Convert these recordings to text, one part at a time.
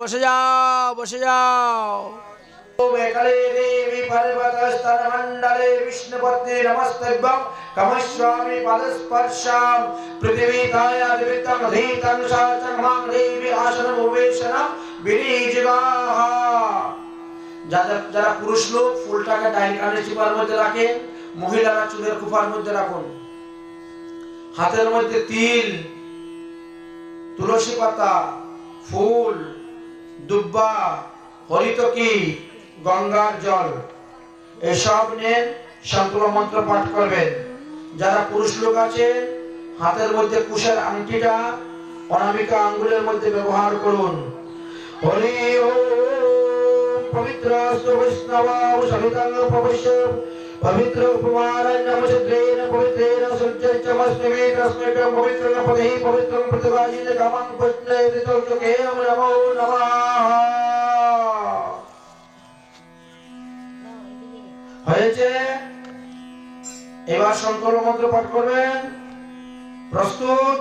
বসে যাও, বসে যাও। মেঘালে দেবী পর্বতস্তনমণ্ডলে বিষ্ণুপত্নী নমস্তভ্যং কমস্বামী পদস্পর্শাম পৃথিবীতায়া দিবিতং ধীতং সাচং মাং দেবী আসনম উপবেশনম বিনিজগাহ। যারা পুরুষ লোক ফুলটাকে ডাইন কানের চিপার মধ্যে রাখেন, মহিলারা চুলের কুফার মধ্যে রাখুন। হাতের মধ্যে তিল, তুলসী পাতা, ফুল, দুব্বা, হরিতকি, গঙ্গার জল এসব নেন, সংকল্প মন্ত্র পাঠ করবেন। যারা পুরুষ লোক আছে হাতের মধ্যে কুশের আংটিটা অনামিকা আঙ্গুলের মধ্যে ব্যবহার করুন। হরি ওম পবিত্র বৈষ্ণবাউ সবিতাং প্রবিশ্য পবিত্র উপমারণ্যম সদ্রেণ পবিত্রেণ সজ্জচ্চমস্মি তস্মৈকং পবিত্রং পদেহি পবিত্রং প্রতিভাজিত কামং পুষ্ণে ঋতৌচকে নমো নমঃ। হয়েছে? এবার সংকল্প মন্ত্র পাঠ করবেন। প্রস্তুত?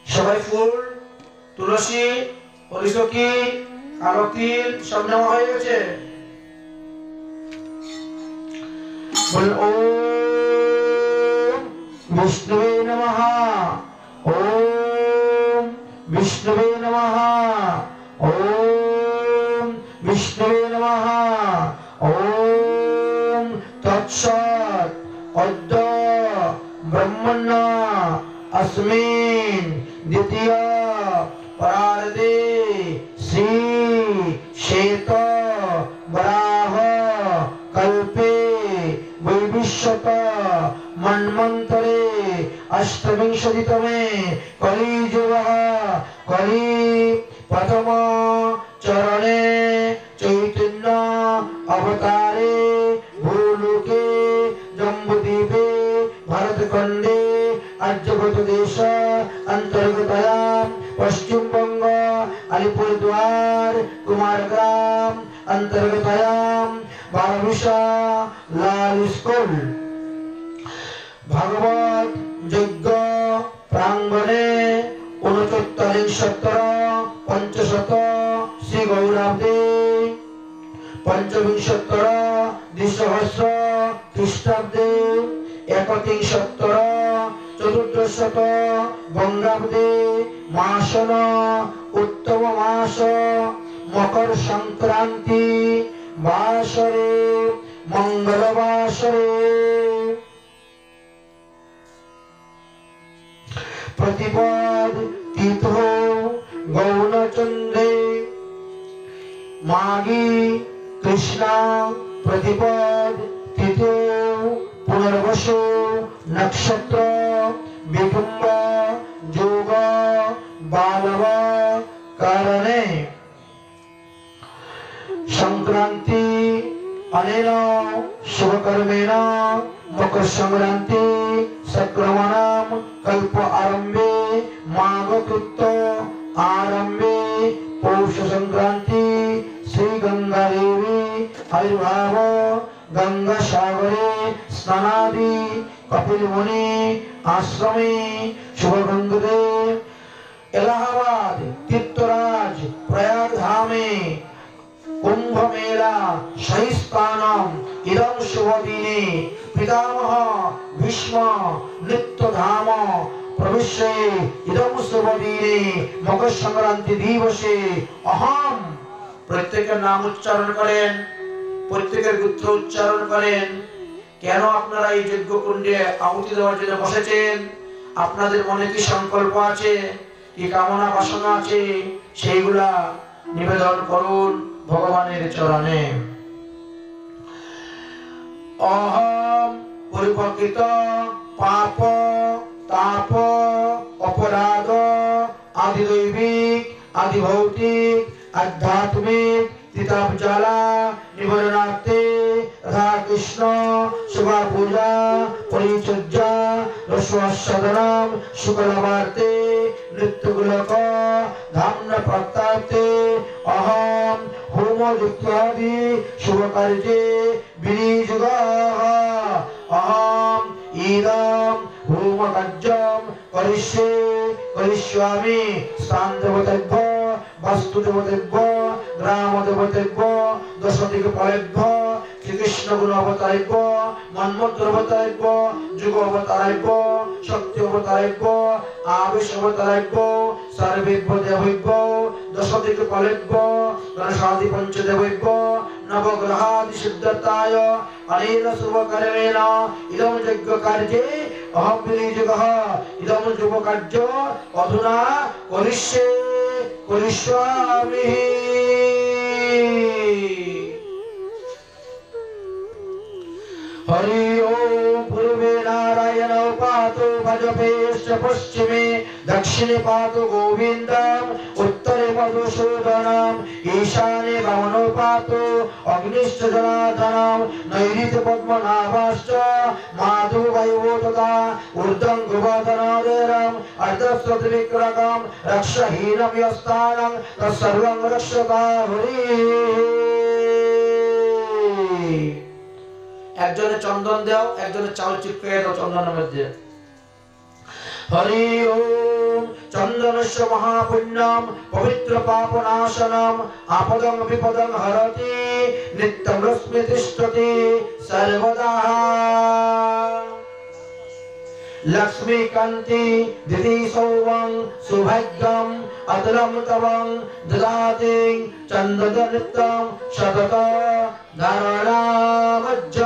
সবাই ফুল, তুলসী, হরিতকি, কালো তিল সব নেওয়া হয়ে গেছে? ওম বিষ্ণুবে নমঃ, ওম বিষ্ণুবে নমঃ, ওম বিষ্ণুবে নমঃ, ওম তৎসৎ। অদ্য ব্রহ্মণ্য अस्मिन् द्वितीय परार्धे श्री श्वेत वराह कल्पे वैविश्वत मन्वन्तरे अष्टविंशतितमे कलियुगः कलि प्रथम चरणे चैतन्य अवतारे भूलोके जम्बूद्वीपे भारतखण्डे आर्यभट्ट देश अंतर्गतयाम पश्चिम बंग अलीपुरद्वार कुमारग्राम अंतर्गतयाम बारविशा लाल स्कूल भगवत यज्ञ प्रांगणे 69 पंचशत श्री गौराब्दे पंचविंशत्तर द्विसहस्र ख्रीष्टाब्दे 31 चतुर्दशत बंगाब्दे मासन उत्तम मास मकर संक्रांति बासरे मंगल बासरे प्रतिपद तीर्थो गौनचंद्रे मागी कृष्णा प्रतिपद तिथो पुनर्वसु नक्षत्र विकुंभ जोग बालव कारणे संक्रांति अनेन शुभकर्मेण मकर संक्रांति संक्रमणम कल्प आरंभे माघ कृत्त आरंभे पौष संक्रांति श्री गंगा देवी आविर्भाव गंगा सागरे स्नानादि कपिल मुनि आश्रमे शुभ गंगे इलाहाबाद तीर्थराज प्रयाग धामे कुंभ मेला सही स्थानम इदं शुभ दिने पितामह भीष्म नित्य धाम प्रविश्य इदं शुभ दिने मकर संक्रांति दिवसे अहम प्रत्येकेर नाम उच्चारण करें प्रत्येकेर गोत्र उच्चारण करें কেন আপনারা এই যজ্ঞ কুণ্ডে আহুতি দেওয়ার জন্য বসেছেন আপনাদের মনে কি সংকল্প আছে কি কামনা বাসনা আছে সেইগুলা নিবেদন করুন ভগবানের চরণে অহম পরিপক্কিত পাপ তাপ অপরাধ আদি দৈবিক আদি ভৌতিক আধ্যাত্মিক তিতাব জ্বালা নিবারণার্থে রাধা কৃষ্ণ শুভা পূজা পরিচর্যা রসস্বাদনম শুক্লবার্তে নৃত্যগুলক ধাম্ন প্রত্যাপ্তে অহম হোম যুক্তাদি শুভ কার্যে বিনিযোগাঃ অহম ইদম হোম কার্যম করিষ্যামি স্থান দেবতেভ্য বাস্তু দেবতেভ্য গ্রাম দেবতেভ্য দশদিক ফলেভ্য শ্রীকৃষ্ণ গুণ অবতারেভ্য মন্মন্ত্র অবতারেভ্য যুগ অবতারেভ্য শক্তি অবতারেভ্য আবেশ অবতারেভ্য সর্বেভ্য দেবৈভ্য দশদিক ফলেভ্য গণসাদি পঞ্চদেবৈভ্য নবগ্রহাদি সিদ্ধতায় অনেন শুভকর্মেণ ইদং যজ্ঞ কার্যে অহং বিনিযোগঃ ইদং যুব কার্য অধুনা করিষ্যামি। हरि ओम पूर्वे नारायण पातो भजपेश्च पश्चिमे दक्षिणे पातो गोविंदम उत्तरे मधुसूदनम ईशाने वामनो पातो अग्निश्च जनार्दनम नैऋत्य पद्मनाभश्च माधववायुवो तथा ऊर्ध्वं गोवर्धनोदरम अर्धस्वत विक्रमं रक्षहीनं यस्तानं तत्सर्वं रक्षता हरिः। একজনে চন্দন দাও, একজনে চাউল চিপকে দাও চন্দনের মধ্যে। হরি ওম চন্দনস্য মহাপুণ্যম পবিত্র পাপনাশনম আপদং বিপদং হরতি নিত্যং রশ্মি তিষ্ঠতি সর্বদা। লক্ষ্মীকান্তি দিদি সৌবং সৌভাগ্যম অতুলম তবং দদাতি চন্দননিত্যম সতত ধারণামজ্জম।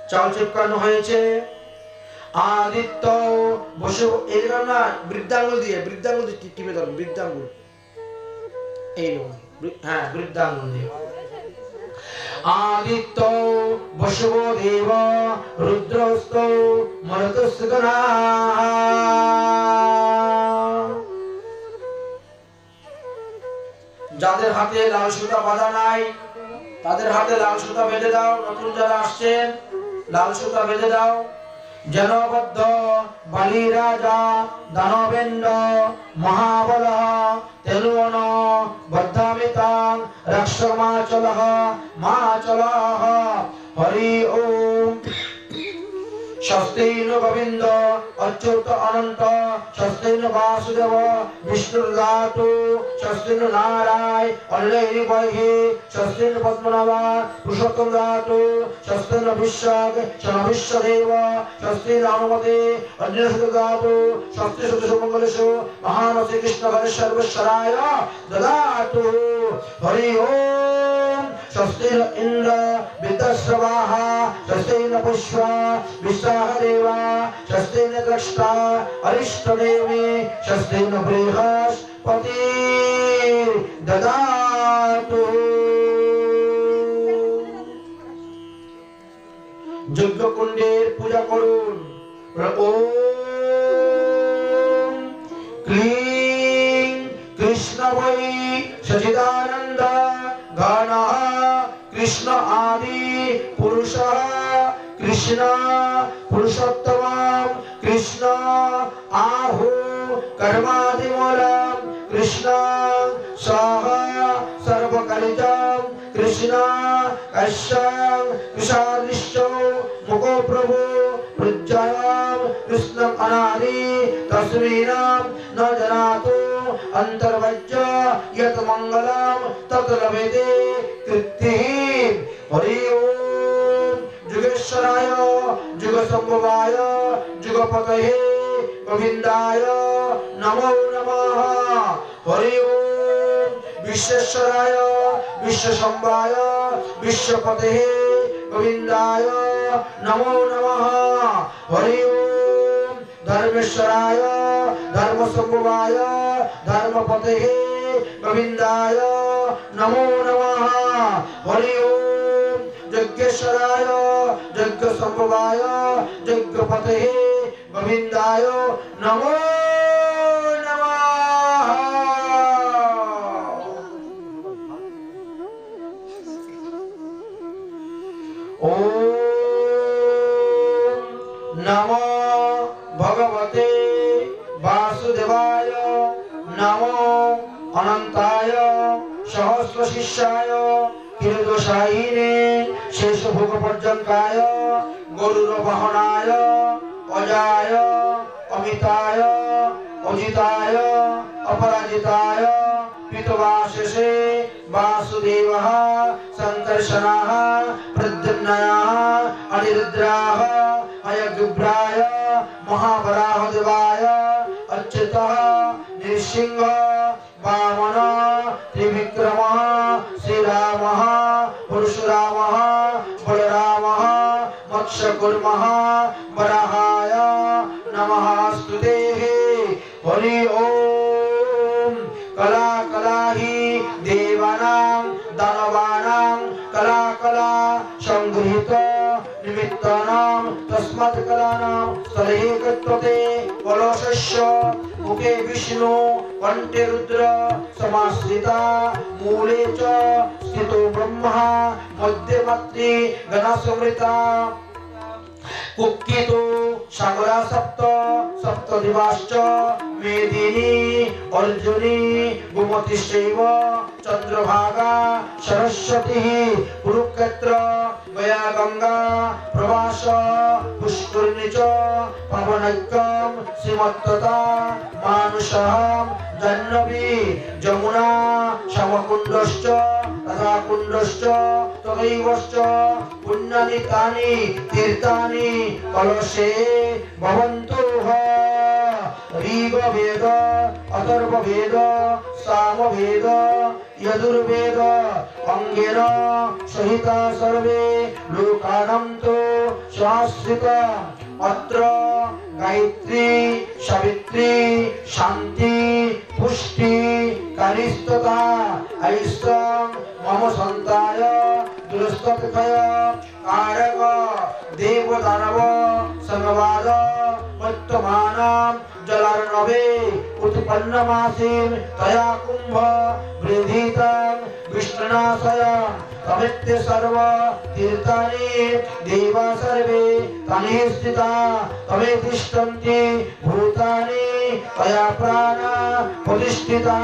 চাউল চিপকানো হয়েছে। আদিত্য বসু এইরকম না, বৃদ্ধাঙ্গুল দিয়ে টিপে ধরুন, বৃদ্ধাঙ্গুল এইরকম, হ্যাঁ বৃদ্ধাঙ্গুল দিয়ে। आदित्य वसुवो देव रुद्रस्त मरुतस्सुगना। যাদের হাতে লাল সুতা বাঁধা নাই তাদের হাতে লাল সুতা বেঁধে দাও। নতুন যারা আসছেন লাল সুতা বেঁধে দাও। জনবদ্ধ বলি রাজা দানবেন্দ্র মহাবলঃ তেনুন বদ্ধামিতাং রক্ষমাচলঃ মাচলঃ। হরি ওম স্বস্তিন গোবিন্দ অচ্যুত অনন্ত স্বস্তিন বাসুদেব বিষ্ণুর্গাতু স্বস্তিন নারায় অল্লেরি বৈহি স্বস্তিন পদ্মনাভা পুরুষোত্তম গাতু স্বস্তিন বিশ্বগ বিশ্বদেব স্বস্তিন অনুমতি অঞ্জনসুত গাতু স্বস্তি সুত সুমঙ্গলেষু মহান শ্রীকৃষ্ণ গণেশ সর্বেশ্বরায় দদাতু। হরি ওম স্বস্তিন ইন্দ্র বিদ্যস্রবাহ স্বস্তিন পুষ্প विश्वाहदेवा स्वस्तिन द्रष्टा अरिष्टदेवी स्वस्तिन बृहस्पति ददातु। যজ্ঞ কুণ্ডের পূজা করুন। ওম ক্লীং কৃষ্ণ বৈ সচিদানন্দ গণঃ কৃষ্ণ আদি পুরুষঃ कृष्ण पुरुषोत्तमं कृष्ण आहु कर्मादिमूलम कृष्ण सह सर्वकलितं कृष्ण कश्यं कृषादिश्चो मुको प्रभु प्रज्वलं कृष्णं अनादि तस्मिनं न जनातु अंतर्वज्य यत मंगलम तत् लभते कृतिः। हरि ओम जुगेश्वराय जुगसंभवाय जुगपतये गोविंदाय नमो नमः। हरि ओम विश्वेश्वराय विश्वसंभाय विश्वपतये गोविंदाय नमो नमः। हरि ओम धर्मेश्वराय धर्मसंभवाय धर्मपतये गोविंदाय नमो नमः। हरि ओम यज्ञेश्वराय यज्ञ संभवाय यज्ञ पतये गोविंदाय नमो नमः। ओम नमो भगवते वासुदेवाय नमो अनंताय सहस्र शिष्याय কিরদোষায়িনে শেষ ভোগ পর্যঙ্কায় গরুর বাহনায় অজায় অমিতায় অজিতায় অপরাজিতায় পিতবাশেষে वासुदेवः संकर्षणः प्रद्युम्नः अनिरुद्रः हयग्रीव्राय महावराहदेवाय अच्युतः नृसिंह वामन त्रिविक्रमः श्रीरामः परशुरामः बलरामः मत्स्यकूर्मः वराहाय नमःस्तुते हरि ओम कला कला ही देवानां दानवानां कला कला संगृहीत निमित्तानां तस्मात् कलानां स्थले गत्वते कलशस्य मुखे विष्णु कंठे रुद्र समाश्रिता मूले च स्थितो ब्रह्मा मध्ये मातृ गणसमृता कुक्कितो सागरा सप्त सप्तदिवाश्च मेदिनी अर्जुनी गोमतीश्चैव चंद्रभागा सरस्वती कुरुक्षेत्र गया गंगा प्रवास पुष्करिणी च पावनैकं श्रीमत्तदा मानुषं जाह्नवी जमुना समकुण्डश्च तथा कुण्डश्च तथैवश्च पुण्यानि तानि तीर्थानि कलशे भवन्तु ऋग्वेद अथर्ववेद सामवेद यजुर्वेद अंगेन सहिता सर्वे लोकानां तो शाश्वता अत्र गायत्री सावित्री शांति पुष्टि कारिस्तथा ऐष्टं मम संताय दुरस्तत्खय कारक देव दानव संवाद वर्तमानं जलार्णवे उत्पन्नमासीन तया कुंभ वृद्धितं विष्णुनाशयं तमेत्य सर्व तीर्थानि देवा सर्वे तानि स्थिता तमे तिष्ठन्ति भूतानि तया प्राणा प्रतिष्ठिता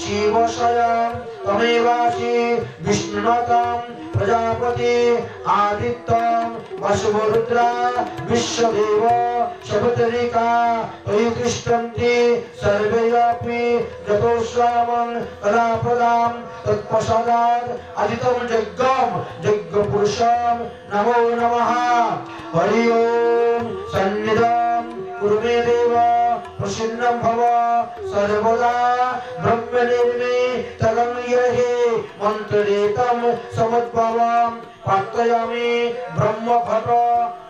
शिव स्वयं तमेवासि विष्णुनाथं प्रजापति आदित्यं वसुरुद्रा विश्वदेव शबदरिका तयि तिष्ठन्ति सर्वेऽपि जतोस्वामं कलापदां तत्पश्चात् आदितं यज्ञं यज्ञपुरुषं नमो नमः हरि ओम सन्निधं कुरु मे देव प्रसन्नं भव सर्वदा ब्रह्मनिर्मितं यहि मन्त्रेतं समुद्भवं प्रार्थयामि ब्रह्मभट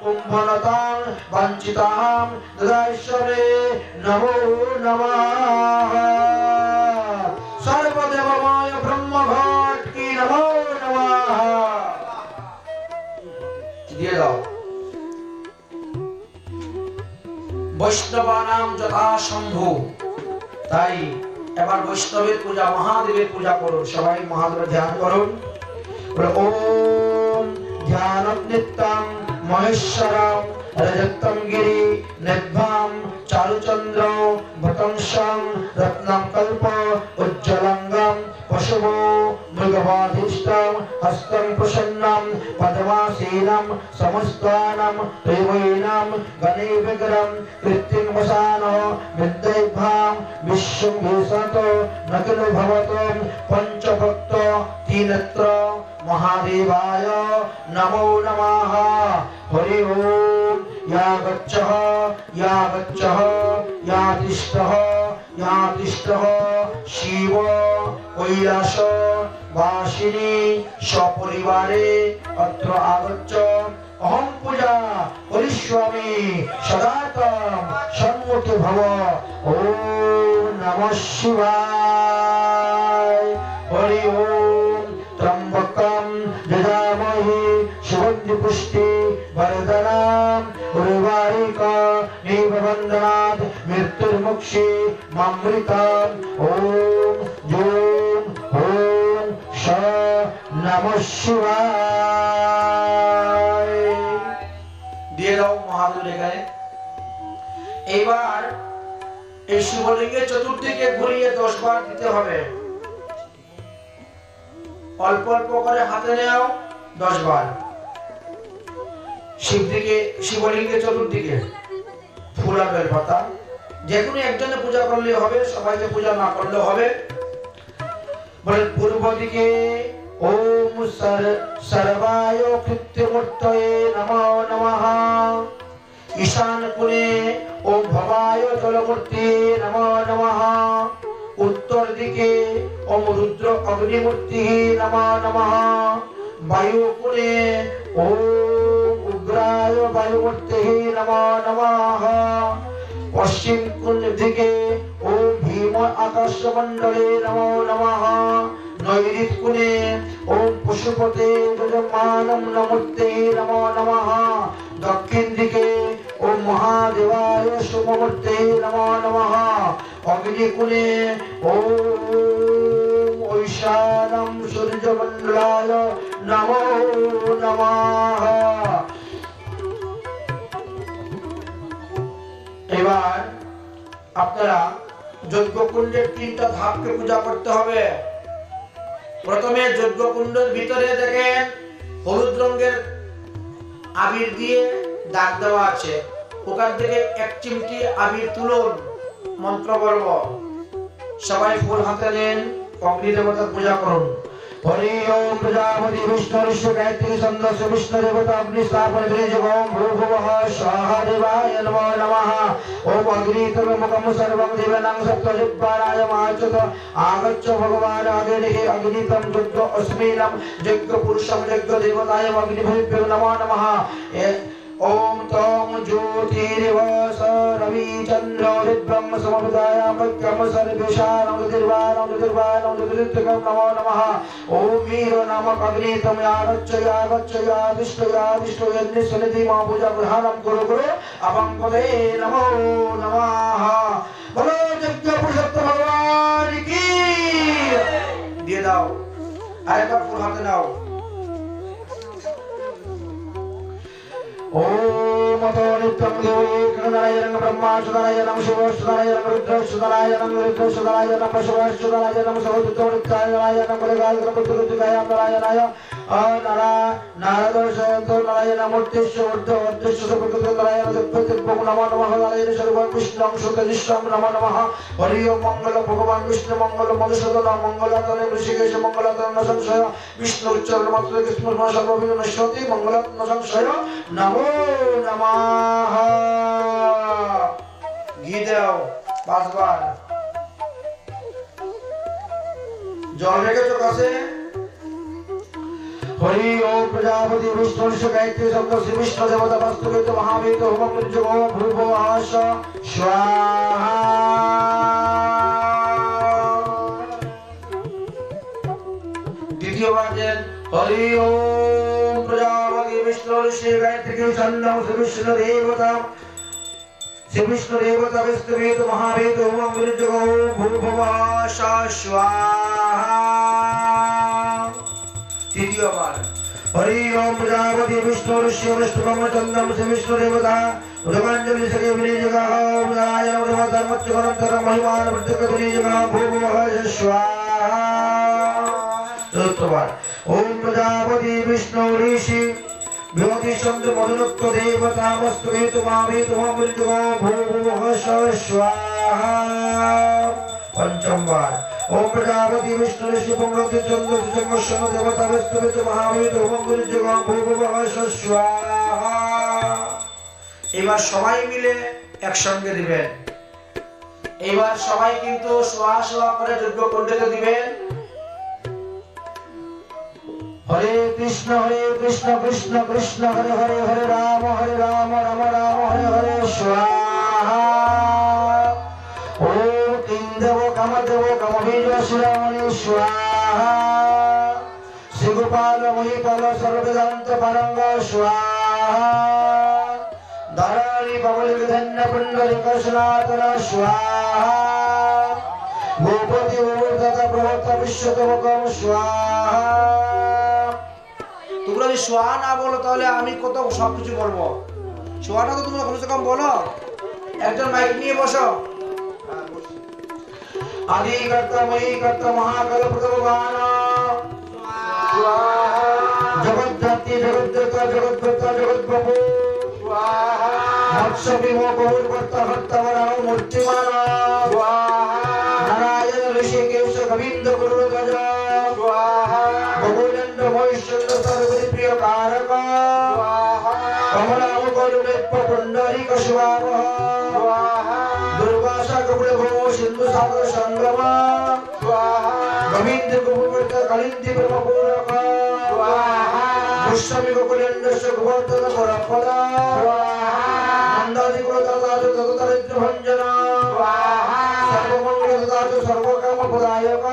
कुम्भनतां वञ्चितां ददास्यमे नमो नमः सर्वदेवमय ब्रह्मभट की नमो नमः दिए दाओ বৈষ্ণবানাম যথা শম্ভু তাই এবার বৈষ্ণবের পূজা মহাদেবের পূজা করুন সবাই মহাদেবের ধ্যান করুন ওম ধ্যানম নিত্যং মহেশ্বরম रजतं गिरि निभ्यां चारुचन्द्र भटंसं रत्नं कल्प उज्ज्वलंगं पशुवो मृगवाधिष्ठं हस्तं प्रसन्नं पद्मासीनं समस्तानं देवैनं गणे विग्रहं कृत्तिं वसानो विद्यैभ्यां विश्वं भीषतो न किलो भवतो पंचभक्त तीनेत्र महादेवाय नमो नमः हरि ओम या गच्छः या तिष्ठः शिव कैलास वासिनी सपरिवारे अत्र आगच्छ अहं पूजा करिष्यामि सदातं सन्मुखे भव ओम नमः शिवाय हरि ओम त्र्यंबकं यजामहे सुगंधि पुष्टि वरदानां उर्वारिका निबन्धनात् मृत्युर्मुक्षे मामृतां ओम जों ओम श नमः शिवाय দিয়ে দাও মহাদেবের এখানে এবার এই শিবলিঙ্গের চতুর্দিকে ঘুরিয়ে 10 বার দিতে হবে অল্প অল্প করে হাতে নাও 10 বার। শিবলিঙ্গের চতুর্দিকে ফুল আর বেলপাতা, যে কোনো একজনে পূজা করলে হবে, সবাইকে পূজা না করলে হবে। বলে পূর্ব দিকে ওম সর্বায় কৃত্যমূর্তয়ে নমো নমঃ, ঈশান কোণে ওম ভবায় জলমূর্তি নমো নমঃ, উত্তর দিকে ওম রুদ্র অগ্নিমূর্তি নমো নমঃ, বায়ু কোণে ওম উগ্রায় বায়ুমূর্তি নমো নমঃ, পশ্চিম কোণ দিকে ওম ভীম আকাশমণ্ডলে নমো নমঃ, নৈঋত কোণে ওম পশুপতে যজমানম নমস্তে নমো নমঃ, দক্ষিণ দিকে ওম মহাদেবায় শুভমূর্তে নমো নমঃ, অগ্নি কোণে ওম ঐশানম সূর্যমণ্ডলায় নমো নমঃ। এবার আপনারা যজ্ঞকুণ্ডের 3টা ধাপকে পূজা করতে হবে। প্রথমে যজ্ঞকুণ্ডের ভিতরে দেখেন হলুদ রঙের আবির দিয়ে দাগ দেওয়া আছে, ওখান থেকে 1 চিমটি আবির তুলুন, মন্ত্র বলব, সবাই ফুল হাতে নেন, অগ্নি দেবতার পূজা করুন। হরি ওম প্রজাপতি বিষ্ণু গায়ত্রী ছন্দস্য বিষ্ণু দেবতা অগ্নি স্থাপন বীজগম ভূর্ভুবঃ স্বাহা দেবায় নমো নমঃ। ওম অগ্নিতম মুখম সর্বং দেবানাং সপ্তজিহ্বারায় মাচত আগচ্ছ ভগবান অগ্নিঃ অগ্নিতম যজ্ঞ অস্মিনম যজ্ঞ পুরুষম যজ্ঞ দেবতায় অগ্নিভ্যো নমো নমঃ। ओम तम ज्योतिर्व रवि चंद्र ब्रह्म समुदाय मध्यम सर्वेशानम ज्योतिर्वाणम नमो नमः। ओम वीर नामक अग्नितम यागच्छ यज्ञ सनिधि मा पूजा ग्रहणम कुरु कुरु अभं पदे नमो नमः। बोलो यज्ञ पुरुषोत्तम भगवान की। দিয়ে দাও, আরেকবার ফুল হাতে নাও। ओम अतोनित्यं देवी गणनायनं ब्रह्मा सुदानायनं शिवसुदानायनं रुद्रसुदानायनं रुद्रसुदानायनं पशुसुदानायनं सर्वदुतोनित्यायनं बलगायनं बुद्धुगायनाय नारायणो नारायणमूर्तिश्वरद्देश्वरनारायण नमो नमः। नारायण सर्वं विष्णुं सुतजिष्णं नमो नमः। हरि ओम मंगल भगवान विष्णु मंगल मधुसूदन मंगलातने ऋषिकेश मंगलातन संशय विष्णु उच्चारण मात्र कृष्ण सर्वविघ्न नश्यति मंगलातन संशय नमो नमः। घी দাও 5 বার। জল রেখেছো কাছে। हरि ओम प्रजापति विष्णु गायत्री शब्द श्री विष्णु देवता वास्तुवेद महावेद होम मृत्युओ भूर्भुवः स्वाहा। द्वितीय बार हरि ओम प्रजापति विष्णु गायत्री शब्द श्री विष्णु देवता वास्तुवेद महावेद होम मृत्युओ भूर्भुवः स्वाहा। तृतीय बार हरि ओम प्रजापति विष्णु ऋषिवृष्टम चंदम से विष्णु देवता उदगांजलि सके विनिजगा ओम नारायण देवता मच्चकरंतर महिमान प्रत्यक विनिजगा भूभुवः स्वाहा। चतुर्थ बार ओम प्रजापति विष्णु ऋषि ज्योति चंद्र मधुनक्त देवता वस्तुवेद महावेद होम मृत्युओ भूभुवः स्वाहा। पंचम बार ओम प्रजापति विष्णु ऋषि पंगति चंद्र संगशन देवता वस्तुवेद महावेद होम मृत्युओ भूभुवः स्वाहा। এবার সবাই মিলে একসঙ্গে দিবেন। এবার সবাই কিন্তু সোয়া সোয়া করে যজ্ঞ কুণ্ডতে দিবেন। हरे कृष्ण कृष्ण कृष्ण हरे हरे हरे राम राम राम हरे हरे स्वाहा। ओम किंदेव कामदेव कामबीज श्रीरामणि स्वाहा। श्रीगोपाल महिपाल सर्ववेदांत पारंग स्वाहा। धराणि पवलिक धन्य पुंडलिक सनातन स्वाहा। भूपति भूतता प्रभुता विश्वतमकम स्वाहा। তোমরা যদি সোয়া না বলো তাহলে আমি কত সবকিছু বলবো। সোয়াটা তো তোমরা কমসে কম বলো। একজন মাইক নিয়ে বসো। आदि कर्ता मही कर्ता महाकल प्रभुवान जगद्धात्री जगद्देवता जगद्भर्ता जगद्प्रभु मत्स्य विमो गौरवर्ता भक्तवराव मूर्तिमान नारायण ऋषिकेश गोविंद गुरुगज गोविंद वैष्णव सर्वरि प्रिय कारक कमलाव गरुडेप्प पुंडरीक शिवावह दुर्वासा कपिल भो सिंधु सागर संगम गोविंद गोवर्त कलिंदी ब्रह्मपूरक गोस्वामी गोकुलेन्द्रस्य गोवर्धन परपदा नंदादि कुलदाता जगदरिद्र भंजन सर्वमंगल दाता सर्वकाम प्रदायक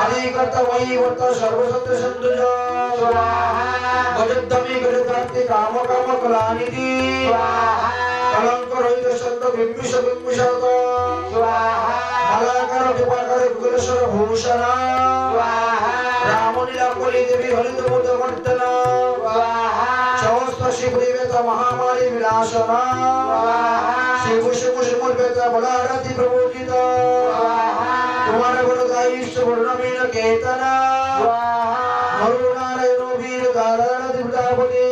आदिकर्ता वही वर्त सर्वसत्य संतुज गजद्धमी गजकांति काम काम कलानिधि कलंक रहित संत बिंबिष बिंबिषक मालाकार कृपाकर कुलेश्वर भूषण रामलीला कोली देवी हरित मुद वर्तन सहस्त्र शिवदेवत महामारी विनाशन शिवुषमुषमुर्वेत बलारति प्रबोधित कुमार गुरुदायी सुवर्णमीन केतन मरुनारायणो वीर दारण दिवदापति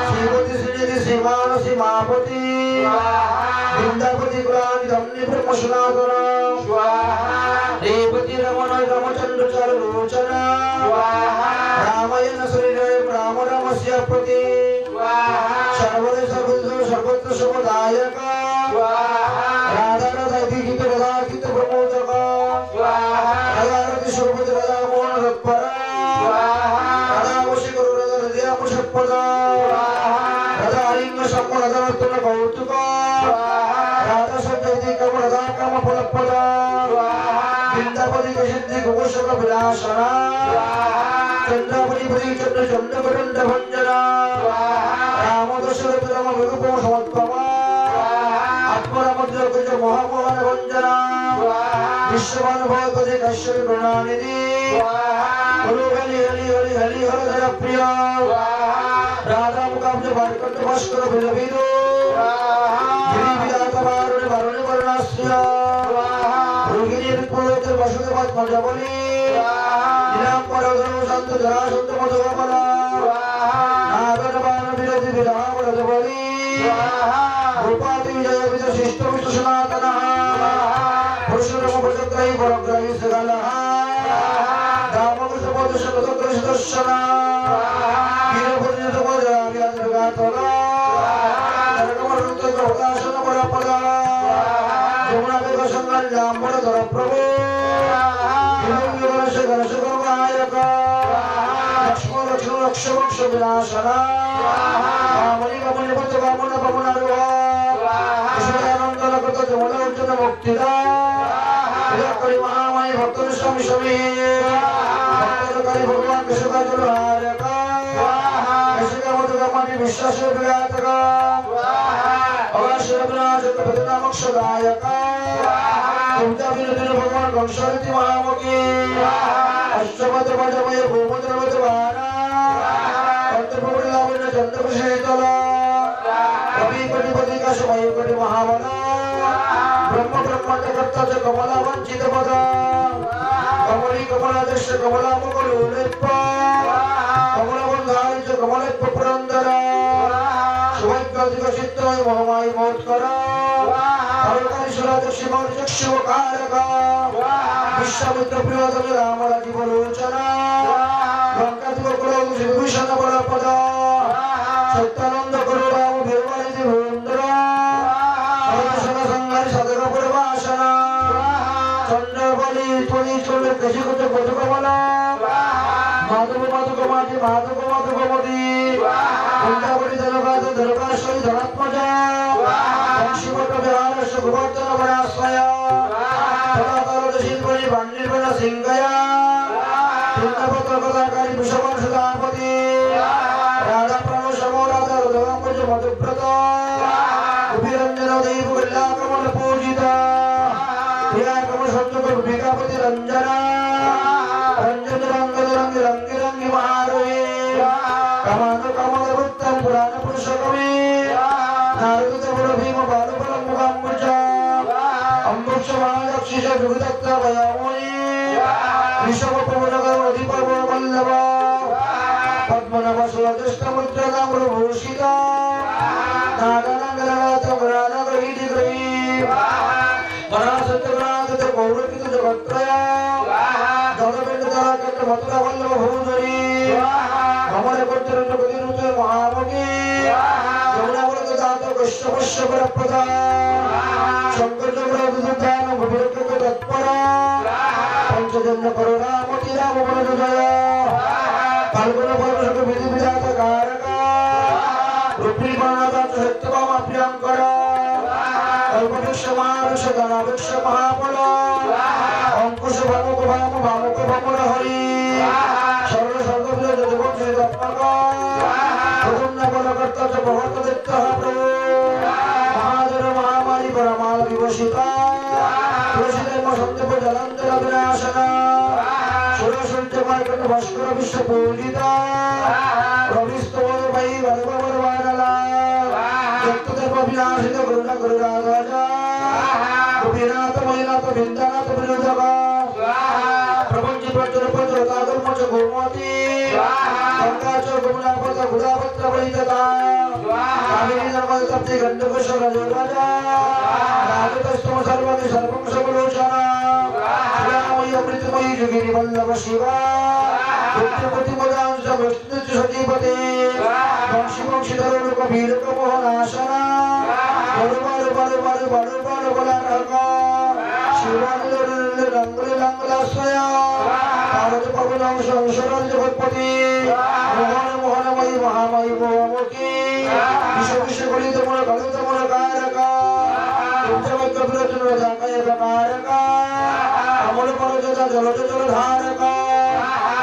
श्रीपति श्रीनिधि श्रीमान श्रीमापति वृंदापति कुलानि धमनी ब्रह्म सनातन रेवती रमण रामचंद्र चर लोचन रामायण शरीर राम रामस्य प्रति सर्वदे सर्वत्र सर्वत्र शुभदायक राधा राधा गीत राधा गीत प्रमोदक राधा रति सर्वत्र राधा मोहन रत्पर राधा वशी गुरु राधा हृदय मुषपद राधा हरिंग सप्प राधा रत्न कौतुक राधा सज्जति कम राधा कम फलपद वृंदापति सिद्धि गोशक विलासन चंद्रापति पति चंद्र चंद्र करुंड भंजन राम दशरथ राम विरूपम समत्पम आत्मरामद्र कुज महामोहन भंजन विश्वमान भगवती कश्यप प्रणानिधि गुरु हरि हरि हरि हरि हर धर प्रिय राधा मुकाब्ज भारकंठ भास्कर विलविदो गिरि विदात वारुण वरुण वर्णास्य रोगिणी रिपुत वसुदेव मजबली नीलांबर धनु संत जरासंत मधुबल नागन बाण विरधि विराम रजबली गोपाति विजय विजय शिष्ट विष्णु सनातन पुरुषोत्तम प्रजग्रही परग्रही सगल दामोदर पद शतद्र दर्शन वीरभद्र पद व्याजगातल नरकमरुत गौदासन परपद यमुना बेग संगन जांबड़ धर प्रभु गणेश गणेश गुरुनायक लक्ष्मण लक्ष्मण लक्ष वक्ष विनाशन मणि कमल पद वामन पवन कृष्णानंद लकृत जमल उज्जन मुक्तिदा विराकरि महामाई भक्तन स्वामी स्वामी भक्तन भगवान कृष्ण का जलहारक कृष्ण का मधुर मानी विश्वास विघातक अवश्य रघुनाथ जगत नामक सदायक तुमचा विनोदन भगवान कंसरति महामुखी अष्टपद पदमय भूमद्र मधुवाना अंतर्भुवि लावण्य चंद्र शीतल कवि कटिपति का समय कटि महाबला ब्रह्म ब्रह्मांड कर्ता च कमला वंचित पद कमली कमलाध्यक्ष कमला मुकुलोलेप कमल बंधारी च कमलेप पुरंदर शुभैकाधिक चित्तय महामाई महोत्कर हरकारी सुराध्यक्ष मौर्यक्ष वकारक विश्वामित्र प्रियतम राम राजीव लोचन लंकाधिक कुल विभूषण बलपद सत्यानंद गुरु राम भीरवाणिधि भूंद्र हरसंग संहारी सदग पुरवासन चंद्रबली त्वनि चोले कशिकुट पदुकमल माधव माधुकमाति माधुक माधुकमति वृंदावनी धनकात धनकाश्वरी धनात्मज वंशीवट विहार सुगवर्धन वराश्रय तदातरद शिल्पनि भंडिर्वन सिंहया वृंदापत्र कथाकारी वृषभन सदापति राधा प्रणो शमो राधा हृदयांकुज मधुव्रत उभिरंजन दैव कल्याकमल पूजित प्रियाकमल संयुग रूपिकापति रंजना रंजन रंग रंग रंग रंग महारोहे कमान कमल वृत्तम पुराण पुरुष कवि नारद बल भीम बाल बल मुगाम्बुज अम्बुज महालक्ष्मी जुगदत्त भयामोनि ऋषभ पवन गरुड़ পতি পর্ব বল্লভ পদ্মনাভ সুরদৃষ্ট মুদ্রদাম ভূষিত নাগনাগরাত গ্রানগ্রহীতি গ্রহী বনাসত্যগ্রাত গৌরকিত জগত্রয় জগবেন্দ্র তারাকেন্দ্র মথুরা বল্লভ ভূধরী ভ্রমণে কর্তৃত্ব গতিরুত মহামণি যমুনাবরত দাত কশ্যপশ্যপর প্রদা শঙ্করচক্র দুর্ধান ভূবিরক্ষ তৎপর পঞ্চজন্য করুণামতি রাম বনজয় ফাল্গুন পরশক বিধি বিধাত কারক রূপী গণনাথ সত্যভামা প্রিয়ঙ্কর কল্পবৃক্ষ মহাবৃক্ষ দানবৃক্ষ মহাবল অঙ্কুশ ভামুক ভামুক হরি সর্ব সর্বপ্রিয় যদুবংশ তৎপক প্রথম বলকর্তা চ ভগত দত্ত প্রভু মহাদেব মহামারী পরমাল বিভূষিতা তুলসীদেব সন্দেহ জলান্তর বিনাশনা সুরসূর্য মার্কণ্ড ভাস্কর বিশ্ব পূজিতা রবিস্তবর ভাই বলবর বানলা যত্তদেব বিনাশিত করুণা করুণাগজা গোপীনাথ মহিনাথ বৃন্দানাথ বিনোদক প্রপঞ্চ প্রচুর প্রচুর তাগর মচ গোমতী গঙ্গাচ গোমনাপত গুদাপত্র বলিততা কামিনী নর্মদ তপ্তি গণ্ডকোশ রাজা রাজতস্তম সর্বদি সর্বং সকলোচনা শিবাময়ী অমৃতময়ী যোগিনী বল্লভ শিবা পুত্রপতি মদাংশ বিষ্ণু সতীপতি বংশী বংশীধর লোক বীরক মোহনাশনা বড় বড় বড় বড় বড় বড় রক শিবানীল রঙ্গলে রঙ্গলাশ্রয় ভারত পবন সংসরণ জগৎপতি মোহন মোহনময়ী মহাময়ী মোহমুখী বিশ্ব বিশ্ব গলিত মন গলিত মন কারক পঞ্চমজ্ঞ বিরোচন জাকায় কারক অমল পরজতা জলজ জল ধারক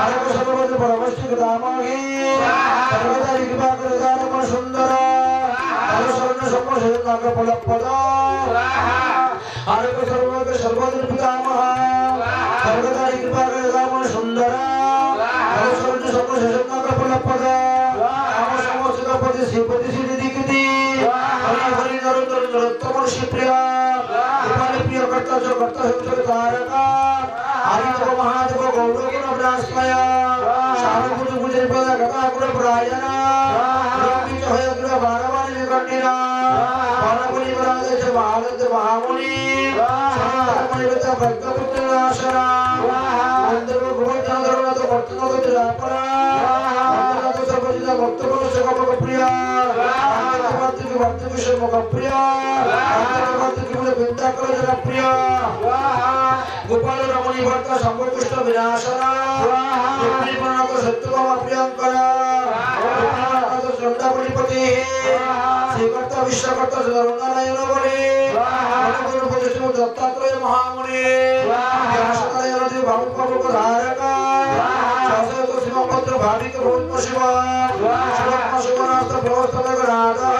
আরক সর্বদ পরবস্থিত দামহি সর্বদারি কৃপা করে দারক সুন্দর আলো শরণ স্বপ্ন সেজনাক পলপদ আরক সর্বদ সর্বদিন পিতামহ সর্বদারি কৃপা করে দামন সুন্দর আলো শরণ স্বপ্ন সেজনাক পলপদ রাম সমস্ত পতি শ্রীপতি শ্রী দিকতি হরি হরি নরোত্তম নরোত্তম শ্রীপ্রিয় কৃপালি প্রিয় কর্তা চ কর্তা সত্য তারক হরিদেব মহাদেব গৌরগুণ ব্রাশ্ময় সারভূত ভুজের পদা গতা গুণ প্রায়ণ রবিচ হয়ে গৃহ বারবাণী বিকণ্ডিনা বনবলি বরাদেশ মহানন্দ মহামুনি মণিবেতা প্রজ্ঞপুত্র নাশনা গন্ধর্ব গোবর্ধন ধরনাথ বর্তনাথ রাপরা বন্দনাথ সর্বজিতা ভক্তগণ সকপক প্রিয়া বার্তিক বার্তিক সম্মুখ প্রিয়া বার্তিক বলে বিদ্যা করে জনা প্রিয়া গোপাল রমণী ভক্ত সম্পর্কুষ্ট বিনাশনা রূপীপনাথ সত্যভামা প্রিয়ঙ্করা রূপীপনাথ চণ্ডাবলীপতি শ্রীকর্তা বিশ্বকর্তা সর্বনারায়ণ বলে অনুগুণপতি শ্রী দত্তাত্রেয় মহামুনি ব্যাসনারায়ণ দেব ভাবুক ভাবুক ধারক সহস্র শিবপত্র ভাবিক ভৌম শিব শিবত্ম শিবনাস্ত প্রবস্তক রাধা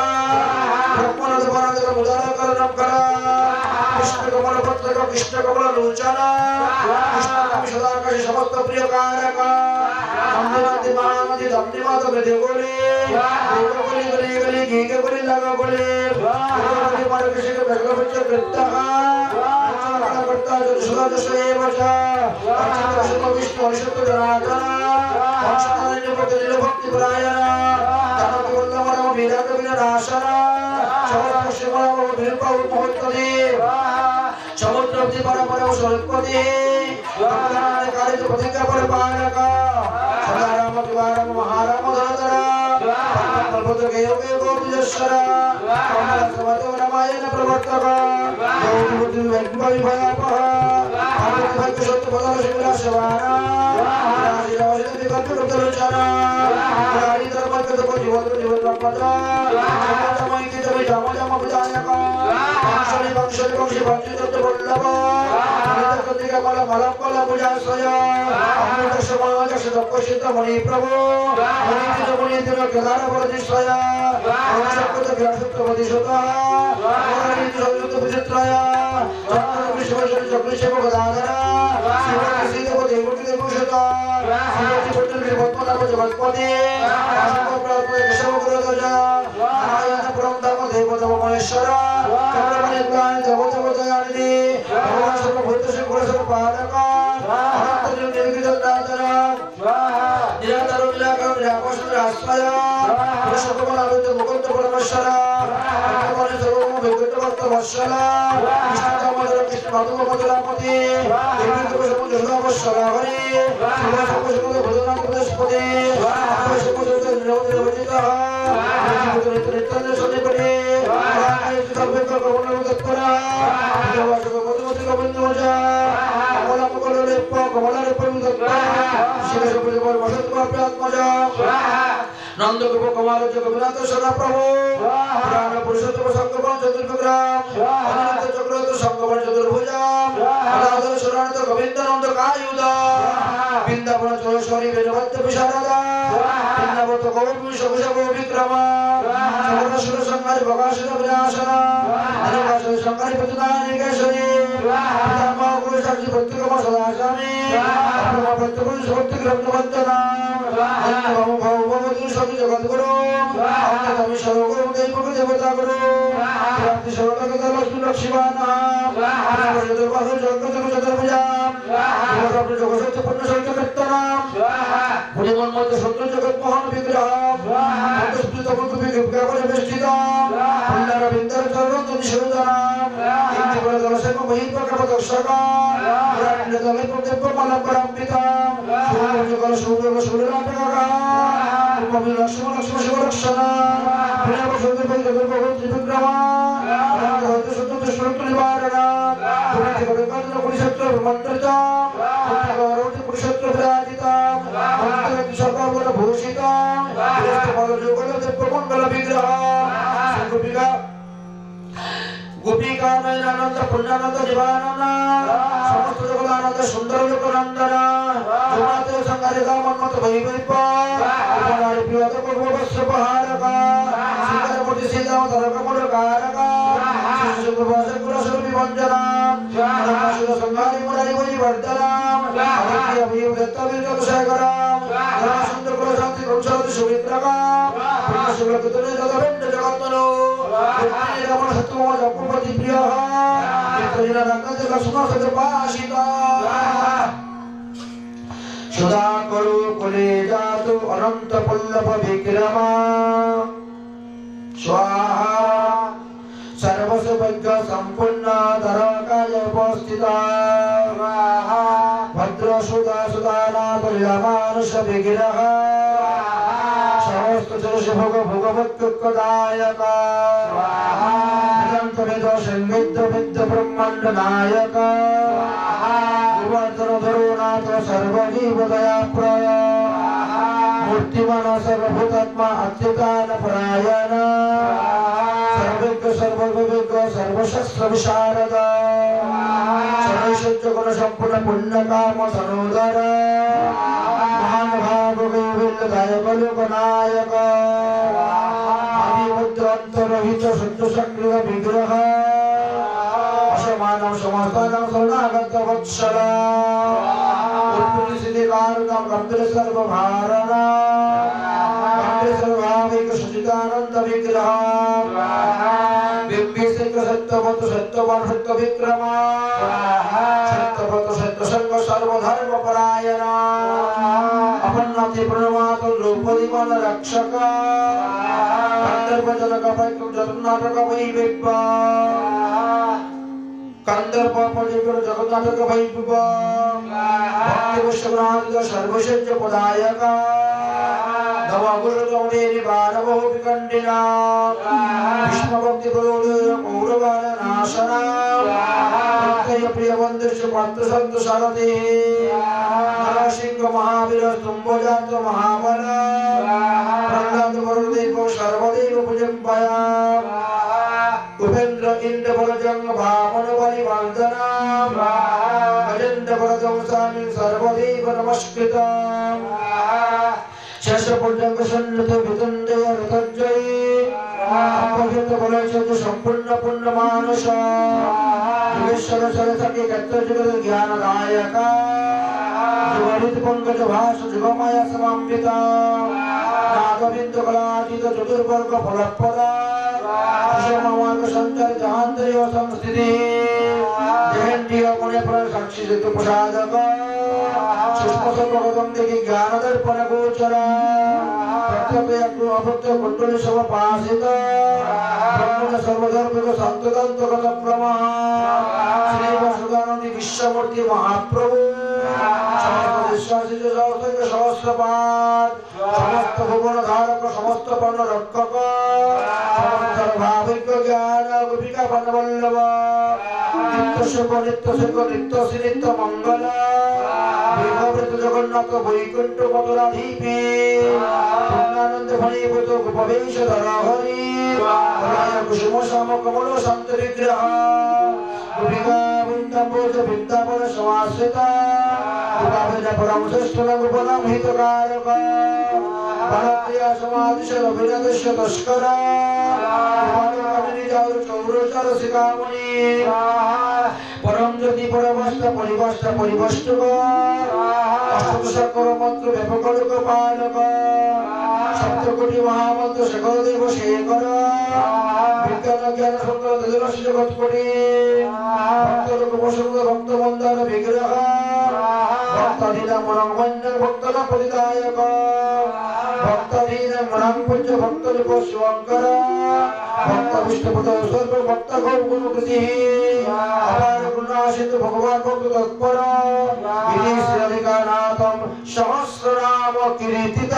ব্রহ্মনাথ বনাদেব মুদারকর নমকর কৃষ্ণ কমল পত্রক কৃষ্ণ কমল লোচন কৃষ্ণ কামি সদাকাশী সমস্ত প্রিয় কারক নন্দনাথি মহানদী দণ্ডিমাত বেদে বলে গলি গলি গলি গীকে বলি লাগ বলে গলি মার কৃষিকে বেগলবচ্চ কৃত্তহা করতা সুদা দশে বচা অচ্যুত সুত বিষ্ণু অরিষত জনার্দন অংশনারায়ণ প্রতি ভক্তি পরায়ণ তনক বল্লভ রাম বিরাট বিনাশন সমস্ত শিবরাম বিরূপা মহোত্তদে সমুদ্র পরপর স্বরূপদে ভক্তানারে কারিত প্রতিজ্ঞা পর পারক সদারাম কিবারাম মহারাম ধরধর কল্পতর কেয়োগে গোবিজস্বর কমল সমত রামায়ণ প্রবর্তক গৌরী বুদ্ধি বিভয় ভয়াপহ ভারত ভাগ্য সত্য বদল শিবরা সেবানা রাজি রাজিত বিকল্প লোচন রাজি ধর্মকে তো জীবন জীবন রপদ জমজময় কি তুমি জমজম বিধায়ক বংশী বংশী বংশী বঞ্চিত বল্লভ কর্তিকা কল মলম কল পূজাশ্রয় অমৃত সমাজ দক্ষিত মণি প্রভু মণিদিত মণিদিন কেদার বরদিশ্রয় অংশকৃত গ্রাসত্ব বদিশত মণিদিত সংযুক্ত বিচিত্রয় চক্র বিশ্ববর্ষণ চক্র সেব গদাধর শিবকে শ্রীদেব দেবকী দেবভূষিত শিবতী পট্টলী পদ্মনাভ জগৎপতি অসংখ্য প্রাপ্ত কেশব গুরুধ্বজ নারায়ণ পরম ধাম দেবদেব মহেশ্বর চন্দ্রমণি প্রাণী দেবদেব দয়ানিধি ভগবান সর্বভূত শ্রী গুরুসর্ব পাদক অনন্তদিন নির্বিঘ্ন রাজারাম নিরাধার লীলাকার নিরাপসন রাজপায়া সকল আনন্দ মুকুন্দ পরমেশ্বরা ভগবানের সর্বম বিকৃত ভক্ত বৎসলা কৃষ্ণ দামোদর কৃষ্ণ মাধব মধুরাপতি দেবী দেব সমুদ্র সুধাবৎসলা হরি শিব সর্ব সমুদ্র ভোজনাম প্রদেশপতি অনব সমুদ্র নিরবধি নির্বচিত নিত্যানন্দ সন্ধিপতি সর্বেক কমল তৎপরা মধুমতি গোবিন্দ মজা কমলা মকল লেপ কমলা লেপ তৎপরা শিব সর্ব বসন্ত আত্মজা নন্দগোপ কুমার জগন্নাথ সদা প্রভু পুরাণ পুরুষোত্তম সংগমন চতুর্ভুগ্রাম অনিরুদ্ধ চক্রবর্তী সংগমন চতুর্ভুজাম অনাদর শরণার্থ গোবিন্দ নন্দ কায়ুদা বৃন্দাবন চলেশ্বরী বেণুভদ্র বিশারদা বৃন্দাবত গৌরী সবুজব বিক্রমা সবরসুর সংহারী ভগাসুর বিনাশনা অনিকাসুর সংহারী প্রতিদানিকেশ্বরী পিতামহ গুরু সাক্ষী প্রত্যেকম সদা স্বামী অপ্রমা প্রত্যেক প্রত্যেক রত্নবন্দনা ভম ভব ভবতু সবি জগৎগুরু অন্ততমি সর্বগুরু দৈবক দেবতা গুরু প্রাপ্তি সর্বলোক লক্ষ্মী লক্ষ্মীবানা চতুর্বাহু জগৎ চতুর্ভুজাম সর্ব জগৎ সত্য পূর্ণ সত্য কীর্তনাম পরিমন মধ্যে সত্য জগৎ মোহন বিগ্রহম অন্তঃস্ফীত মুক্তি বিজ্ঞাপনে বেষ্টিতম পুণ্যার বিন্দার চরন্ত নিষেধনাম ইন্দি বলে দলসেন মহিপ্রকাপ দর্শকাম পুরাণ্য দলে প্রদেব মালা পরাম্বিতাম সুরজগল সুরজগল সুররাটকাম উপমিল লক্ষ্মণ লক্ষ্মণ শিবরক্ষণা পুণ্যাব সুন্দর জগৎ ভগবত ত্রিবিক্রমা অনন্ত সত্য দুষ্কৃত নিবারণা পুণ্যাতি কবিকান্ত পুরিষত্র মন্ত্রিতাম পুণ্যগৌরবতী পুরিষত্র বিরাজিতাম অন্তরতি সর্বগুণ ভূষিতাম পদযুগল দেবমঙ্গল বিগ্রহম গোপিকা গোপিকা নয়নানন্দ পুণ্যানন্দ জীবানন্দ সমস্ত জগৎ আনন্দ সুন্দর লোকনন্দনা জগন্নাথ সংঘারিকা মন্মত বৈবৈপ উপনারী প্রিয়ত পূর্ববস্ত্র প্রহারকা সিংহমূর্তি সীতাম তরকমূল কারকা শিশুগুরুগুরুসুর বিভঞ্জনাম অনকাশুর সংঘারি মুরারি বৈবর্ধনাম অনিত্য বিভূত বিজত শেখরাম ধর্মসুন্দর কুলশান্তি কৌশলতি সুমিত্রকাম পুণ্যশুভকৃতনে জগবেন্দ্র জগত্তনু রমণ সত্যম জপপতি প্রিয় মিত্রজীনা রাজ্ঞাতে লক্ষ্মণ সত্যপাশিতা সদা করু কুলে জাতু অনন্ত পল্লব বিক্রমা স্বাহা সর্বসৌভাগ্য সম্পূর্ণ ধরকায় উপস্থিতা ভদ্র সুদা সুদানাথ লীলামানুষ বিগ্রহ সমস্ত ভোগ ভগবৎদায়ক বেদান্ত বেদ সংবিদ্য বিদ্য ব্রহ্মাণ্ড নায়ক গোবর্ধন ধরুনাথ সর্বজীব দয়া প্রয় মূর্তিমান সর্বভূতাত্মা অচ্যুতান পরায়ণ সর্বজ্ঞ সর্ববিজ্ঞ সর্বশস্ত্র বিশারদ সর্বৈশ্বর্য গুণ সম্পূর্ণ পুণ্যকাম তনোদর মহানুভাব দায়ক লোকনায়ক আদিবুদ্ধ অন্তরহিত সত্য সংগৃহ বিগ্রহ অসমানম সমস্তানম শরণাগত বৎসল উৎপত্তি সিদ্ধি কারণম গম্ভীর সর্বভারণ গম্ভীর সর্বভাবিক সচিদানন্দ বিগ্রহ বিম্বিসিক সত্যবত সত্যবান সত্য বিক্রম সত্যব্রত সত্য সঙ্গ সর্বধর্ম পরায়ণ অপন্নতি প্রণমাত দ্রৌপদীমান রক্ষক কন্দর্পজনক বৈকুণ্ঠ জগন্নাথক বৈবিব্য কন্দর্প পরিগুণ জগন্নাথক বৈবিব্য ভক্তি বৈষ্ণবনাথ সর্বৈশ্বর্য পদায়ক নবগুরুতমে নিবারব বিকণ্ডিনা বিষ্ণুভক্তি প্রদোদয় কৌরবান নাশনা ভক্তয় প্রিয় বন্ধুষ পাত্র সন্ত সারথি নরসিংহ মহাবীর স্তম্ভজাত মহাবল প্রহ্লাদ বরদেব সর্বদেব পূজম্পয়া উপেন্দ্র ইন্দ্র বলজঙ্গ ভামন বলি বন্দনা গজেন্দ্র বলজং স্বামী সর্বদেব নমস্কৃত শেষ পর্যন্ত সন্ন্যত বিতন্দয় রথজয়ী অপর্যন্ত বলেছে যে সম্পূর্ণ পূর্ণ মানুষ যোগেশ্বর সরে থাকে ক্ষেত্র জগৎ জ্ঞান দায়ক যুগরিত পঙ্কজ ভাস যুগমায়া সমাম্বিত নাগবিন্দ কলাতীত চতুর্বর্গ ফলপ্রদা সুষমার্গ সঞ্চারিত আন্তরিক সংস্থিতি দেহেন্দ্রিয় মনে প্রাণ সাক্ষী প্রসাদক সুষ্মসর্বগতং দেখি জ্ঞানদর্পণ গোচর প্রত্যক্ষ অপ্রত্য কুণ্ডলী সমপাসিত ব্রহ্মণ সর্বধর্মিক সন্তদন্তগত প্রমা শ্রী বসুদানন্দী বিশ্বমূর্তি মহাপ্রভু সহস্রপাদ সমস্ত ভুবন ধারক সমস্ত পণ্য রক্ষক সর্বাভিজ্ঞ জ্ঞান গোপিকা বল্লভ নিত্য সুখ নিত্য মঙ্গল বিভবৃত জগন্নাথ বৈকুণ্ঠ মথুরাধীপে পূর্ণানন্দ ফণীভূত গোপবেশধর হরি কুসুম শ্যাম কমল শান্ত বিগ্রহ গোপিকা বৃন্দাবন সমাশ্রিত পরম শ্রেষ্ঠ গোপনাম হিতকারক বনপ্রিয়া সমাদিশ অভিনদস্য তস্কর চৌরচর শিখামণি পরম জ্যোতি পরিবষ্ট অষ্টকর মন্ত্র ব্যাপক পালক সপ্তকোটি মহামন্ত্র শেখর দেব শেখর বিজ্ঞান জ্ঞান সুন্দর জগৎ কোটি ভক্ত মন্দার বিগ্রহ ভক্তাধীন মনং ভক্তন পরিদায়ক ভক্তাধীন মনং পঞ্চ ভক্ত রূপ শিবঙ্কর ভক্ত বিষ্ণুপদ সর্ব ভক্ত গুণ কৃতি অপার গুণা সিন্ধু ভগবান ভক্ত তৎপর ইতি শ্রীরাধিকানাথম সহস্রনাম কীর্তিত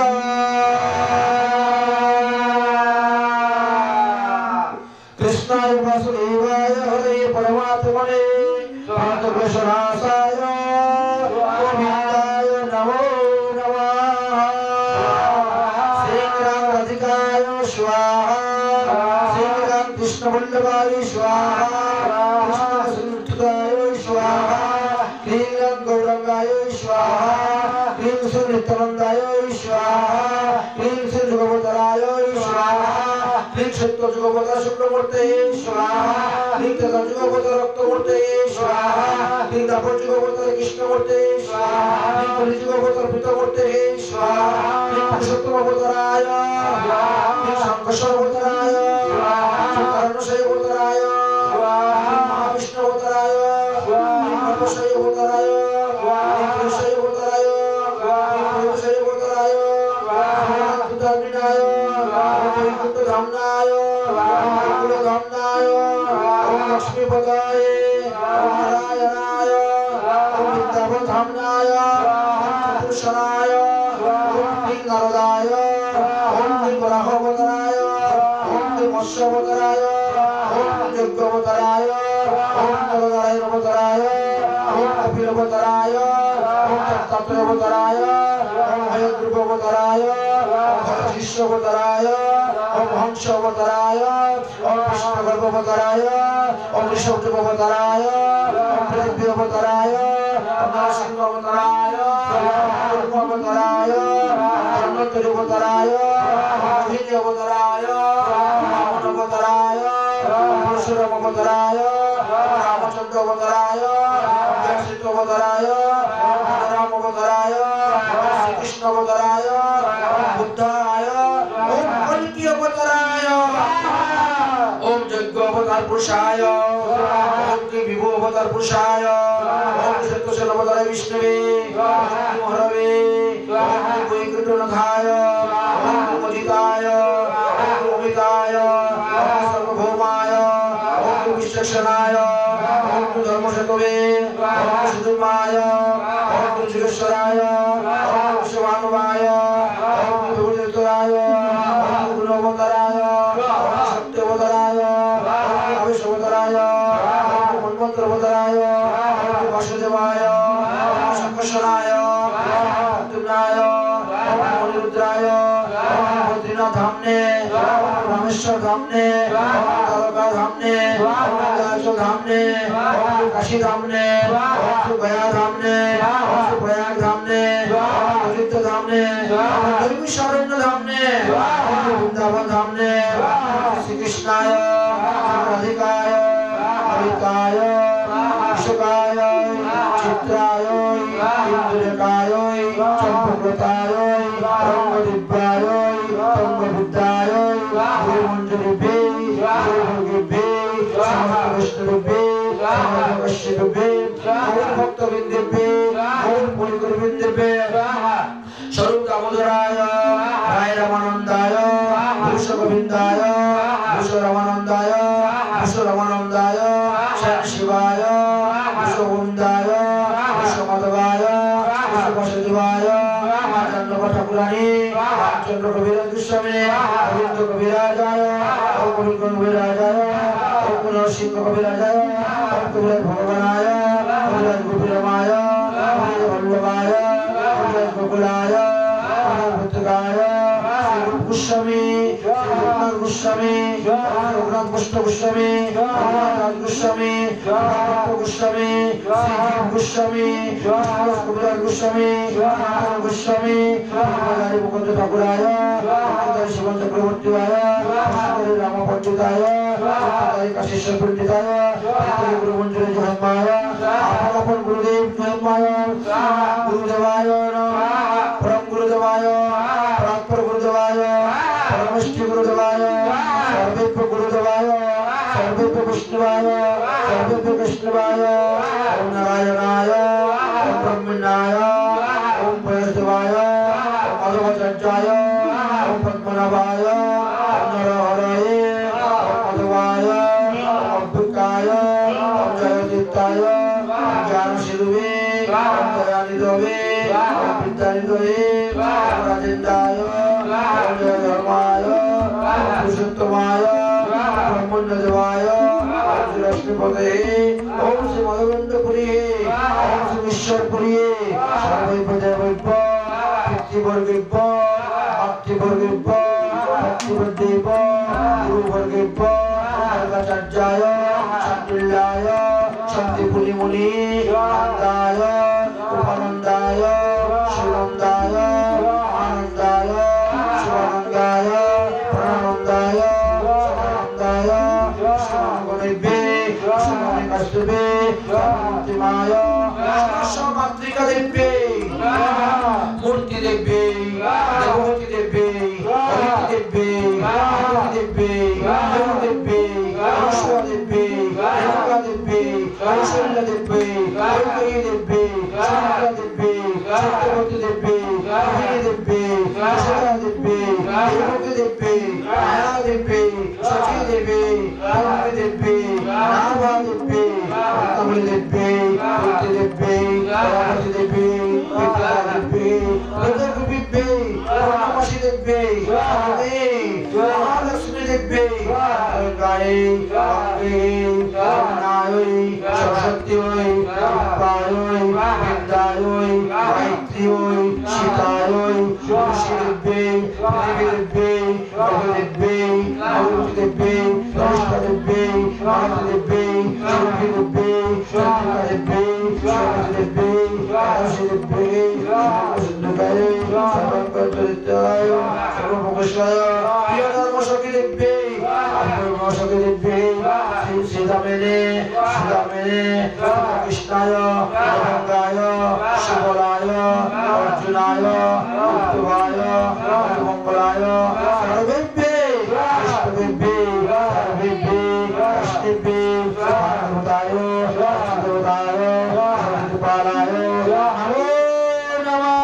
কৃষ্ণায় বাসুদেবায় হরে পরমাত্মনে প্রাণতক্লেশনাশায় গোবিন্দায় নমো নমঃ শ্রীরাম রাধিকায় স্বাহা শ্রীরাম কৃষ্ণ বল্লভায় স্বাহা কৃষ্ণ সুতায় স্বাহা শ্রীরাম গৌরাঙ্গায় স্বাহা শ্রীম শ্রী নিত্যানন্দায় স্বাহা শ্রীম শ্রী যুগবতরায় স্বাহা শ্রীম সত্য যুগবতর শুক্লমূর্তে স্বাহা শ্রীম তথা যুগবতর রক্তমূর্তে স্বাহা শ্রীম দাপর যুগবতর কৃষ্ণমূর্তে স্বাহা শ্রীম কলি যুগবতর পিতমূর্তে স্বাহা শ্রীম পুরুষোত্তম অবতারায় শ্রীম শঙ্কর অবতারায় শ্রীম কারণশয় অবতারায় শ্রীম মহাবিষ্ণু অবতারায় শ্রীম কর্মশয় অবতারায় শ্রীম পুরুষয় অবতারায় শ্রীম পুরুষয় অবতারায় শ্রীম দুর্গাবিনায় বৈকুণ্ঠ ধামনায় কুল ধামনায় ওম লক্ষ্মীপদায় ওম নারায়ণায় ওম বৃন্দাবন ধামনায় ওম চতুর্শনায় ওম ক্লীং নারদায় ওম ক্লীং বরাহবতারায় ওম ক্লীং মৎস্যাবতারায় ওম ক্লীং যজ্ঞাবতারায় ওম নরনারায়ণ অবতারায় ওম কপিল অবতারায় ওম দত্তাত্রেয় অবতারায় ওম হয়গ্রীব অবতারায় ওম হরশিষ্য অবতারায় ओम हंस अवताराय ओम विष्णु गर्भ अवताराय ओम ऋषभ अवताराय ओम पृथ्वी अवताराय ओम नरसिंह अवताराय ओम अवताराय ओम धन्वंतरि अवताराय ओम मोहिनी अवताराय ओम वामन अवताराय ओम परशुराम अवताराय ओम रामचंद्र अवताराय ओम व्यासदेव अवताराय ओम राम अवताराय ओम श्री कृष्ण अवताराय ओम बुद्धाय ओम कल्की अवताराय ओम यज्ञ अवतार पुरुषाय ओम की विभु अवतार पुरुषाय ओम सत्यसेन अवतार विष्णुवे ओम हरवे ओम वैकुंठनाथाय ओम मोदिताय ओम गोविताय ओम सर्वभौमाय ओम विश्वक्षणाय ओम धर्मशतवे ओम सुधर्माय ओम जुगेश्वराय ओम शिवानुवाय ओम विभुदेवताय ओम गुणवताराय ओम सत्यवताराय ओम अविश्ववताराय ओम मन्वन्तरवताराय ओम वासुदेवाय ओम शंकर्षणाय ओम अत्युनाय ओम अनिरुद्राय ओम बद्रीनाथ धामने ओम रामेश्वर धामने ओम द्वारका धामने ओम विंध्याचल धामने ओम काशी धामने ओम गया धामने ओम प्रयाग धामने ओम हरिद्वार धामने ओम नैमिषारण्य धामने ओम वृंदावन धामने श्री कृष्णाय राधिकाय हरिताय विशुकाय चित्राय इंद्रकाय चंपकताय रंगदिव्याय तंगबुद्धाय गुरुमंजरिभे गुरुभोगिभे समस्त विष्णुभे समस्त শিবে গৌর ভক্তবৃন্দেবে গৌর পরিকরবৃন্দেবে স্বরূপ দামোদরায় রায় রামানন্দায় ভূষ গোবিন্দায় ভূষ রামানন্দায় ভূষ রামানন্দায় শ্যাম শিবায় ভূষ গোবিন্দায় ভূষ মাধবায় ভূষ বাসুদেবায় চন্দ্র ঠাকুরানী রামচন্দ্র কবিরাজ গোস্বামী গোবিন্দ কবিরাজায় গোবিন্দ কবিরাজায় নরসিংহ কবিরাজায় কবিরাজ ভগবানায় কবিরাজ গোপীরামায় কবিরাজ বল্লভায় কবিরাজ গোকুলায় কবিরাজ ভূতগায় গোস্বামী রঘুনাথ গোস্বামী রঘুনাথ কৃষ্ণ গোস্বামী রঘুনাথ রাজ গোস্বামী রঘুনাথ গোস্বামী শ্রীজীব গোস্বামী কবিরাজ গোস্বামী নারায়ণ গোস্বামী হরি মুকুন্দ ঠাকুরায় হরি শিবন চক্রবর্তীয় হরি রাম পণ্ডিতায় হরি কাশীশ্বর পণ্ডিতায় হরি গুরু মঞ্জুরি জয়মায় আপন গুরুদেব জয়মায় গুরুদেবায় পরম গুরুদেবায় পরাৎপর গুরুদেবায় পরমেষ্ঠি গুরুদেবায় সর্বেভ্য গুরুদেবায় সর্বেভ্য বিষ্ণুবায় সর্বেভ্য কৃষ্ণবায় ওম নারায়ণায় ওম ব্রহ্মণ্যায় ওম পয়সদেবায় ওম মাধবাচার্যায় ওম পদ্মনাভায় ওম নরহরয়ে ওম মাধবায় ওম অভ্যুকায় ওম জয়তীর্থায় ওম জ্ঞানশিরুবে ওম দয়ানিধবে ওম বিদ্যানিধয়ে ওম রাজেন্দ্রায় ওম জয় ধর্মায় ওম পুরুষোত্তমায় ব্রহ্মণ্যদেবায় ওম শ্রীলক্ষ্মীপদে ওম শ্রী মাধবেন্দ্রপুরী ওম শ্রী ঈশ্বরপুরী সর্বৈব দেবৈব পিতৃবর্গৈব মাতৃবর্গৈব ভক্তিবর্গৈব গুরুবর্গৈব ভর্গাচার্যায় শান্তিল্যায় শান্তিপুলিমুনি নন্দায় উপানন্দায় সুনন্দায় আনন্দায় শিবানন্দায় প্রাণানন্দায় সদানন্দায় শিবানন্দদেবে শিবানন্দদেবে মূর্তিমায় মাতৃকা দেবে মূর্তি দেবে দেবতী দেবে হরিতি দেবে দেবে দেবে অনুষ্ঠা দেবে রেণুকা দেবে কৌশল্য দেবে কৈকেয়ী দেবে সুমিত্রা দেবে সত্যবতী দেবে রোহিণী দেবে যশোদা দেবে দেবকী দেবে মায়া দেবে সখী দেবে কৌমুদী দেবে নাভা দেবে কমলী দেবে কীর্তি দেবে কলাবতী দেবে বিদ্যা দেবে লক্ষ্মী দেবে পূর্ণমাসী দেবে মহালক্ষ্মী দেবে গায়ে গঙ্গে যমুনায় সরস্বতীয় রূপায় বিদ্যায় গায়ত্রী সীতায় তুলসী দেবে পৃথিবী দেবে গ্রহ দেবে নবুতি দেবে অনুষ্ঠা দেবে মালতী দেবে সুরভি দেবে চন্দ্রিকা দেবে সরস্বতী দেবে সিন্ধুকায় সর্বঙ্করিতায় সর্বভোগেশ্বরায় প্রিয় ধর্মসখী দেবে সখী দেবে শ্রীদামেনে কৃষ্ণায় গঙ্গায় সুবলায় অর্জুনায় উদ্ধবায় মঙ্গলায় সর্বেভ্যে বিষ্ণুদেবে সর্বেভ্যে কৃষ্ণেভ্যে ভাগবতায় দেবতায় সরস্বতীপালায় নমো নমঃ।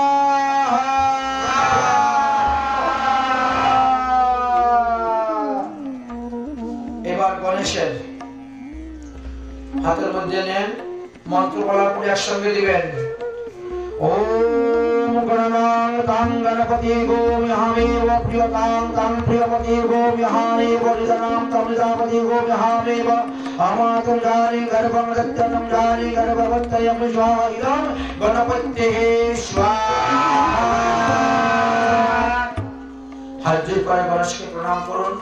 এবার গণেশের হাতের মধ্যে নেন, মন্ত্রকলা পড়ে একসঙ্গে দিবেন। ওম গণনাং গণপতি গোম্যহামেব প্রিয়তাং তং প্রিয়পতি গোম্যহামেব নিধনাং তং নিধাপতি গোম্যহামেব আমাতুম জানি গর্ভং দত্তং জানি গর্ভবত্যয়ং স্বাহা ইদং গণপত্যেঃ স্বাহা। হাত জোড় করে গণেশকে প্রণাম করুন।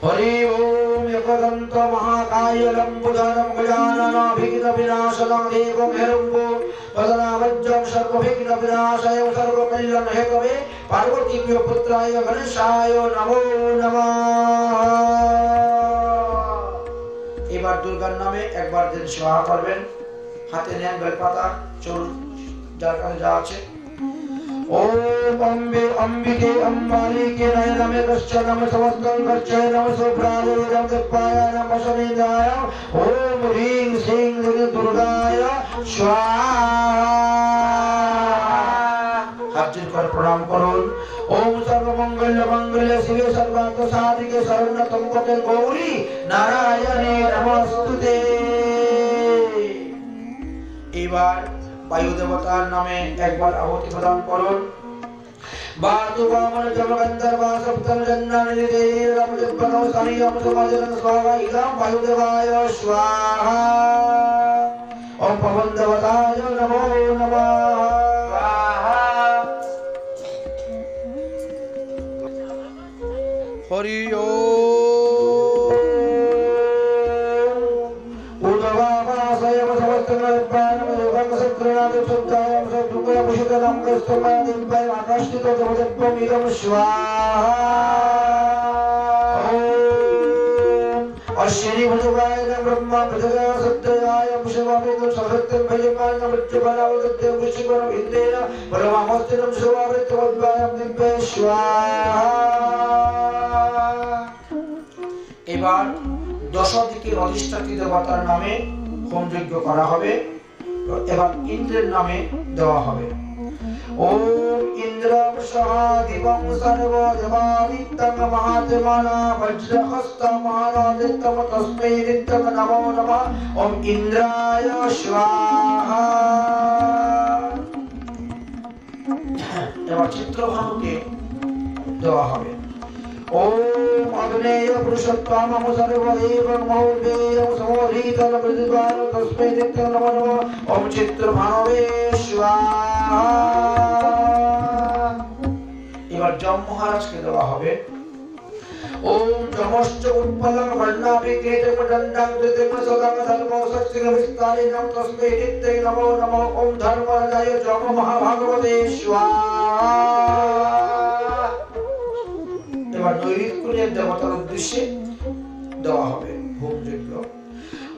हरि ओम एकदंत महाकाय लंबोदरं गजाननाभिघ्न विनाशनं देवं हिरण्यो वदनावज्रं सर्वविघ्न विनाशाय सर्वकल्याण हेतवे पार्वतीभ्यो पुत्राय गणेशाय नमो नमः। এবার দুর্গার নামে একবার দিন সেবা করবেন। হাতে নেন বেলপাতা, চলুন যার কাছে যা আছে। ओम अम्बे अंबिके अम्बालिके नयनमे कश्च नमः समस्तं कश्च नमः सुप्राय जगत्पाय नमः शनिदाय ओम ह्रीं श्रीं दुर्गाय स्वाहा हाथ जोड़ प्रणाम करुन ओम सर्वमंगल मंगल शिवे सर्वार्थ साधिके शरणं त्वं गौरी नारायणे नमस्तुते এবার বায়ু দেবতার নামে একবার আহুতি প্রদান করুন বাতু বামন জমগন্ধর বাসপ্তম জন্নানি দেহি রামদেবনো সামিয়ম সমাজন স্বাহা ইদম বায়ু দেবায় স্বাহা ওম পবন দেবতায় নমো নমঃ স্বাহা হরি ওম अश्विनी भुजगाय ब्रह्मा भुजगा सत्याय शिवावेदो सहस्त्रं भजमाय मृत्युबलावदत्ते विश्वकर्म इंद्रेण परमामस्तिनं शिवावेत्तवद्वायं दिव्ये स्वाहा এবার দশদিকের অধিষ্ঠাত্রী দেবতার নামে হোম যজ্ঞ করা হবে এবার ইন্দ্রের নামে দেওয়া হবে ओम इंद्रं सहादिवं सर्वदेवादित्यं महात्मना वज्रहस्त महानादित्यं तस्मै नित्यं नमो नमः ओम इंद्राय स्वाहा এবার চিত্রভানুকে দেওয়া হবে ओम अग्नेय पुरुषोत्तमं सर्वदेवं मौर्वेयं समोहितं प्रतिद्वार तस्मै नित्यं नमो नमः ओम चित्रभानवे स्वाहा এবার যম মহারাজকে দেওয়া হবে ओम जमश्च उत्पलं वर्णाभिकेतं दण्डं कृतं सदं धर्मो सत्सिंह विस्तारिणं तस्मै नित्यै नमो नमः ओम धर्मराजाय जम महाभागवते स्वाहा এবার নৈরিত্যের দেবতার উদ্দেশ্যে দেওয়া হবে হোম যজ্ঞ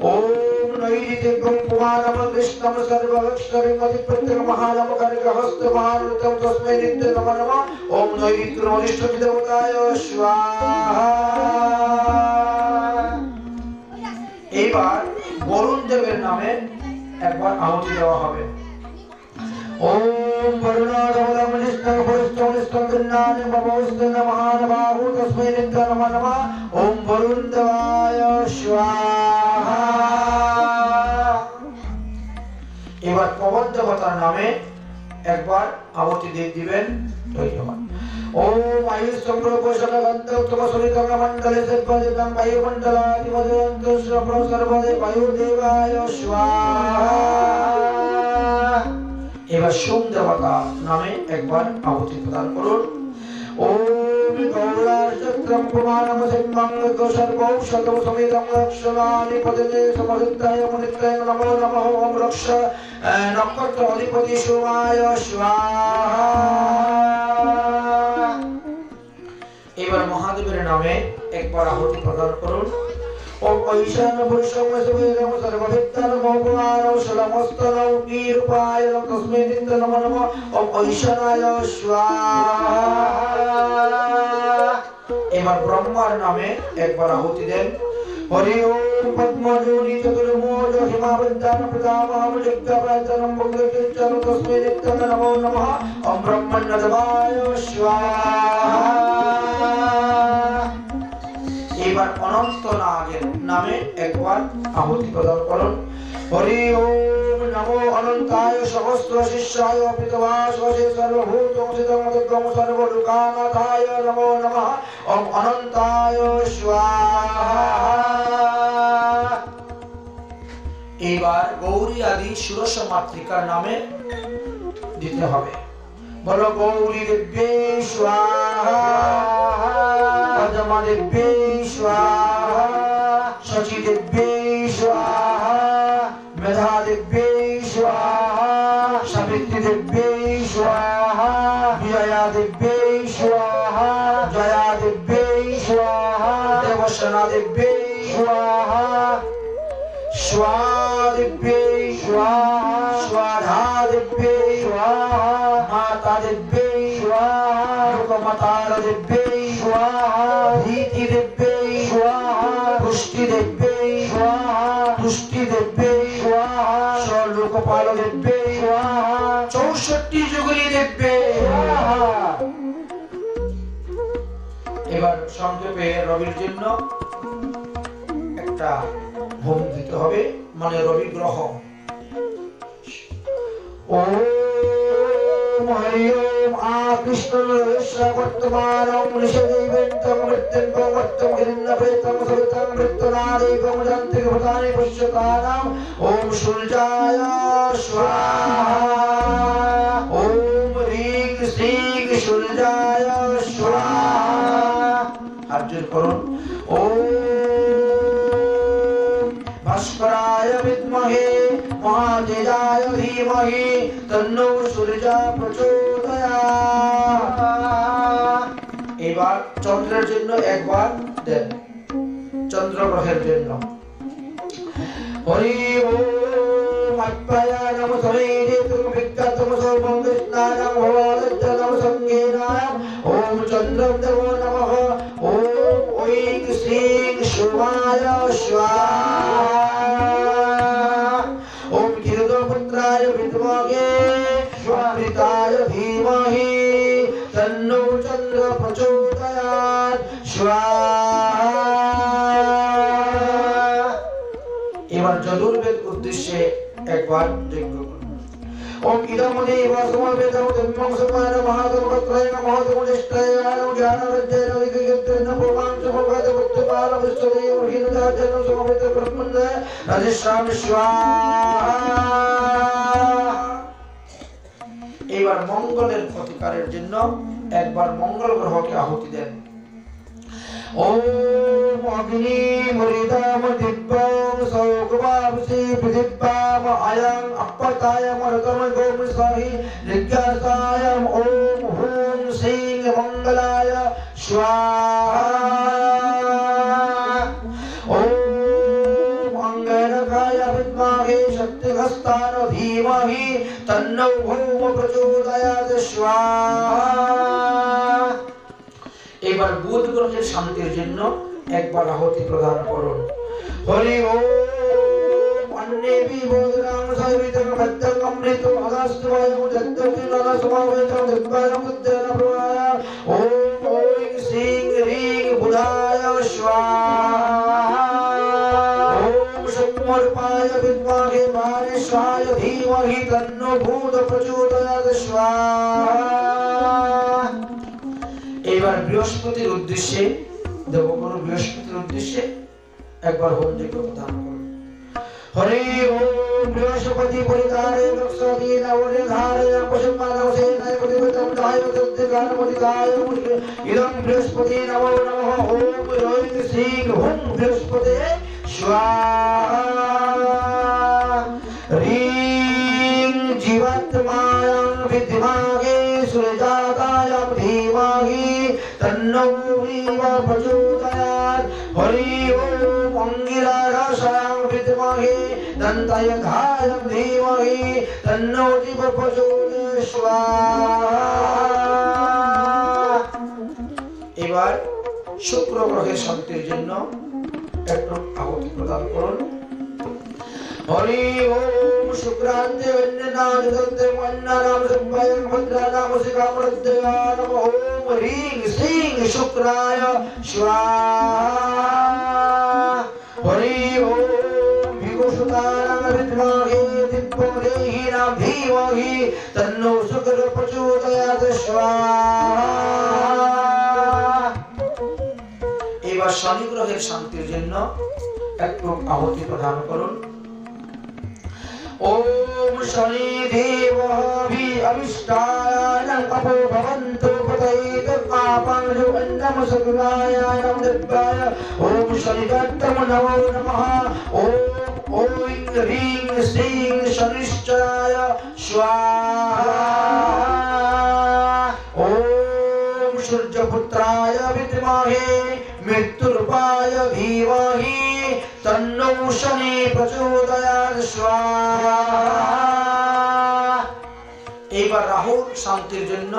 ওম নৈরিত্যং কুমারম কৃষ্ণম সর্বলক্ষ্মীং অধিপত্যং মহানম খড়গহস্ত মহারুতং তস্मै নিত্যং নমো নমঃ ওম নৈরিত্যং অধিষ্ঠাত্রী দেবতায় স্বাহা এবার বরুণ দেবের নামে একবার আহুতি দেওয়া হবে ओम वरुणादेवं विष्णु पुरुषं स्तुतिनानि भवस्तु महानुभावो तस्मै नित्यं नमो नमः ओम वरुण देवाय स्वाहा এবার পবন দেবতার নামে একবার আহুতি দিয়ে দিবেন ধন্যবাদ ओम आयुष संप्रपोषण गंध उत्तम सुरितं मंडले सर्वदेवं वायुमंडलाधिपतिं सर्वदेव वायुदेवाय स्वाहा এবার সোম দেবতা নামে একবার আহুতি প্রদান করুন ওম গৌরাচক্রম কুমারম সিংহং সর্বং শতম সমিদং লক্ষ্মণানি পদে সমরিতায় মুনিত্রায় নমো নমঃ ওম রক্ষ নক্ষত্র অধিপতি সোমায় স্বাহা এবার মহাদেবের নামে একবার আহুতি প্রদান করুন ओम ईशान पुरुषं सुवेदं सर्वविद्यां भगवान् शलमस्तनौ कीरूपाय तस्मै नित्यं नमो नमः ओम ईशानाय स्वाहा এবার ব্রহ্মার নামে একবার আহুতি দেন হরি ওম পদ্মজোনি চতুর্ভুজ হিমাবৃতান প্রদামাম যজ্ঞপ্রায়তনম ভুক্তকিঞ্চন তস্मै নিত্যং নমো নমঃ ওম ব্রহ্মণ্যদেবায় স্বাহা এবার অনন্ত নাগের নামে একবার আহুতি প্রদান করুন হরি ওম নমো অনন্তায় সহস্র শিষ্যায় পিতবাসে সর্বভূতং সিদ্ধং সর্বলোকানাথায় নমো নমঃ ওম অনন্তায় স্বাহা এবার গৌরী আদি ষোড়শ মাতৃকার নামে দিতে হবে বলো গৌরী দেব্যে স্বাহা পদ্মা দেব্যে स्वाहा शचि देव्यै स्वाहा मेधा देव्यै स्वाहा सावित्री देव्यै स्वाहा विजया देव्यै स्वाहा जया देव्यै स्वाहा देवसेना देव्यै स्वाहा स्वाहा देव्यै स्वाहा स्वाधा देव्यै स्वाहा माता देव्यै स्वाहा धीति देव्यै स्वाहा पुष्टि देव्यै स्वाहा पुष्टि देव्यै स्वाहा सर्वलोकपाल देव्यै स्वाहा 64 যুগলী দেব্যে स्वाहा। এবার সংক্ষেপে রবির জন্য একটা হোম দিতে হবে, মানে রবি গ্রহ। ওম হরি ওম আ কৃষ্ণ বর্তমানং ঋষদেবেন্তং মৃত্যুং ভবত্তং হিরণ্যপ্রেতং সবিতং মৃত্যুনাদেবং যন্ত্রিক ভূতানি পশ্যতানাম ওম সূর্যায় স্বাহা ওম হ্রিং শ্রীং সূর্যায় স্বাহা। হাত করুন। ওম भास्कराय विद्महे महातेजाय धीमहि तन्नो सूर्य प्रचोदयात्। এবার চন্দ্রের জন্য একবার দেন, চন্দ্র গ্রহের জন্য। হরি ওম আত্মায় নমঃ সমেধে তুম বিজ্ঞাতম সর্বং কৃষ্ণানাং ভবাদত্ত নমঃ সঙ্গেনায় ওম চন্দ্রং দেবো নমঃ ওম ঐং শ্রীং শুভায় স্বাহা ওম ক্ষীরদপুত্রায় বিদ্মহে স্বমৃতায় ধীমহি তন্নো চন্দ্র প্রচোদয়াৎ স্বাহা। এবার যদুর্বেদ উদ্দেশ্যে একবার যজ্ঞ করুন। ओम इदमदे वासुमवेदं धम्मं समानं महाधर्मत्रयं महाधर्मनिष्ठयां ज्ञानविद्येन विज्ञानेन पूर्वांशमोघाद मुक्तिमानं विश्वदेव हिरण्यजनं समवेत ब्रह्मण्ड राजेशाम स्वाहा। এবার মঙ্গলের প্রতিকারের জন্য একবার মঙ্গল গ্রহকে আহুতি দেন। ओम अग्नि मृदाम दिव्यं सौगवावसि पृथिव्याम अयं अपताय मरुतम गोमसाहि जिज्ञासाय ओम हूं श्रीं मंगलाय स्वाहा ओम अंगरकाय विद्महे शक्तिहस्ताय धीमहि तन्नो भौम प्रचोदयात् स्वाहा। এবার বুধ গ্রহের শান্তির জন্য একবার আহুতি প্রদান করুন। হরি ওম অন্নেবি বোধরাং সাবিতং ভদ্রং অমৃত আগাস্তবায় মুদত্তকি নরসমাবেতং দিব্যায়ং উদ্দেন প্রভায় ওম ঐং শ্রীং হ্রিং বুধায় স্বাহা ওম সমর্পায় বিদ্মহে মহেশ্বায় ধীমহি তন্নো ভূত প্রচোদয়াৎ স্বাহা। এবার বৃহস্পতির উদ্দেশ্যে, দেবগুরু বৃহস্পতির উদ্দেশ্যে একবার হোম যজ্ঞ প্রদান করুন। হরি ওম বৃহস্পতি পরিধারে লক্ষ্মী নবরে ধারে পশুমানব সেনায় প্রতিপদম দায় তদ্দিগান মদিকায় ইদং বৃহস্পতি নমো নমঃ ওম ঐং শ্রীং হুম বৃহস্পতি স্বাহা হ্রিং জীবাত্মায়ং বিদ্মহে সুজাতায়ং ধীমহি तन्नो प्रचोदयात्। हरि ओम अंगिराशां विद्महे दन्तायुधाय धीमहि तन्नो प्रचोदयात् स्वाहा। এবার শুক্র গ্রহের শান্তির জন্য একটু আহুতি প্রদান করুন। हरि ओम शुक्रांते वन्यनाम जगते वन्नानाम सुभयं भद्रानाम सिकामृत्यया नमः ओम ह्रीं श्रीं शुक्राय स्वाहा। हरि ओम विभुषुतानां विद्महे दिव्यदेहिनां धीमहि तन्नो शुक्र प्रचोदयात् स्वाहा। এবার শনি গ্রহের শান্তির জন্য একটু আহুতি প্রদান করুন। ओम शनि देवः भि अविष्टायां अपो भवन्तु पतयेत पापं जुवन्नम सगुणायां दिव्याय ओम शनिदत्तम नमो नमः ओम ॐ ह्रीं श्रीं शनिश्चराय स्वाहा ओम सूर्यपुत्राय विद्महे मृत्युरूपाय धीमहि तन्नो शनि प्रचोदयात् स्वाहा। এবার রাহুর শান্তির জন্য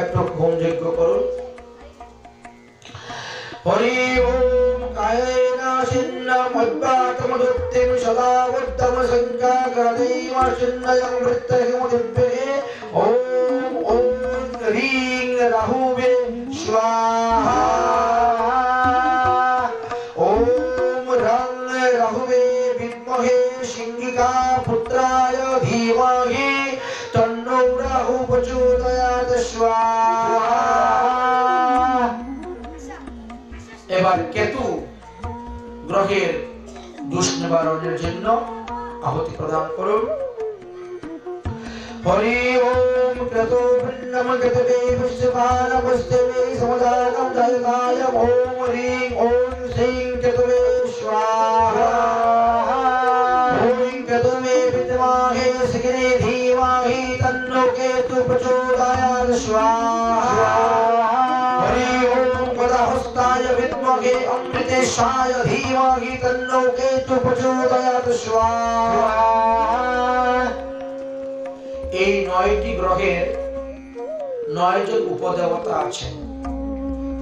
একটু হোম যজ্ঞ করুন। हरि ओम कायेन शिन्नम अद्वातमदुत्तिं सदा वद्दम संकाकदैव शिन्नयं वृत्तहिम दिव्ये ओम ओम ह्रीं राहुवे स्वाहा ओम रं राहुवे विद्महे सिंहिका पुत्राय धीमहि तन्नो राहु प्रचोदयात् स्वाहा এবার কেতু গ্রহের দোষ নিবারণের জন্য আহুতি প্রদান করুন হরি ওম কেতু নম কেতবে বিশ্ববান বস্তবে সমদানম জয়গায় ওম হ্রিং ওম শ্রীং কেতবে স্বাহা ওম কেতুমে বিদ্মহে সিগনে ধীমহি তন্নো কেতু প্রচোদয়াৎ স্বাহা हरि ओम गदाहस्ताय विद्महे अमृतेशाय धीमहि तन्नो केतु प्रचोदयात् स्वाहा এই ৯টি গ্রহের ৯ জন উপদেবতা আছেন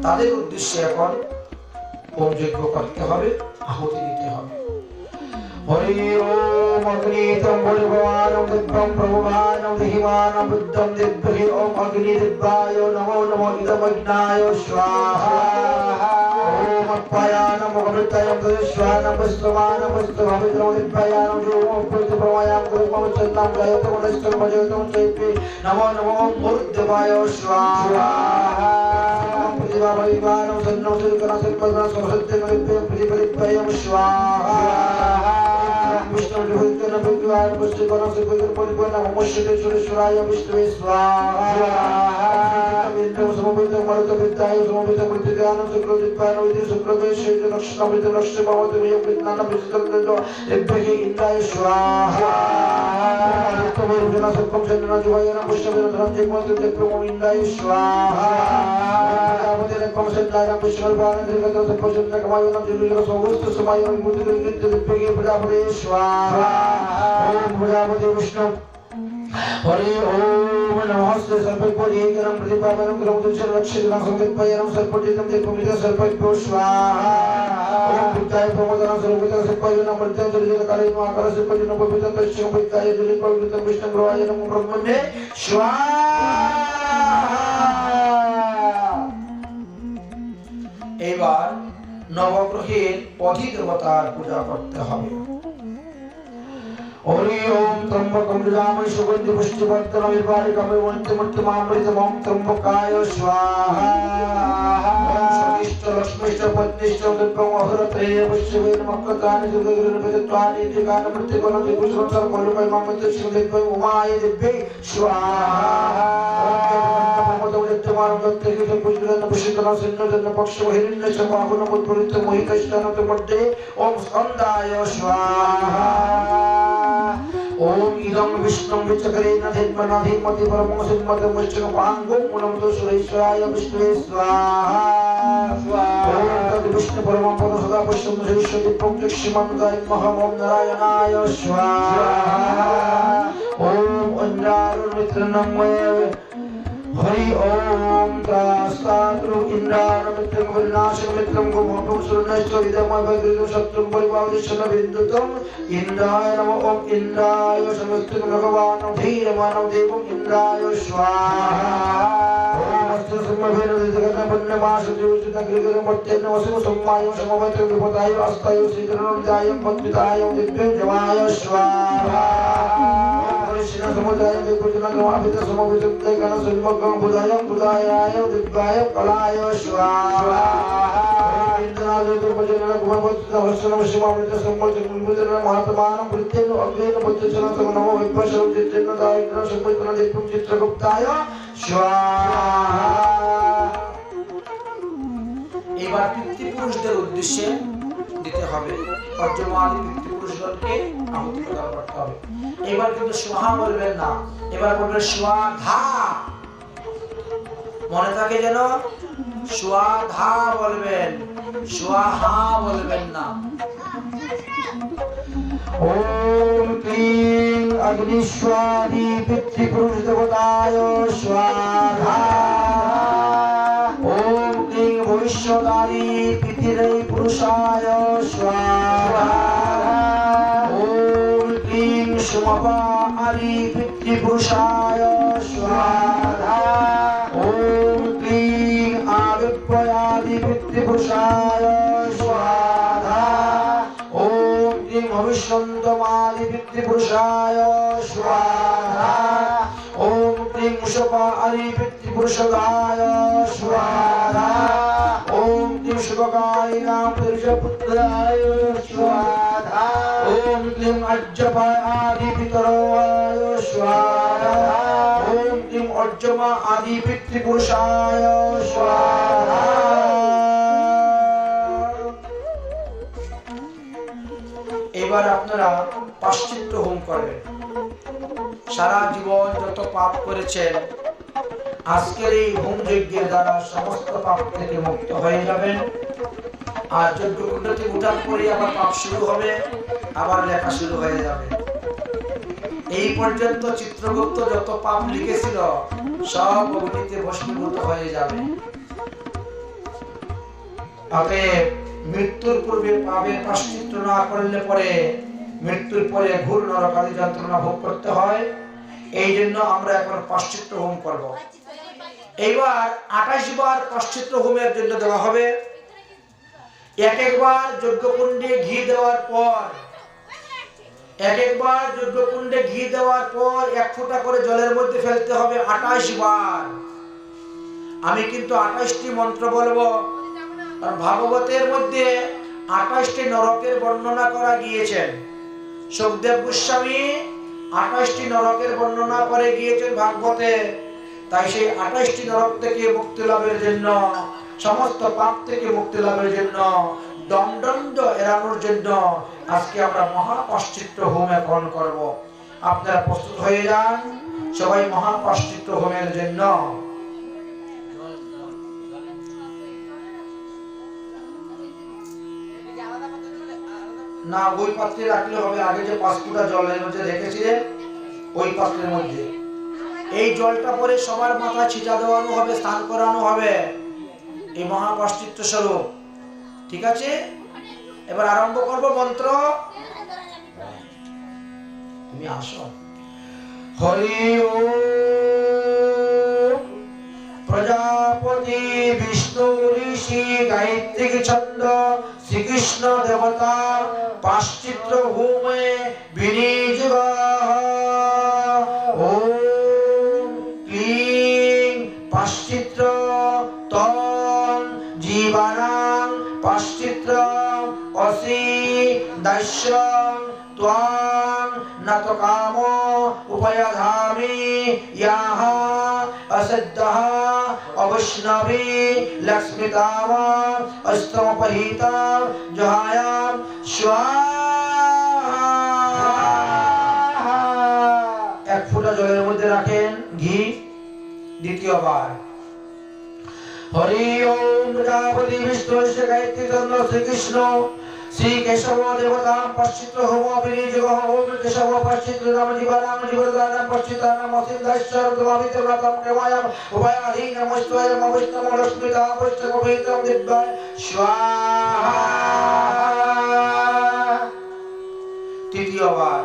তাদের উদ্দেশ্যে এখন হোম যজ্ঞ করতে হবে আহুতি দিতে হবে हरि ओम अग्नितं भगवानं दिव्यं प्रभुवानं धीमानं बुद्धं दिव्ये ओम अग्निदिव्याय नमो नमो इदमग्नाय स्वाहा ओम अप्पयानं अमृतायं तदस्वानं पुष्पमानं पुष्पभवित्रं दिव्यानं ओम प्रतिप्रमयां गुरुमं चन्नं गायतं नष्टं भजतं चैपे नमो नमो मूर्धवाय स्वाहा प्रतिभा भविमानं सन्नं सिलकनं सिलकनं समृद्धं दिव्यं प्रतिपरिभयं स्वाहा विष्णु विभूतिन भगवान पुष्टिकोण से कोई परिपूर्ण नमोश्री सुरेश्वराय विष्णु स्वाहा विष्णु समवेत मरुत विद्याय समवेत मृतिज्ञान सुकृतिपान विधि सुकृतेश लक्ष्मण विधि लक्ष्य भवति वे विज्ञान विष्णु दिव्य इंद्राय स्वाहा तमेव जना सर्वं चंद्रना जुवायन पुष्पवेन धनंजय मोति दिव्य इंद्राय स्वाहा आवतेन कमसेन्द्राय विष्णुर्वाण निर्गत सर्वचंद्र कमायन दिव्य समस्त समायन विभूति दिव्य प्रजापति स्वाहा ओम प्रजापति विष्णु हरि ओम नमस्ते सर्वज्ञ प्रतिपादनं ग्रहदुच्च रक्षितं संकल्पयनं सर्वजितं देवमितं सर्वज्ञो स्वाहा ओम बुद्धाय प्रमोदनं सर्ववितं सर्वज्ञनं मर्त्यं दुर्जनकालेन आकार सर्वजनं पवित्रं तस्य बुद्धाय दुर्पवित्रं विष्णु ग्रहाय नमो ब्रह्मणे स्वाहा এবার নবগ্রহের অধিদেবতার পূজা করতে হবে हरि ओम त्र्यंबकं यजामहे सुगंधि पुष्टिवर्धनम् उर्वारुकं वन्यमृत्युमामृतम् ओम त्र्यंबकाय स्वाहा ओम शनिश्च लक्ष्मीश्च पद्मिश्च दिव्यं अहरत्रये पुष्यवेन मक्कतानि दुर्गुरुर्विदत्वानि दिगान मृत्युकोणं दिगुसंसार कोलुकय मामृतस्य दिव्यं उमाय दिव्ये स्वाहा प्रमोदं यत्तमानं दत्तहितं पुष्टिरन्न पुष्टिकनं सिन्नदन्न पक्षवहिरण्य चमाहुनं उद्भूतं मोहितश्चानं मध्ये ओम स्कन्दाय स्वाहा ओम इदं विष्णुं विचक्रेण धीमना धीमति परमं सिन्मतं विष्णुपाङ्गं मुनं सुरेश्वराय विष्णवे स्वाहा स्वाहा ओम तद् विष्णु परमं पदं सदा पुष्पं श्रीश्वदीपं चक्षुमन्दाय महमं नारायणाय स्वाहा ओम इन्द्रारुमित्रनं हरि ओम त्रास्तात्रु इंद्रानमित्रं विनाशं मित्रं गुमोटं सुरनश्च विदमवग्रिदं शत्रुं परिवादिशं विद्युतं इंद्राय नमो ओम इंद्राय समस्तं भगवानं धीरमानं देवं इंद्राय स्वाहा ओम अस्तु समवेन जगतं पुण्यमासुतिउचितग्रिगं पत्येन वसु सम्मायं समवतं विपदाय अस्ताय श्रीकरणं जायं पद्मिताय दिव्यं जवाय स्वाहा कृष्ण समुदाय विपुजना गवाभित समवितं गण सन्मुखं बुधायं बुधायाय दिव्याय कलाय स्वाहा इंद्रनाद विपुजना गुणवत्त हर्षणं शिवामृत सम्मत गुणवत्त महात्मानं प्रत्येन अग्नेन पद्यचन नमो विपशं चित्तेन दायित्व सम्पन्न दिव्यं चित्रगुप्ताय स्वाहा এবার পিতৃপুরুষদের উদ্দেশ্যে দিতে হবে পঞ্চমাদি পিতৃপুরুষগণকে আহুতি প্রদান করতে হবে এবার কিন্তু স্বাহা বলবেন না এবার বলবেন স্বাধা মনে থাকে যেন স্বাধা বলবেন স্বাহা বলবেন না ओम क्लीं अग्निश्वादी पितृपुरुष देवताय स्वाहा ओम क्लीं ভবিষ্যদারি পিতৃ পুরুষায় স্বাহা ওম ক্লীং সুমপারি পিতৃ পুরুষায় স্বাহা ওম ক্লীং আবিপ্রয়াদি পিতৃ পুরুষায় স্বাহা ওম ক্লীং ভবিষ্যন্তমাদি পিতৃ পুরুষায় স্বাহা ओम क्लीं मुषपारि पितृपुरुषदाय स्वाहा ओम क्लीं शुभकारिणां पुरुषपुत्राय स्वाहा ओम क्लीं अज्जपादि पितराय स्वाहा ओम क्लीं अर्जमा आदि पितृपुरुषाय स्वाहा এবার আপনারা পাশ্চিত্য হোম করবেন সারা জীবন যত পাপ করেছেন আজকের এই হোম যজ্ঞের দ্বারা সমস্ত পাপ থেকে মুক্ত হয়ে যাবেন আর যজ্ঞকুণ্ড থেকে উঠার পরে আবার পাপ শুরু হবে আবার লেখা শুরু হয়ে যাবে এই পর্যন্ত চিত্রগুপ্ত যত পাপ লিখেছিল সব অগ্নিতে ভস্মীভূত হয়ে যাবে অতএব মৃত্যুর পূর্বে পাপের প্রায়শ্চিত্ত না করলে পরে মৃত্যুর পরে ঘোর নরকাদি যন্ত্রণা ভোগ করতে হয় এই জন্য আমরা এখন প্রায়শ্চিত্ত হোম করব এইবার 28 বার প্রায়শ্চিত্ত হোমের জন্য দেওয়া হবে এক একবার যজ্ঞকুণ্ডে ঘি দেওয়ার পর এক ফোঁটা করে জলের মধ্যে ফেলতে হবে 28 বার আমি কিন্তু 28টি মন্ত্র বলবো আর ভাগবতের মধ্যে 28টি নরকের বর্ণনা করা গিয়েছে সুখদেব গোস্বামী 28টি নরকের বর্ণনা করে গিয়েছেন ভাগবতে তাই সেই 28টি নরক থেকে মুক্তি লাভের জন্য সমস্ত পাপ থেকে মুক্তি লাভের জন্য দণ্ডদণ্ড এড়ানোর জন্য আজকে আমরা মহাপ্রায়শ্চিত্ত হোম এখন করব আপনারা প্রস্তুত হয়ে যান সবাই মহাপ্রায়শ্চিত্ত হোমের জন্য না ওই পাত্রে রাখলে হবে আগে যে 5 ফুটা জলের মধ্যে রেখেছিলেন ওই পাত্রের মধ্যে এই জলটা পরে সবার মাথায় ছিটা দেওয়ানো হবে স্নান করানো হবে এই মহাপ্রায়শ্চিত্ত স্বরূপ ঠিক আছে এবার আরম্ভ করব মন্ত্র তুমি আসো হরি ওম প্রজাপতি বিষ্ণু ঋষি গায়ত্রী ছন্দ শ্রীকৃষ্ণ দেবতা পাশ্চিত্র হোমে বিনিযোগঃ ওম ক্লীং পাশ্চিত্র তং জীবানাং পাশ্চিত্র অসি দৈশ্যং ত্বং নতকামো উপয়ধামি ইয়াহ অসদ্দহ অবৈষ্ণবী লক্ষ্মীতাম অস্তমপহিতাম জহায়াম স্বাহা এক ফোঁটা জলের মধ্যে রাখেন ঘি দ্বিতীয়বার হরি ওম প্রজাপতি বিষ্ণু গায়ত্রী চন্দ্র শ্রীকৃষ্ণ श्री केशव देवता पश्चित्र होम विनियोग ओम केशव पश्चित्र नाम जीवानाम जीवदानाम पश्चितानाम असिंधश्चर दुर्भावितव्रतम केवयम उभयाधि नमस्त्वय नमस्तं लक्ष्मीता पश्चिमभीतं दिव्याय स्वाहा तृतीय बार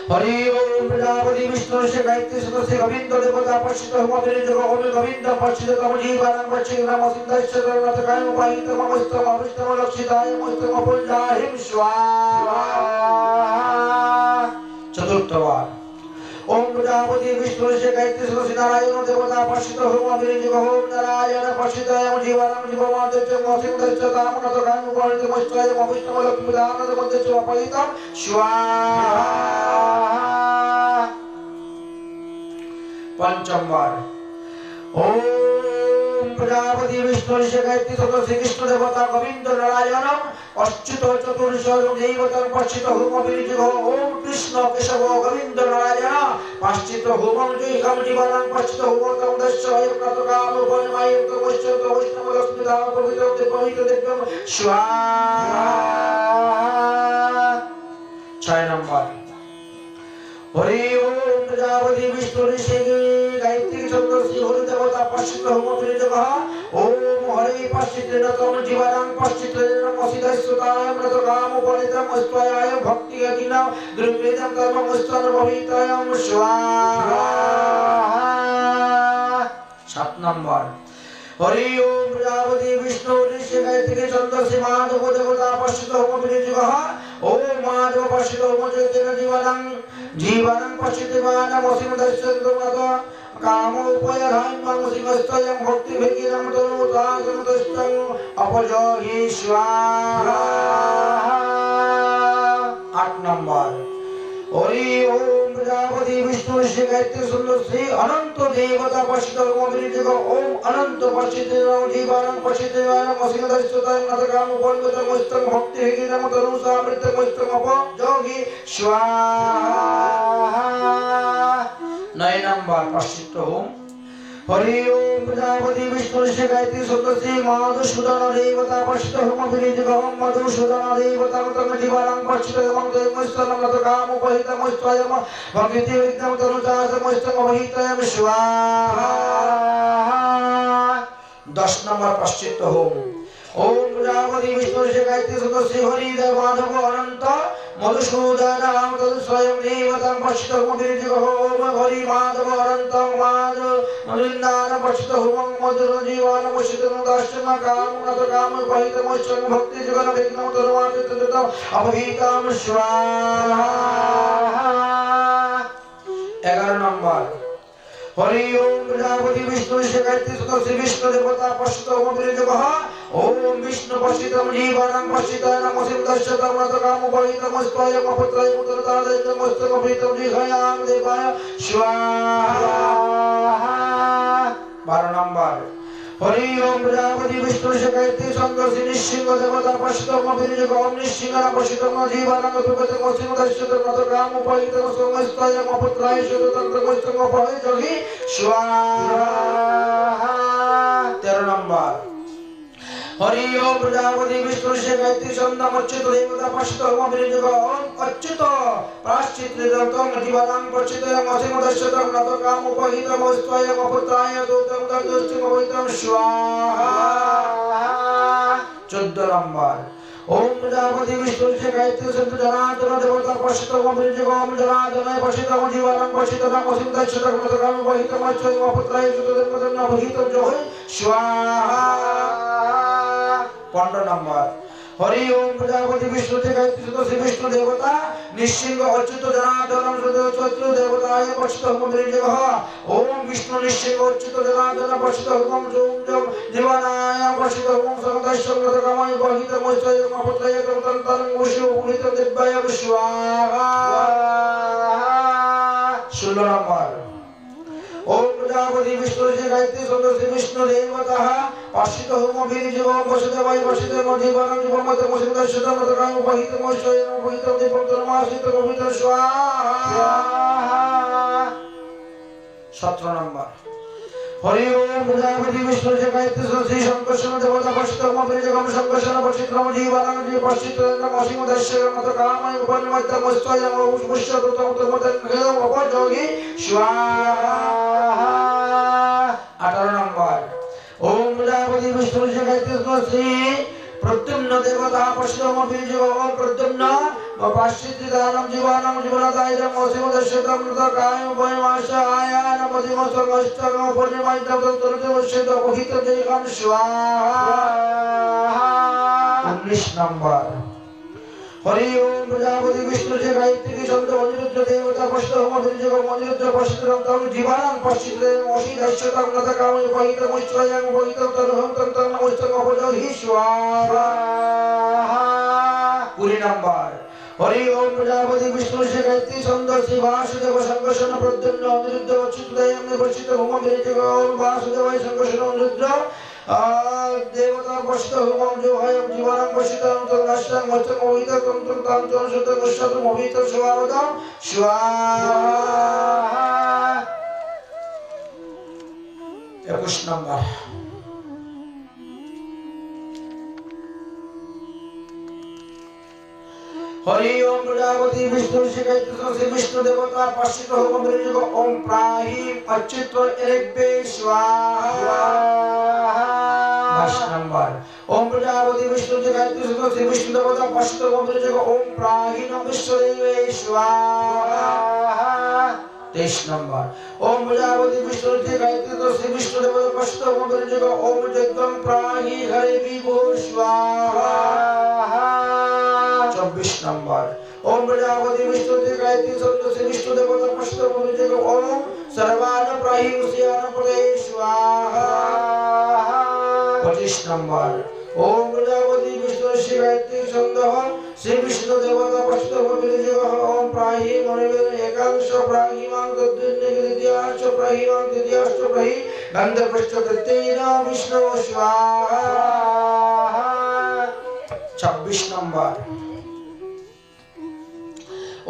हरि ओम प्रजापति विष्णु से गायत्री सदस्य गोविंद देवता पश्चित्र होम विनियोग ओम गोविंद पश्चित्र तम जीवानाम पश्चितानाम असिंधश्चर नतकाय उभयितं नमस्तं अविष्टम लक्षिताय नमस्तं अपुंजाहिं स्वाहा चतुर्थ बार ओम प्रजापति विष्णु से गायत्री सदस्य नारायण देवता पश्चित्र होम विनियोग ओम नारायण पश्चिताय जीवानाम जीवमादित्यं असिंधश्चर नतकाय उभयितं नमस्तं अविष्टम लक्षिताय नमस्तं अपुंजाहिं स्वाहा पंचम बार ओम प्रजापति विष्णु से गायत्री सदस्य श्रीकृष्ण देवता गोविंद नारायण अच्युत चतुर्दश देवता पश्चित होम विनियोग ओम कृष्ण केशव गोविंद नारायण पश्चित होम जयम जीवनं पश्चित होम तम दशय प्रतकाम वनमाय तमश्च वैष्णव लक्ष्मीदा पवित्रं दिव्यं स्वाहा 6 नंबर हरि ओम प्रजापति विष्णु ऋषि गायत्री चंद्र श्री हरि देवता पश्चित्र होम विनियोग ओम हरे पश्चित्रेण तम जीवनं पश्चित्रेण मसिदस्वताय मृतकाम उपनितम अस्त्वयाय भक्ति गतिना दुर्वेदं कर्म मुस्तन भवितायं स्वाहा 7 नंबर हरि ओम प्रजापति विष्णु ऋषि गायत्री छंदसि माधव देवता पश्चितो होम विजयः ओम माधव पश्चितो होम जयतेन जीवनं पश्चितवानं वसिमदस्यन्तमत कामो उपयधायं वसिमस्तयं भक्ति भेगिनं तनुतां तस्तं अपजहि स्वाहा 8 नंबर हरि ओम प्रजापति विष्णु ऋषि गायत्री सुंदरसी अनंत देवता पश्चितो होम विजयः ओम अनंत पश्चितो जीवनं पश्चितवानं वसिमदस्यन्तमत नतकाम उपयधायं वसितं भक्ति भेगिनं तनुतां तस्तं अपजहि स्वाहा 9 नंबर पश्चित होम हरि ओम प्रजापति विष्णु ऋषि गायत्री सुंदरसी मधुसूदन देवता पश्चित होम विजयः मधुसूदन देवता तम जीवनं पश्चित होम देवस्तनं नतकाम उपहितं स्वयं भक्ति विद्यं तनुजातं उपहितं स्वाहा 10 नंबर पश्चित होम ओम प्रजापति विष्णु ऋषि गायत्री सुंदरसी हरि देव माधव अनंत मधुसूदन नाम स्वयं देवता पश्चित होम विजयः ओम हरि माधव अनंत माधव मधुनान पश्चित होम मधुर जीवन पश्चित दर्शन काम नत काम उपहितं स्वयं भक्ति जगन विघ्नं तनुवादितं अपहितं स्वाहा 11 नंबर हरि ओम प्रजापति विष्णु ऋषि गायत्री सुंदरसी विष्णु देवता पश्चित होम विजयः ओम विष्णु पश्चितं जीवनं पश्चितं वसिमदस्यतं नतकाम उपहितं स्वयं अपत्रयं उदरतादयं मस्तकं अपहितं जिह्वायां देवाय स्वाहा 12 नंबर हरि ओम प्रजापति विष्णु ऋषि गायत्री सुंदरसी निसिंह देवता पश्चित होम विजयः ओम निसिंहं पश्चितं जीवनं उपहितं वसिमदस्यतं नतकाम उपहितं स्वयं अपत्रयं उदरतादयं मस्तकं अपहितं स्वाहा 13 नंबर हरि ओम प्रजापति विष्णु ऋषि गायत्री छंदम अच्युत देवता पश्चित होम विजयः ओम अच्युत प्राश्चित्रेण जीवनं पश्चितं वसिमदस्यतं नतकाम उपहितं स्वयं अपत्राय दूतं तदुष्टं उपहितं स्वाहा 14 नंबर ओम प्रजापति विष्णु ऋषि गायत्री संत जनार्दन देवता पश्चित होम विजयः ओम जनार्दन पश्चितं जीवनं पश्चितं वसिमदस्यतं नतकाम उपहितं स्वयं अपत्राय दूतं तदुष्टं उपहितं स्वाहा 15 नंबर हरि ओम प्रजापति विष्णु गायत्री सुंदरसी विष्णु देवता निसिंह अच्युत जनार्दन शत्रु देवताय पश्चित होम विजयः ओम विष्णु निसिंह अच्युत जनार्दन पश्चित होम जीवनाय पश्चित होम समदस्यं नतकामाय उपहितं स्वयं अपत्रयं तन्तं वशो उपहितं दिव्याय स्वाहा 16 नंबर ओम प्रजापति विष्णु ऋषि गायत्री सुंदरसी विष्णु देवता पश्चित होम विजयः वसुदेवाय पश्चितं जीवनं जीवमतं वसिमदस्यतं नतकाम उपहितं स्वयं उपहितं दीपं तन्मासितं उपहितं स्वाहा 17 नंबर हरि ओम प्रजापति विष्णु ऋषि गायत्री सुंदरसी शंकर्षण देवता पश्चित होम विजयः शंकर्षण पश्चितं जीवनं पश्चितं वसिमदस्यतं नतकाम उपहितं स्वयं उपहितं अपजहि स्वाहा 18 नंबर ओम प्रजापति विष्णु ऋषि गायत्री सुंदरसी प्रद्युम्न देवता पश्चित होम विजयः ओम प्रद्युम्न पश्चितं जीवनं जीवनदायं वसिमदस्यतं नतकाम उपहितं मधिमस्तकं उपरिमैतं तनुजातं उपहितं जयं स्वाहा 19 नंबर हरि ओम प्रजापति विष्णु ऋषि गायत्री छंद अनिरुद्ध देवता पश्चित होम विजयः अनिरुद्ध पश्चितं जीवनं पश्चितं वसिमदस्यतं नतकाम उपहितं स्वयं उपहितं तनुहं मस्तकं अपजहि स्वाहा 20 नंबर हरि ओम प्रजापति विष्णु ऋषि गायत्री छंदसि वासुदेव संकर्षण प्रद्युम्न अनिरुद्ध अच्युतदयं पश्चितं होम विजयः ओम वासुदेवाय संकर्षण अनिरुद्ध देवता पश्चित होम जोहायं जीवनं पश्चितं तन्नश्यं मस्तकं उपहितं तं तं शुद्धं मुष्यतं उपहितं स्वावदं स्वाहा 21 नंबर हरि ओम प्रजापति विष्णु ऋषि गायत्री विष्णु देवता पश्चित होम विजयः ओम प्राहि अच्युत एलेभ्ये स्वाहा 22 नंबर ओम प्रजापति विष्णु जी गायत्री सूत्र श्री विष्णु देवता पश्चिम मंत्र जग ओम प्राहिणम विश्वदेवे स्वाहा 23 नंबर ओम प्रजापति विष्णु जी गायत्री सूत्र श्री विष्णु देवता पश्चिम मंत्र जग ओम जगम प्राहि हरे विभो स्वाहा 24 नंबर ओम प्रजापति विष्णु जी गायत्री सूत्र श्री विष्णु देवता पश्चिम मंत्र जग ओम सर्वान प्राहि उस्यान पदे स्वाहा 25 नंबर ओम प्रजापति विष्णु श्री गायत्री छंदः श्री विष्णु देवता पश्चिम मंत्र जग ओम प्राहि मनोवेद एकांश प्राहि मां द्वितीयाश्च प्राहि मां तृतीयाश्च प्राहि गंधर्वश्च तृतीयेन विष्णु स्वाहा 26 नंबर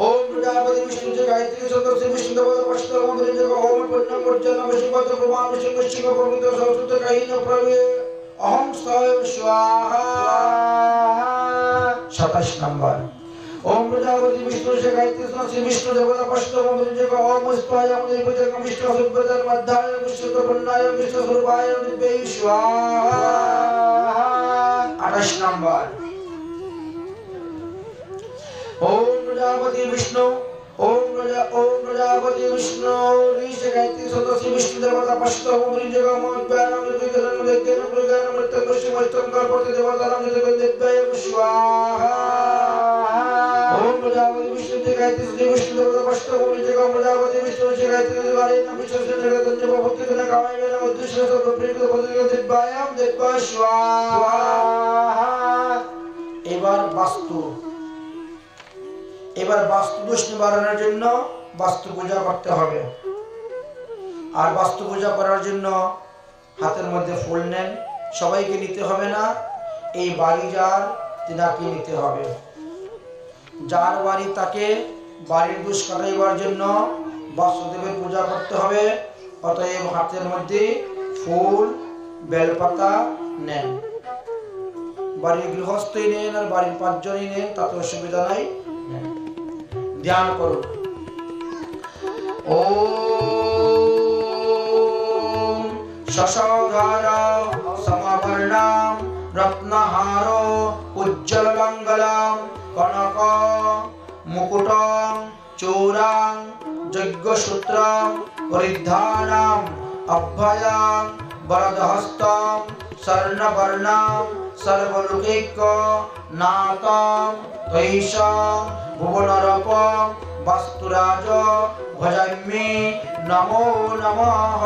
ओम प्रजापति विष्णु जी गायत्री छंदः श्री विष्णु देवता पश्चिम मंत्र जग ओम पुण्यम वर्जन विष्णुपद प्रमाण विष्णु प्रभुत संस्कृत कहीं न प्रवे अहम स्वयं स्वाहा 27 नंबर ओम प्रजापति विष्णु जी गायत्री छंदः श्री विष्णु देवता पश्चिम मंत्र जग ओम पुष्पायाम देवजगम विष्णु सुब्रतन मध्याय विष्णु प्रपन्नाय विष्णु स्वरूपाय दिव्यै स्वाहा 28 नंबर ओम प्रजापति विष्णु ओम प्रजापति विष्णु ऋष गायत्री छंदः श्री विष्णु देवता पश्चिम मंत्र जग ओम ज्ञानम विज्ञानम विज्ञानम प्रज्ञानम मृत्यु मृत्यु कर्पति देवतानां दिव्यै स्वाहा ओम प्रजापति विष्णु जी गायत्री श्री विष्णु देवता पश्चिम मंत्र जग ओम प्रजापति विष्णु जी गायत्री द्वारे न विष्णु जगत भक्ति गुण कामय न उद्देश्य सब प्रीत पदे दिव्याम दिव्य स्वाहा এবার বাস্তু দোষ নিবারণের জন্য বাস্তু পূজা করতে হবে আর বাস্তু পূজা করার জন্য হাতের মধ্যে ফুল নেন সবাইকে নিতে হবে না এই বাড়ি যার তিনাকে নিতে হবে যার বাড়ি তাকে বাড়ির দোষ কাটাইবার জন্য বাস্তুদেবের পূজা করতে হবে অতএব হাতের মধ্যে ফুল বেলপাতা নেন বাড়ির গৃহস্থই নেন আর বাড়ির পাঁচজনই নেন তাতে অসুবিধা নাই ध्यान करो ओम शशधर समवर्णां रत्नहारो उज्ज्वलमंगलं कनक मुकुटं चूरां यज्ञसूत्रं परिधानं अभयं वरदहस्तं स्वर्णवर्णं सर्वलोकैक नाथं तैषं भुवनरपं वास्तुराज भजामि नमो नमः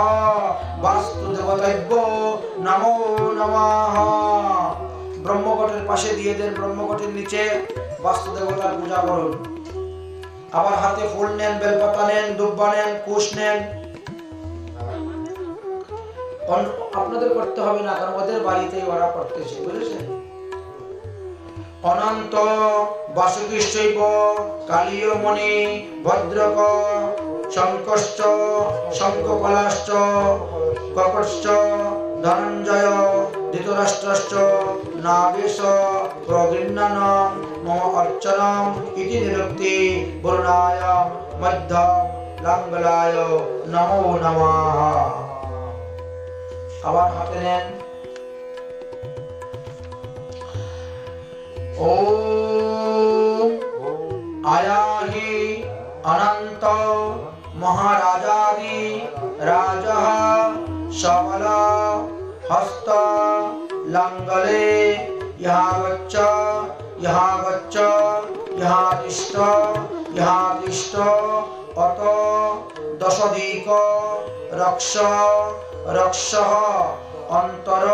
वास्तुदेवताभ्यो नमो नमः ब्रह्मकटेर पाशे दिए देन ब्रह्मकटेर नीचे वास्तुदेवतार पूजा करुन आबार हाथे फुल नेन बेलपाता नेन दुब्बा नेन कुश नेन আপনাদের করতে হবে না কারণ ওদের বাড়িতেই ওরা করতেছে বুঝেছেন অনন্ত বাসুকীশৈব কালীয়মণি ভদ্রক শঙ্কশ্চ শঙ্ককলাশ্চ ককশ্চ ধনঞ্জয় ধৃতরাষ্ট্রশ্চ নাগেশ প্রগৃহ্ণানম মম অর্চনম ইতি নিরুক্তি বরুণায় মধ্য লাঙ্গলায় নমো নমঃ আবার হাতে নেন ओम आयाहि अनंत महाराजादि राजः सबल हस्त लंगले यहाँ गच्छ यहाँ तिष्ठ अत दशदिक रक्ष रक्षः अंतर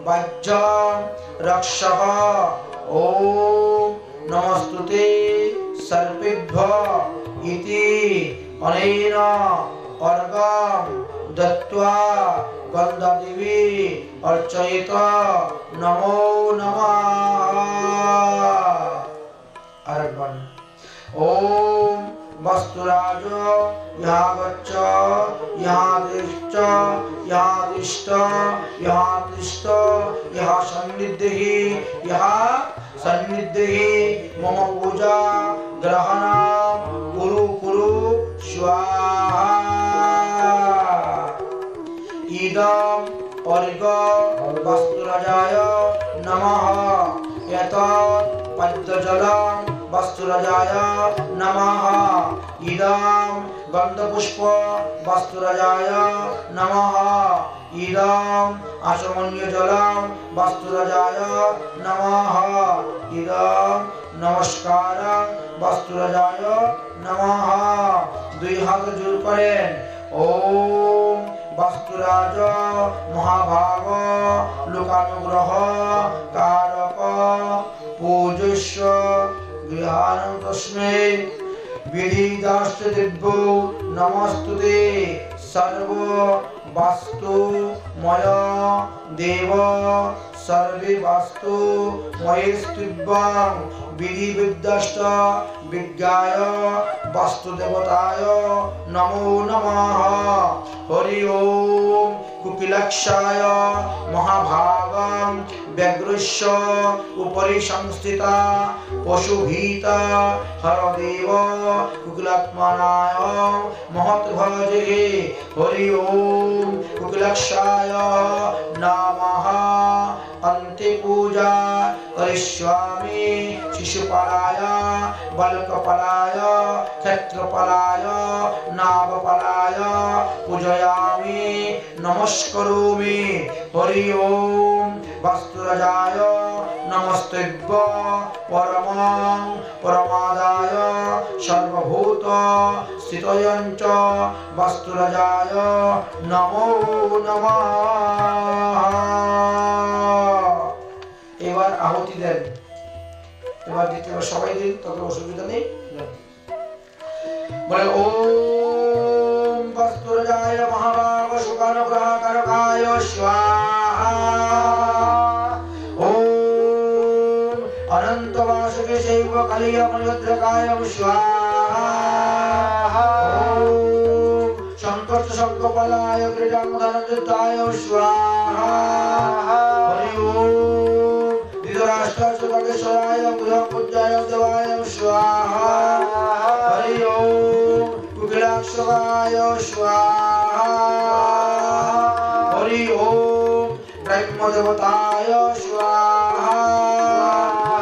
वाज्य रक्षः ओम नमस्तुते सर्पेभ्यः इति अनेन अर्घं दत्त्वा गन्धदेवी अर्चयेत नमो नमः अर्पण ओम वस्तुराज यहाँ गच्छ यहाँ तिष्ठ यहाँ सन्निधि मम पूजा ग्रहणं कुरु स्वाहा इदं अर्घ वस्तुराजाय नमः एतत् पद्मजलं वस्तुराजाय नमः इदं गन्धपुष्प वस्तुराजाय नमः इदं आचमनीयजलं वस्तुराजाय नमः इदं नमस्कारं वस्तुराजाय नमः दुई हाथ जोड़ करें ओम वस्तुराज महाभाग लोकानुग्रह कारक पूज्य गृहानं तस्मै विधिदाश्च दिव्यो नमस्तुते सर्व वास्तु मय देव सर्वे वास्तु मयेस्तिव्यं विधि विद्याश्च विज्ञाय वास्तुदेवताय नमो नमः हरि ओम कुकिलक्षाय महाभागं व्याघ्रस्य उपरि संस्थिता पशुभीता हरदेव कुकिलात्मनाय महत्भजे हरि ओम कुकिलक्षाय नमः अन्ते पूजा करिष्यामि शिशुपालाय बालकपालाय क्षेत्रपालाय नागपालाय पूजयामि नमस्करोमि हरि ओम वस्तुराजाय नमस्तेभ्य परमं परमादाय सर्वभूत स्थितयञ्च वस्तुराजाय नमो नमः এবার আহুতি দেন এবার দ্বিতীয়বার সবাই দিন তত অসুবিধা নেই বলে ওম বস্তুরাজায় মহাভাগ সুকানুগ্রহকারকায় স্বাহা ওম অনন্তবাসুকে শৈব কালিয়মনিদ্রকায় স্বাহা ওম সংকর্ষ সংকপালায় ক্রীড়ামধনযুক্তায় স্বাহা হরি ওম राष्ट्रसुभकेश्वराय गृहपूज्याय देवाय स्वाहा हरि ओम कुकिलाक्षवाय स्वाहा हरि ओम ब्रह्मदेवताय स्वाहा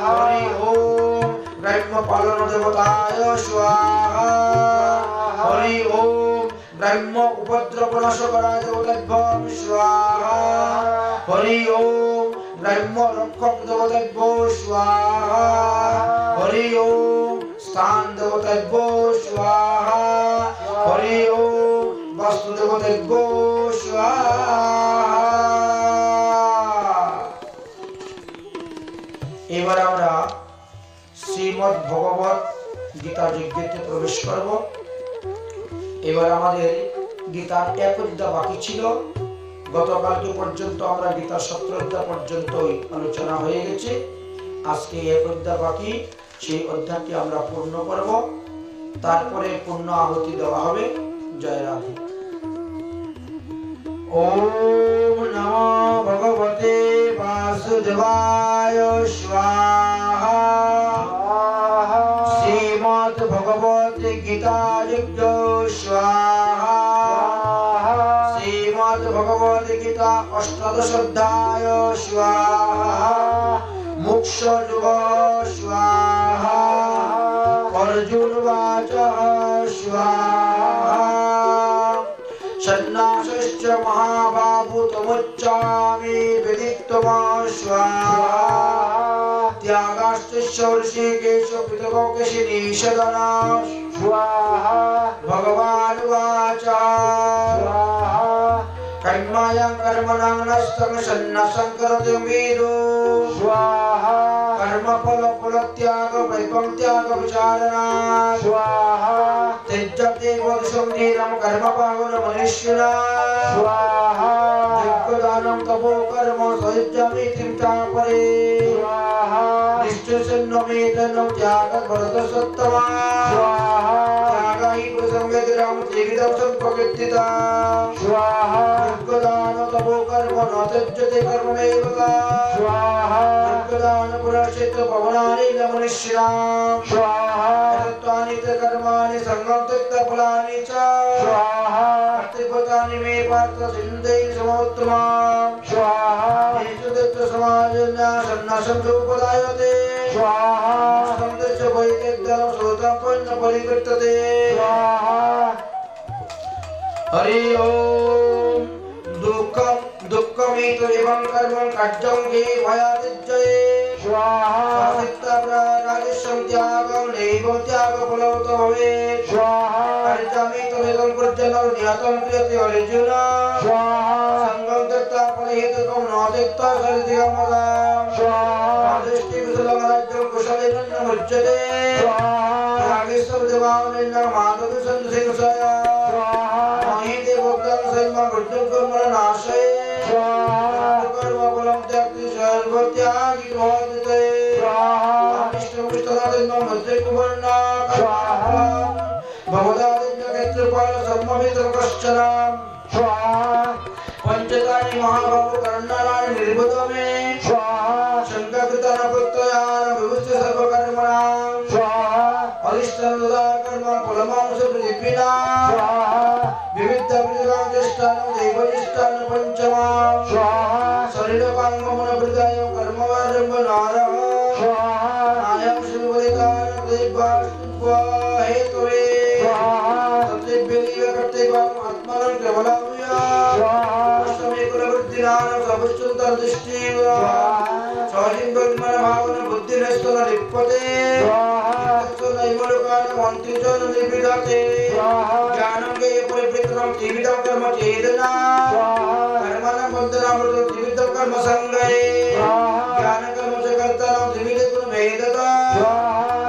हरि ओम ब्रह्मपालनदेवताय स्वाहा हरि ओम ब्रह्म उपद्रवनाशकाय देवताभ्यं स्वाहा हरि ओम ब्रह्म रक्षक देवताभ्यो स्वाहा हरि ओम स्थान देवताभ्यो स्वाहा हरि ओम वस्तु देवताभ्यो स्वाहा এবার আমরা শ্রীমদ্ ভগবত গীতা যজ্ঞেতে প্রবেশ করব এবার আমাদের গীতার এক অধ্যায় বাকি ছিল গতকালকে পর্যন্ত আমরা গীতা 17 অধ্যায় পর্যন্তই আলোচনা হয়ে গেছে আজকে এক অধ্যায় বাকি সেই অধ্যায়টি আমরা পূর্ণ করব তারপরে পূর্ণ আহুতি দেওয়া হবে জয় রাধে ওম নমো ভগবতে বাসুদেবায় স্বাহা শ্রীমদ্ ভগবত গীতা যজ্ঞ স্বাহা भगवद गीता अष्टादश अध्याय स्वाहा मोक्ष युग स्वाहा अर्जुन वाच स्वाहा सन्नासश्च महाबाहु तमुच्चामि विदित्वा स्वाहा त्यागाश्च ऋषिकेश पितृकेशिनी सदना स्वाहा भगवान वाच कर्मयं कर्मणं नष्टं सन्नासं करोति मेदो स्वाहा कर्मफल फलत्याग वैपंत्याग विचारणा स्वाहा त्यज्यते वदसं धीरं कर्मपावनं मनुष्यना स्वाहा यज्ञदानं तपो कर्म सयुज्यमितिं तापरे स्वाहा निश्चयन्नमेतनं त्यागं भरतसत्तमा स्वाहा त्यागाहि प्रसंगतिराम जीवितं संप्रकृतिता स्वाहा यज्ञदान तपो कर्म न त्यज्यते कर्ममेव स्वाहा यज्ञदान पुरश्चित भवनानि न मनुष्याणां स्वाहा तत्त्वानि च कर्माणि संगं त्यक्त्वा फलानि च स्वाहा कर्तृत्वता पंचतानि मे पार्थ सिन्धै समोत्तमा स्वाहा एतदत्र समाजन्या सन्नासं सोपदायते स्वाहा संदर्श वैद्यं श्रोतं पन्न परिवर्तते स्वाहा हरि ओम दुःखमेतु एवं कर्म कार्यं हि भयादिजये स्वाहा साहित्यप्राराजस्यं त्यागं नैव त्यागफलं भवेत् स्वाहा अर्जमेतमेतं कुर्जनं नियतं क्रियते अर्जुन स्वाहा संगं त्यक्त्वा फलहेतुकं न त्यक्त्वा सर्वधिगमदाम् स्वाहा दृष्टिकुशलं राज्यं कुशलेन न मुच्यते स्वाहा यागेश्वरदेवानेन माधवसंसिंसया महिते भक्तं सर्वं मृत्युकर्मणाशये कर्मफलं त्यक्ति सर्वत्यागी भवते अनिष्टपुष्टनादन्मं मृत्युकुवर्णाकर्मफलं भवदादिन्यक्षेत्रपाल सर्वमित्रं कश्चनाम् पंचतानि महाभावो कर्णानि निर्बुधमे शङ्ककृतान् प्रत्ययान् विमुच्य सर्वकर्मणाम् अरिष्टनुदा कर्म फलमांस प्रतिपिना विविध प्रतिगां चेष्टान् दैवनिष्ठान् पंचमाम् शरीरकाङ्गमन प्रदायं कर्मवारम्भ नारः नायं शिवरितान् दैवास्तुत्वा हेतवे तत्रेभ्यैव कर्तव्यम् आत्मनं केवलाभूया अष्टमे कुलवृद्धिनां सर्वश्रुतदृष्टिः सहजिं ब्रह्मण बुद्धिरस्तन लिप्यते नैवलोकान् मन्त्रिचन निर्विदते ज्ञानं ज्ञेय परिवृतं त्रिविधं कर्म चेदना कर्मणां बन्धनामृतं त्रिविधं कर्म संगये ज्ञानकर्म च कर्तारं त्रिविधे गुणभेदता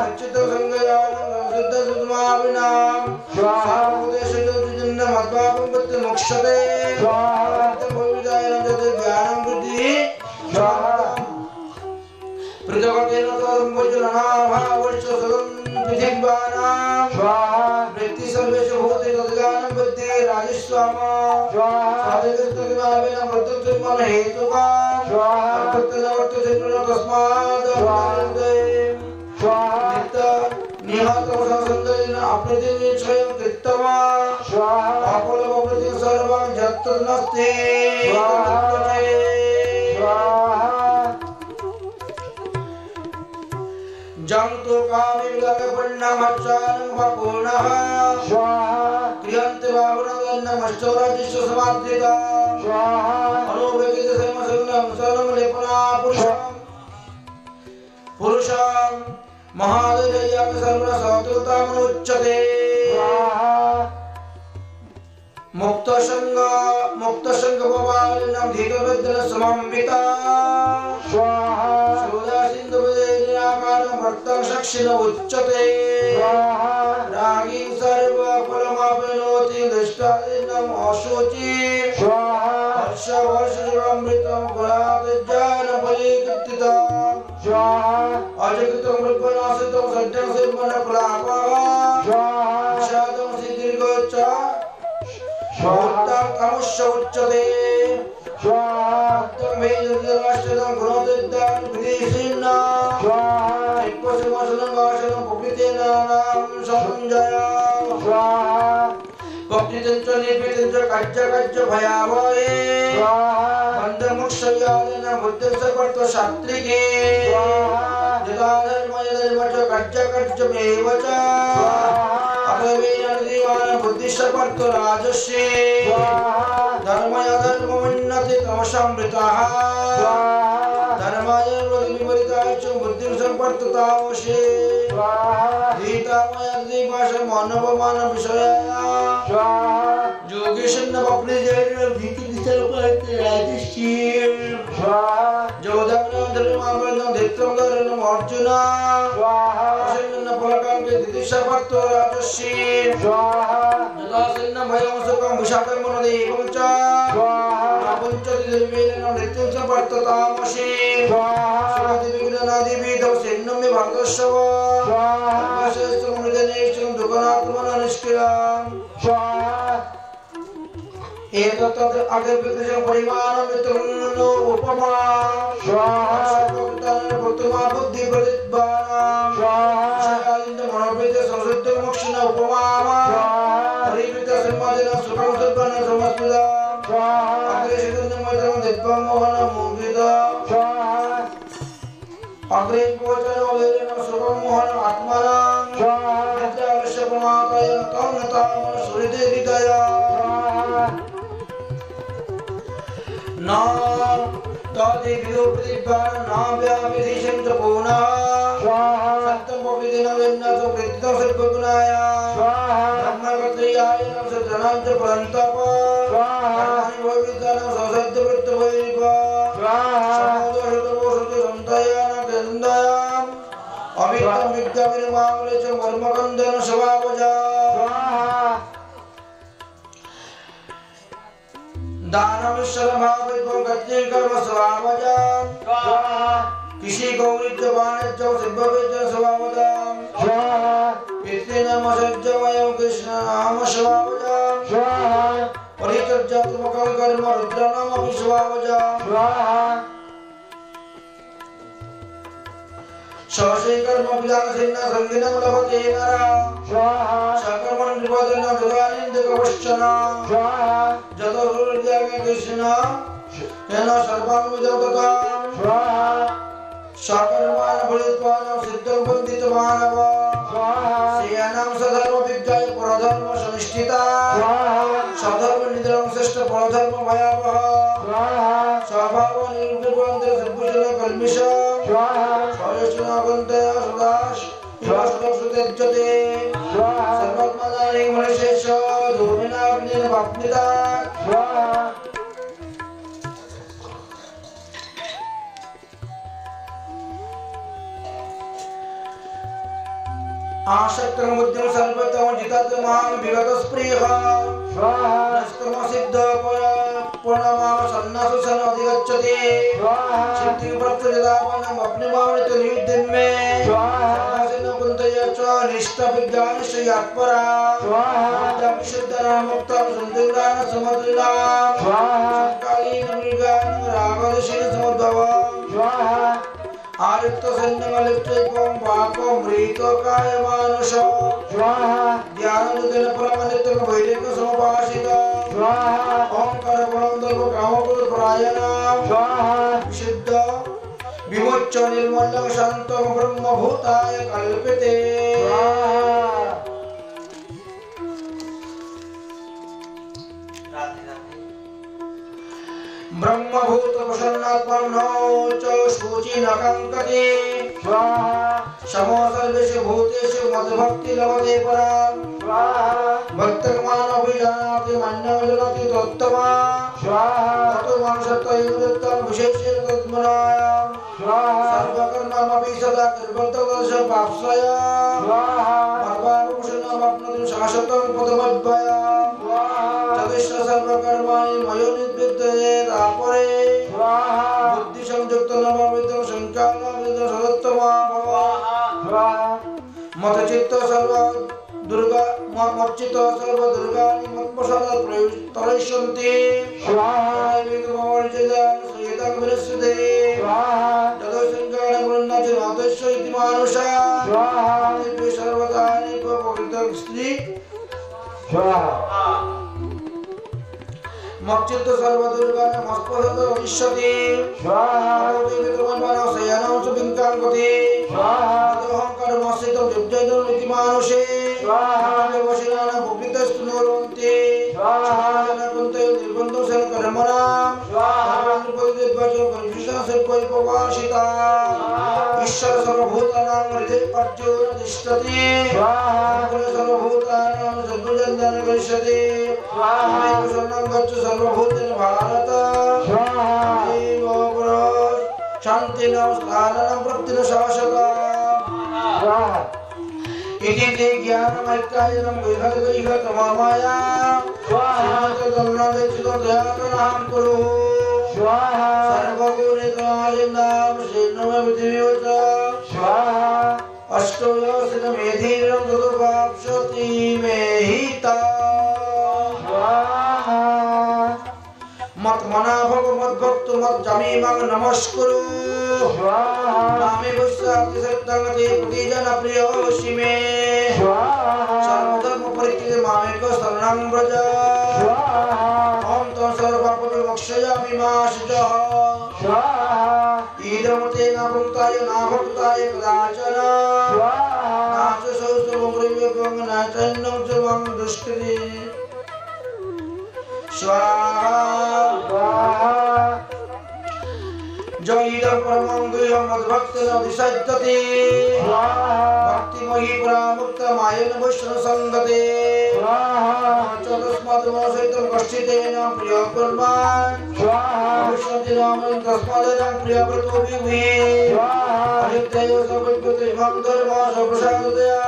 अच्युत संगयानं शुद्ध सुधमाविनां सामोदेशजोतिजन्य मद्भावं वत्ति मोक्षते भविदायनं जते ज्ञानं बुद्धिः प्रजगतेन तदम्बुजनाभावर्ष सदं पृथिव्यानां वृत्ति सर्वेषु भूते तद्ज्ञानं बुद्धिः राजस्वामा साधकस्तद्भावेन मृत्युर्मन हेतुका अर्थतनवर्तचन्द्रन तस्मात् निहतमसंसन्दरेण अप्रतिदिनं स्वयं कृत्वा अपलमप्रति सर्वं जत्तन्नस्ति जं तो कामिविलकपन्नमच्चानं वपुनः क्रियन्ते बाहुनगन्नमश्चौराजिष्य समाद्रिता अनोवेकितसर्वसंगं सर्वलेपना पुरुषं महादेव्यां सर्वसौतुतामनुच्यते मुक्तसंगभवालिनं धीतवृद्धन समन्विता भक्तं शक्षिण उच्यते रागी सर्वफलमाप्नोति दृष्टादिनम् अशुचि हर्षवर्षमृतं गुणादिज्ञानफलीकृतितम् अजकृतं मृगनाशितं सज्जं सिंहनफलापः विषादं सिद्धिर्गोच्च भूतं तमुष्य उच्यते भक्तं वेदराष्ट्रं गुणोदिद्धान् विदेशिन्ना एकवशमशनं गाशनं पवितेनानां संजया भक्तितञ्च निर्भीतञ्च कज्ज भयावहे बन्धमुक्षयालेन बुद्धिस्य कर्तु शास्त्रिके जदाधर्मयधर्म च कज्जमेव च अथवेन देवान् बुद्धिस्य कर्तु राजस्ये धर्मयधर्मोन्नति तमसमृतः धर्माय विपरीताय च बुद्धिं सम्पर्ततावशे गीतामय दिवाश मानवमान विषयाया योगेशन अपने जैन भीति दिशा पर राजस्ये जोधान धर्मावरण धित्रं धर्म अर्जुना स्वाहा फलकां के दिशा भक्त राजस्ये नदासन्न भयं सुखं विषाकं मनदेवं च पंचति दिव्येन नित्यं च वर्ततामसि सुखदिविघ्ननादिविधौ सेन्नं मे भक्तस्व सर्वश्रेष्ठं मृजनेशं दुःखनात्मन निष्क्रियम् एतत् अग्रविकृतं परिमाणमित्रं उपमा स्वाहा बुद्धि प्रतिद्वानां स्वाहा मनोभित संसुद्ध मोक्षण उपमा हरिवित सम्मादिन सुखं सद्वन् समस्त मोहन मुगित अग्रिम पोचन वेदन सुगम मोहन आत्मानां विद्यावश्य प्रमाताय तम नताम सुहृदे हृदय नाम तादि विदुपतिभ्यान नाव्यामिधिशं च पुनः सत्यं पविदिन वेन्नतो वृत्तितो सर्वगुणाय ब्रह्मकत्रियाय नमः सज्जनां च परन्तप कर्माणि भवितानं ससद्य वृत्तवैव समोदशतवोषुति सन्तयान तेन्दयाम् अमितं विद्याविनिमावले च मर्मकन्दन शवावजा दानमिश्रभावित्वं गतिं कर्म स्वभावजां किसी गौरिज्य वाणिज्य सिद्धविद्य स्वभावजां पितृनामसज्ज वयं कृष्ण नाम स्वभावजां परित्यज्यत्मकं कर्म रुद्रनामपि स्वभावजां शौषे कर्म विदानसिन्न संगिनं लभते नरा सकर्मण विपदन दुरानिन्दकवश्चन जतो हृदयागे कृष्ण तेन सर्वं विदोततां सकर्मान् फलित्वान् सिद्धं वन्दितमानव श्रेयाणां सधर्मविद्याय परधर्म सनिष्ठिता सधर्मनिधनं श्रेष्ठ परधर्म भयावह स्वभाव निर्विबन्ध सर्वजन कल्मिष स्वयश्चनागन्ते सदाश इवासुतेज्यते सर्वत्मदानि मनुष्येश धूमिनाग्निन वाप्निता आशक्तं बुद्धिं सर्वतो जितात मां विगतस्प्रियः नष्टम सिद्ध पूर्णमाम सन्नासु सन अधिगच्छति सिद्धि प्रत्यजदापनम् अपनिमावृत नियुद्धं मे सन्नासेन कुन्तय च निष्ठ विज्ञानस्य यात्परा विशुद्धनां मुक्तं सुन्दरान् समद्रिणां संकालीन मृगान् रागदशेन समद्भवम् आरिक्त सन्निमलिप्तेकं वाको मृतकाय मानुष ध्यानोदन परमनित्यं वैदिक समभाषित ओंकार बलंदर्भ कामकुल परायणं विशुद्ध विमुच्च निर्मलं शान्तं ब्रह्मभूताय कल्पते ब्रह्मभूत प्रसन्नात्मनो च शुचि न कंकते समो सर्वेषु भूतेषु मद्भक्ति लभते परां भक्तमानभिजानाति मन्यं जनति तत्त्वमा ततो मांसत्वयुक्तं विशेषेण तद्मनायां सर्वकर्ममपि सदा कर्तव्यस्य पाप्सय मद्भावभूषणमप्नोति शाश्वतं पदमद्भयम् चतुष्ट सर्वकर्माणि मयोनिवृत्तये तापरे बुद्धि संयुक्त नवमितं संकालमितं सदत्तमा भव मतचित्त सर्व दुर्गा मच्चित्त सर्व दुर्गानि मत्प्रसाद प्रयुक्तरयन्ति स्वाहाविकमवर्जितं सुयतं विनश्यते ततो संकाल वृन्नाच नादस्य इति मानुषा स्वाहा सर्वदानि पवित्रं स्त्री स्वाहा मच्चित्त सर्वदुर्गान् मत्प्रसाद विश्यते स्वाहा विक्रमणमानो शयनं सुबिङ्काङ्गते स्वाहा अहंकार मस्सितं युज्यतं इति मानुषे स्वाहा वशिनान् भुक्तिस्तु नोरन्ते स्वाहा जनकुन्ते निर्बन्धं सर्वकर्मणां स्वाहा निर्बन्धेभ्यो कल्पिषा सर्वैपवासिता ईश्वर सर्वभूतानां हृदये अर्जुन तिष्ठति स्वाहा सर्वभूतानां सर्वजन्यान् करिष्यति स्वाहा शरणं गच्छ सर्वभूतेन भारत स्वाहा शांति स्थानं प्रतिन शाश्वता स्वाहा इति ते ज्ञानमैकायनं विहगतमामाया स्वाहा तन्नादेचितो दयाकरणां कुरु स्वाहा सर्वगुणिकायनां श्रीनमविधियोत स्वाहा अष्टोयसिन मेधीरं दुर्वाप्स्यति मेहिता स्वाहा मत मना भव मत भक्त मत जमी मंग नमस्कुरु स्वाहा नामे विश्वाति सत्तं ते प्रतिजन प्रियोषि मे स्वाहा सर्वधर्म परित्यज्य मामेक शरणं व्रज स्वाहा ओम तम सर्वपाप विमोक्षय मीमांसजः ईदमते न भक्ताय कदाचन नाच सौस्तवं नाचन्नं च वं दुष्कृति स्वाहा जयिदं परमं गुह्यं मद्भक्तेन विसज्जते भक्तिमयी प्रामुक्तमायेन वैष्णवसङ्गते तस्मात् मनसहितं कष्टितेन प्रियकुर्वान् भविष्यति नाम तस्मादेन प्रियव्रतो विभुः अनित्ययो सविद्युतिमं धर्म सप्रसादतया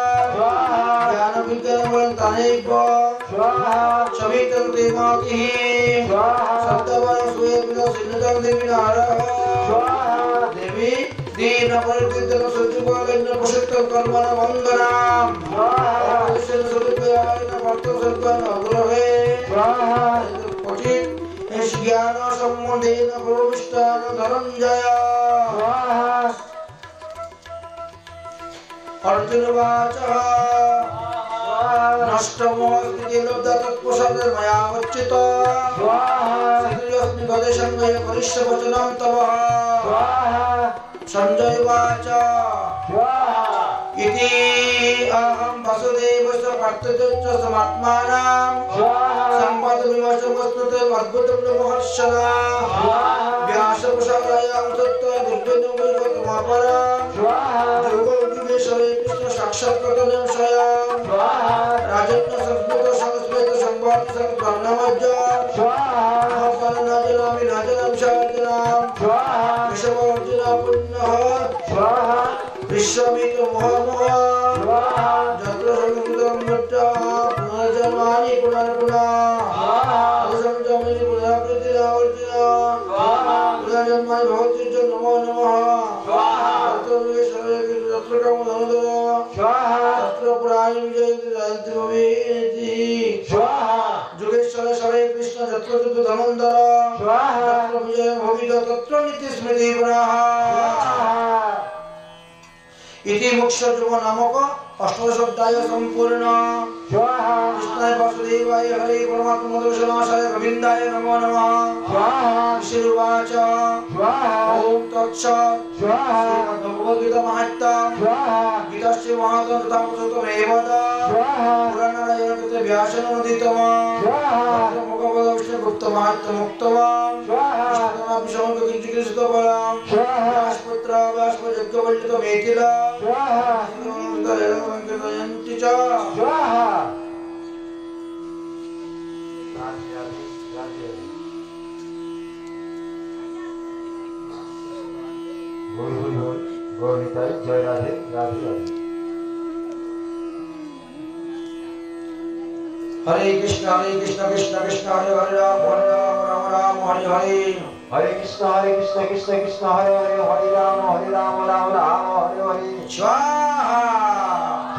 ज्ञानविज्ञानमयन्तनैव सवितं ते मातिः सप्तवनं सुयेन सिन्नतं देवी नारः देवी दीन परिवर्तित सत्युपालन पुष्टम कर्मण मंगलम औषध सदुपयोग वर्त सद्गुण अग्रहे पठित इस ज्ञान संबंधेन प्रविष्टान धनंजय अर्जुन वाच नष्टमोस्ति लब्धतत्प्रसाद मया वच्चित श्रीयस्मि गदेशंगय परिश्य वचनं तव संजय वाच इति अहं वसुदेवस्य भक्तजस्य समात्मानां संपदविमर्शमस्तुते अद्भुतं महर्षणा व्यासप्रसादायां सत्त्व दुर्गतमपरं योगोपदेशरे कृष्ण साक्षात्कारं स्वयं राजन्य संस्कृत संस्कृत संवाद संस्कृतमज्ज नाजनामि नाजनां शाजनां विषमोर्जुना पुण्यः विश्वमित मोहमोह जत्र समुद्रं मट्टा पुनर्जन्मानि पुनर्पुनः असंजमनि पुनरावृत्तिरावर्तिना पुनर्जन्मानि भवति च नमो नमः तत्र कामधनुदो तत्र पुराणि विजयन्ति जयन्ति भवेति जुगेश्वर हरे कृष्ण जत्र तत्र धनंदर तत्र विजय भविष्य तत्र नित्य स्मृति पुनः इति मोक्षजुग नामक अष्टदशोध्याय संपूर्ण कृष्णाय वासुदेवाय हरे परमात्मा मधुसूदनाय गोविन्दाय नमो नमः श्रीवाच ओम तत्सत् श्रीमद्भगवद्गीता महात्म्यं गीताश्री महातंत्रतामसोतमेव पुराणालयं कृते व्यासनोदितं मुखपदविष्णु गुप्त महात्म्यमुक्तवान् कृष्णनाभिषमं किञ्चित् व्यासपुत्र व्यासपजज्ञवल्लितमेतिला जयन्ति च जय राधे राधे हरे कृष्ण कृष्ण कृष्ण हरे हरे राम राम राम हरे हरे हरे कृष्ण कृष्ण कृष्ण हरे हरे हरे राम राम राम हरे हरे स्वाहा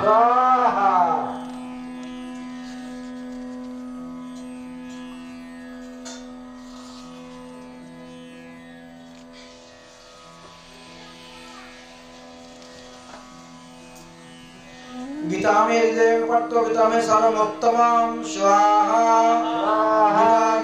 स्वाहा गीता में हृदय पट्टो गीता में सर्वोत्तमं स्वाहा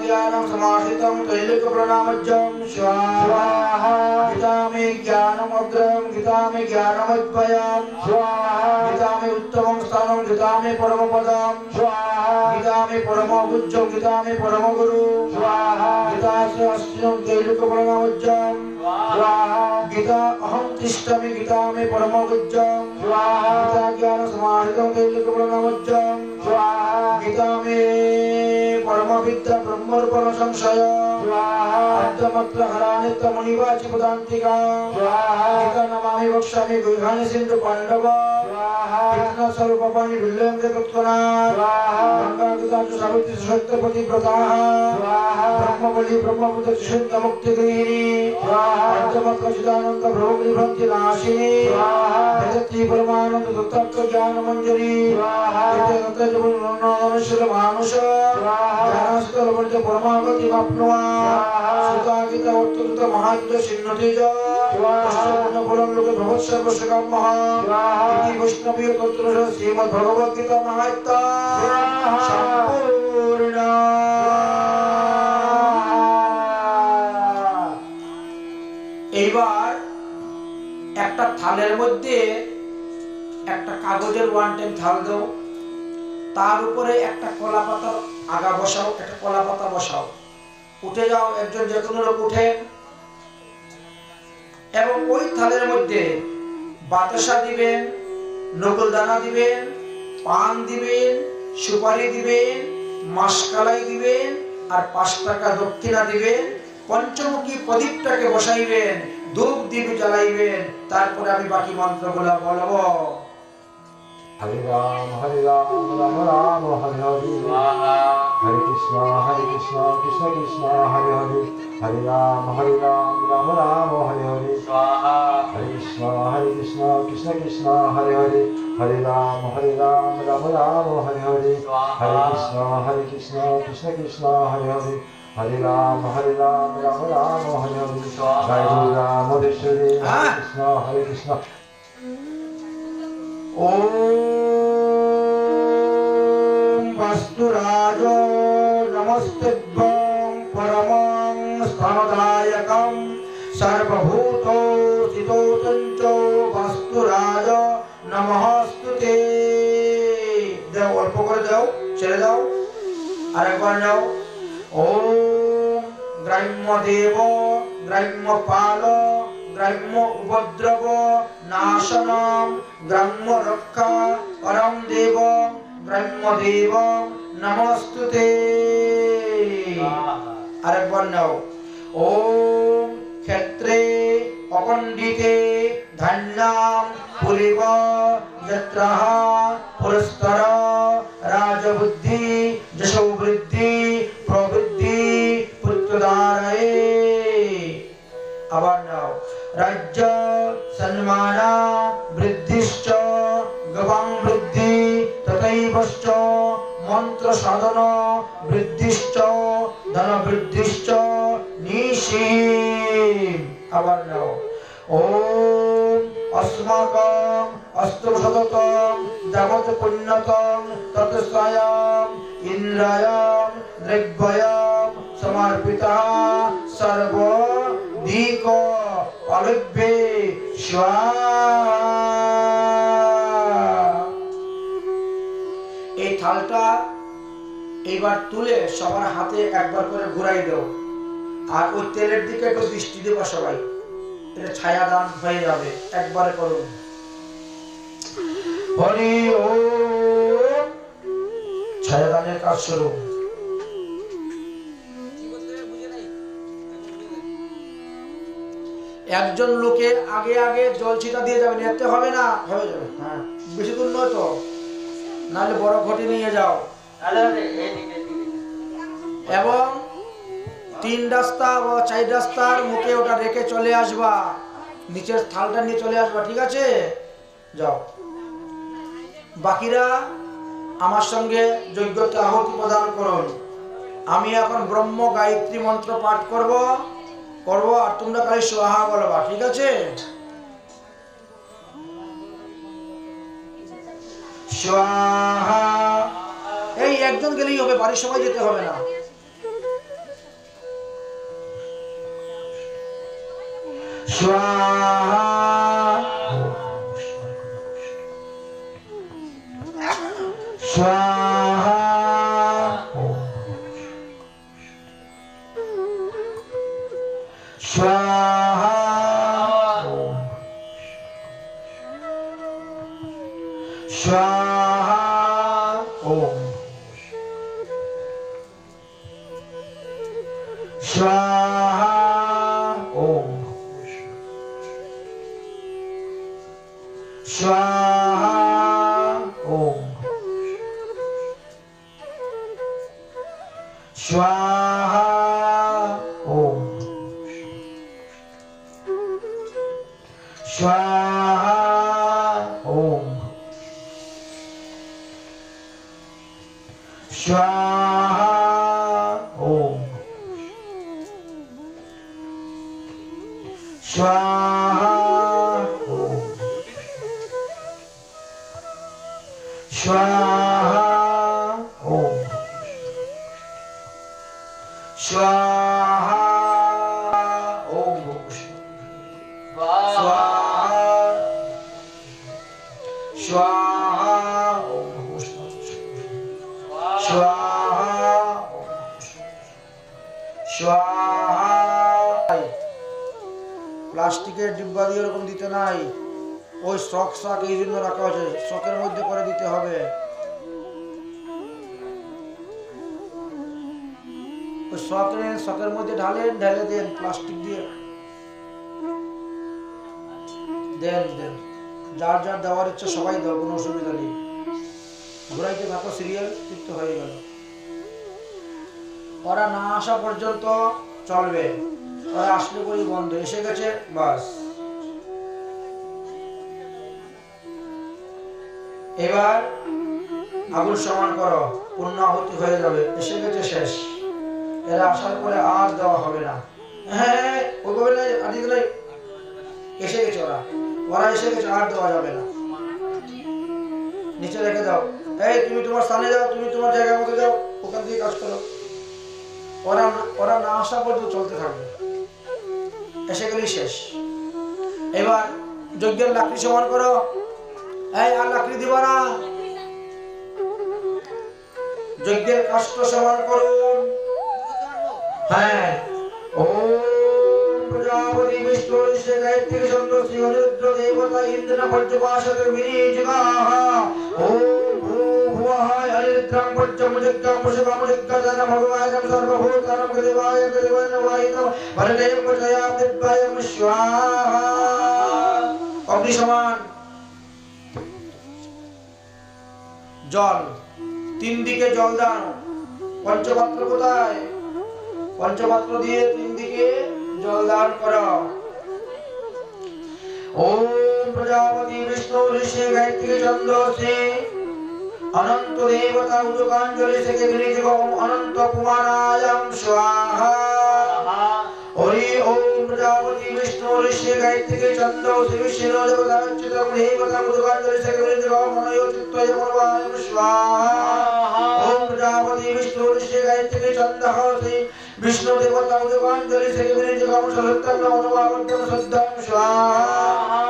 गीता ज्ञानं समाहितं त्रैलोक्य प्रणामज्जं स्वाहा गीता में ज्ञानम् अग्रम गीता में ज्ञानमद्वयं स्वाहा गीता में उत्तमं स्थानं गीता में परम पदं स्वाहा गीता में परम पूज्यं गीता में परम गुरु स्वाहा गीता से अस्तिनं त्रैलोक्य प्रणामज्जं स्वाहा गीता अहं तिष्ठामि गीता में परम पूज्यं स्वाहा गीता ज्ञान समाहितं त्रैलोक्य प्रणामज्जं स्वाहा गीता में परम विद्या ब्रह्मरूपं संशय स्वाहा अद्यमत्र हरानित्य मुनिवाचि पदान्तिका स्वाहा गीता नमामि वक्ष्यामि गुह्यानि सिन्धु पाण्डव स्वाहा कृष्ण स्वरूपपाणि विल्यं जगत्कना स्वाहा गंगा गीता च सावित्री सत्यपति व्रताः स्वाहा ब्रह्मबली ब्रह्मपुत्र शुद्ध मुक्ति गृहिणी स्वाहा अद्यमत्र चिदानंद भ्रमग्नि भ्रांति नाशिनी स्वाहा वेदति परमानंद तत्त्व ज्ञान मंजरी स्वाहा इत्यनंत जबुनोनशील मानुष स्वाहा ज्ञानस्कर वर्ज परमागति वाप्नुवा सुता गीता उत्तुत महायुद्ध सिन्नति ज स्वाहा फलं लोके भवत् सर्व सकामः स्वाहा इति वैष्णवीय तत्त्व श्रीमद् भगवद गीता महात्म्यं संपूर्ण একটা থালের মধ্যে একটা কাগজের 1 টাইম থাল দাও, তার উপরে একটা কলা পাতার আগা বসাও, একটা কলা পাতা বসাও, উঠে যাও, একজন যে কোনো লোক উঠেন, এবং ওই থালের মধ্যে বাতাসা দিবেন, নকুলদানা দিবেন, পান দিবেন, সুপারি দিবেন, মাসকালাই দিবেন, আর 5 টাকা দক্ষিণা দিবেন, পঞ্চমুখী প্রদীপটাকে বসাইবেন, ধূপ দীপ জ্বালাইবেন, তারপরে আমি বাকি মন্ত্রগুলো বলবো। Hare Ram, Ram Ram, Hare Hare, Hare Krishna, Krishna Krishna, Hare Hare, Hare Ram, Ram Ram, Hare Hare, Hare Krishna, Krishna Krishna, Hare Hare, Hare Ram, Ram Ram, Hare Hare, Hare Krishna, Krishna Krishna, Hare Hare, Hare Ram, Ram Ram, Hare Hare, Jai Guru Ram, Hare Krishna, Om Vasturajo Namastebham Paramam Sthanodayakam Sarvabhuto Sitotancho Vasturajo Namastute দাও, অল্প করে দাও, ছেড়ে দাও, আরেকবার দাও। ওম গ্রাম্য দেব গ্রাম্য পাল গ্রাম্য উপদ্রব নাশনম গ্রাম্য রক্ষা পরম দেব গ্রাম্য দেব নমস্তুতে। আরেকবার নাও। ওম ক্ষেত্রে অপণ্ডিতে ধান্যাম পুরিব যত্রঃ পুরস্তর রাজবুদ্ধি যশো বৃদ্ধি প্রবৃদ্ধি পুত্রদারয়ে। আবার নাও। রাজ্য সম্মান বৃদ্ধিশ্চ গবাং বৃদ্ধি তথৈবশ্চ মন্ত্র সাধন বৃদ্ধিশ্চ ধন বৃদ্ধিশ্চ নিশীম। আবার নাও। ওম अस्माकं अस्तु सततं जगत पुण्यतं तत्स्वयं इंद्रायं द्रव्यं समर्पितः सर्व दिक अलभ्ये स्वाहा। এই থালটা এইবার তুলে সবার হাতে একবার করে ঘুরাই দাও, আর ওই তেলের দিকে একটু দৃষ্টি দেবা সবাই, এটা ছায়া দান হয়ে যাবে। একবারে করুন। হরি ওম। ছায়া দানের কাজ শুরু। একজন লোকের আগে আগে জল ছিটা দিয়ে যাবেন, এতে হবে না, হয়ে যাবে। হ্যাঁ, বেশি দূর নয় তো, নাহলে বড় ঘটি নিয়ে যাও। এবং 3 রাস্তা বা 4 রাস্তার মুখে ওটা রেখে চলে আসবা, নিচের থালটা নিয়ে চলে আসবা, ঠিক আছে? যাও। বাকিরা আমার সঙ্গে যজ্ঞতে আহুতি প্রদান করুন। আমি এখন ব্রহ্ম গায়ত্রী মন্ত্র পাঠ করব, আর তোমরা খালি সোহা বলবা, ঠিক আছে? সোহা। এই একজন গেলেই হবে, বাড়ির সবাই যেতে হবে না। स्वाहा स्वाहा स्वाहा स्वाहा ओम स्वाहा ओम स्वाहा ओम स्वाहा ओम स्वाहा ओम स्वाहा ओम स्वाहा ओम स्वाहा ओम स्वाहा ओम स्वाहा स्वाहा स्वाहा स्वाहा। প্লাস্টিকের ডিব্বা দিয়ে এরকম দিতে নাই, ওই স্টক শাক এই জন্য রাখা আছে, স্টকের মধ্যে করে দিতে হবে। ওই শকের মধ্যে ঢালেন, ঢেলে দেন প্লাস্টিক দিয়ে দেন দেন, যার যার দেওয়ার ইচ্ছা সবাই দাও, কোনো অসুবিধা নেই। ঘুরাইতে থাকো, সিরিয়াল ঠিক তো হয়ে গেল। ওরা না আসা পর্যন্ত চলবে, ওরা আসলে করি বন্ধ, এসে গেছে বাস। এবার আগুন সমান করো, পূর্ণ আহুতি হয়ে যাবে, এসে গেছে শেষ। এরা আসার পরে আর দেওয়া হবে না। হ্যাঁ ওইভাবে নাই, আদি নাই, এসে গেছে ওরা, ওরা এসে গেছে, আর দেওয়া যাবে না। নিচে রেখে দাও, এই তুমি তোমার স্থানে যাও, তুমি তোমার জায়গার মতো যাও, ওখান থেকে কাজ করো। ওরা না আসা পর্যন্ত চলতে থাকবে, এসে গেলেই শেষ। এবার যজ্ঞের লাকড়ি সমান করো। এই আর লাকড়ি দিবা না, যজ্ঞের কাষ্ঠ সমান করুন। হ্যাঁ, ওম প্রজাপতি বিষ্ণু ঋষি গায়ত্রী চন্দ্র শ্রী অনিরুদ্র দেবতা ইন্দ্র পঞ্চপাশাতে বিনিযগাহ। ওম ভূভুবঃ অনিরুদ্রং পঞ্চমযজ্ঞং মুষিকামযজ্ঞদান ভগবায়ং সর্বভূতানাং দেবায় দেবায় নমামিতং ভরতেয়ং পচয়াম দিব্যায়ং স্বাহা। অগ্নি সমান জল, তিন দিকে জল দাও। পঞ্চপাত্র কোথায়? পঞ্চপাত্র দিয়ে তিন দিকে জল দান করো। ওম প্রজাপতি বিষ্ণু ঋষি গায়ত্রী চন্দ্র শ্রী অনন্ত দেবতা উদকাঞ্জলি থেকে বিনিযোগম অনন্ত কুমারায়ং স্বাহা। হরি ওম প্রজাপতি বিষ্ণু ঋষি গায়ত্রী চন্দ্র শ্রী বিষ্ণু দেবতা অচ্যুতং দেবতা উদকাঞ্জলি থেকে বিনিযোগম মনোয়োচিত্তয় মনোবায়ং স্বাহা। ওম প্রজাপতি বিষ্ণু ঋষি গায়ত্রী চন্দ্র শ্রী বিষ্ণু দেবতা উদকাঞ্জলি থেকে বিনিযোগম সত্যং মনোবাবদ্যং সদ্যং স্বাহা।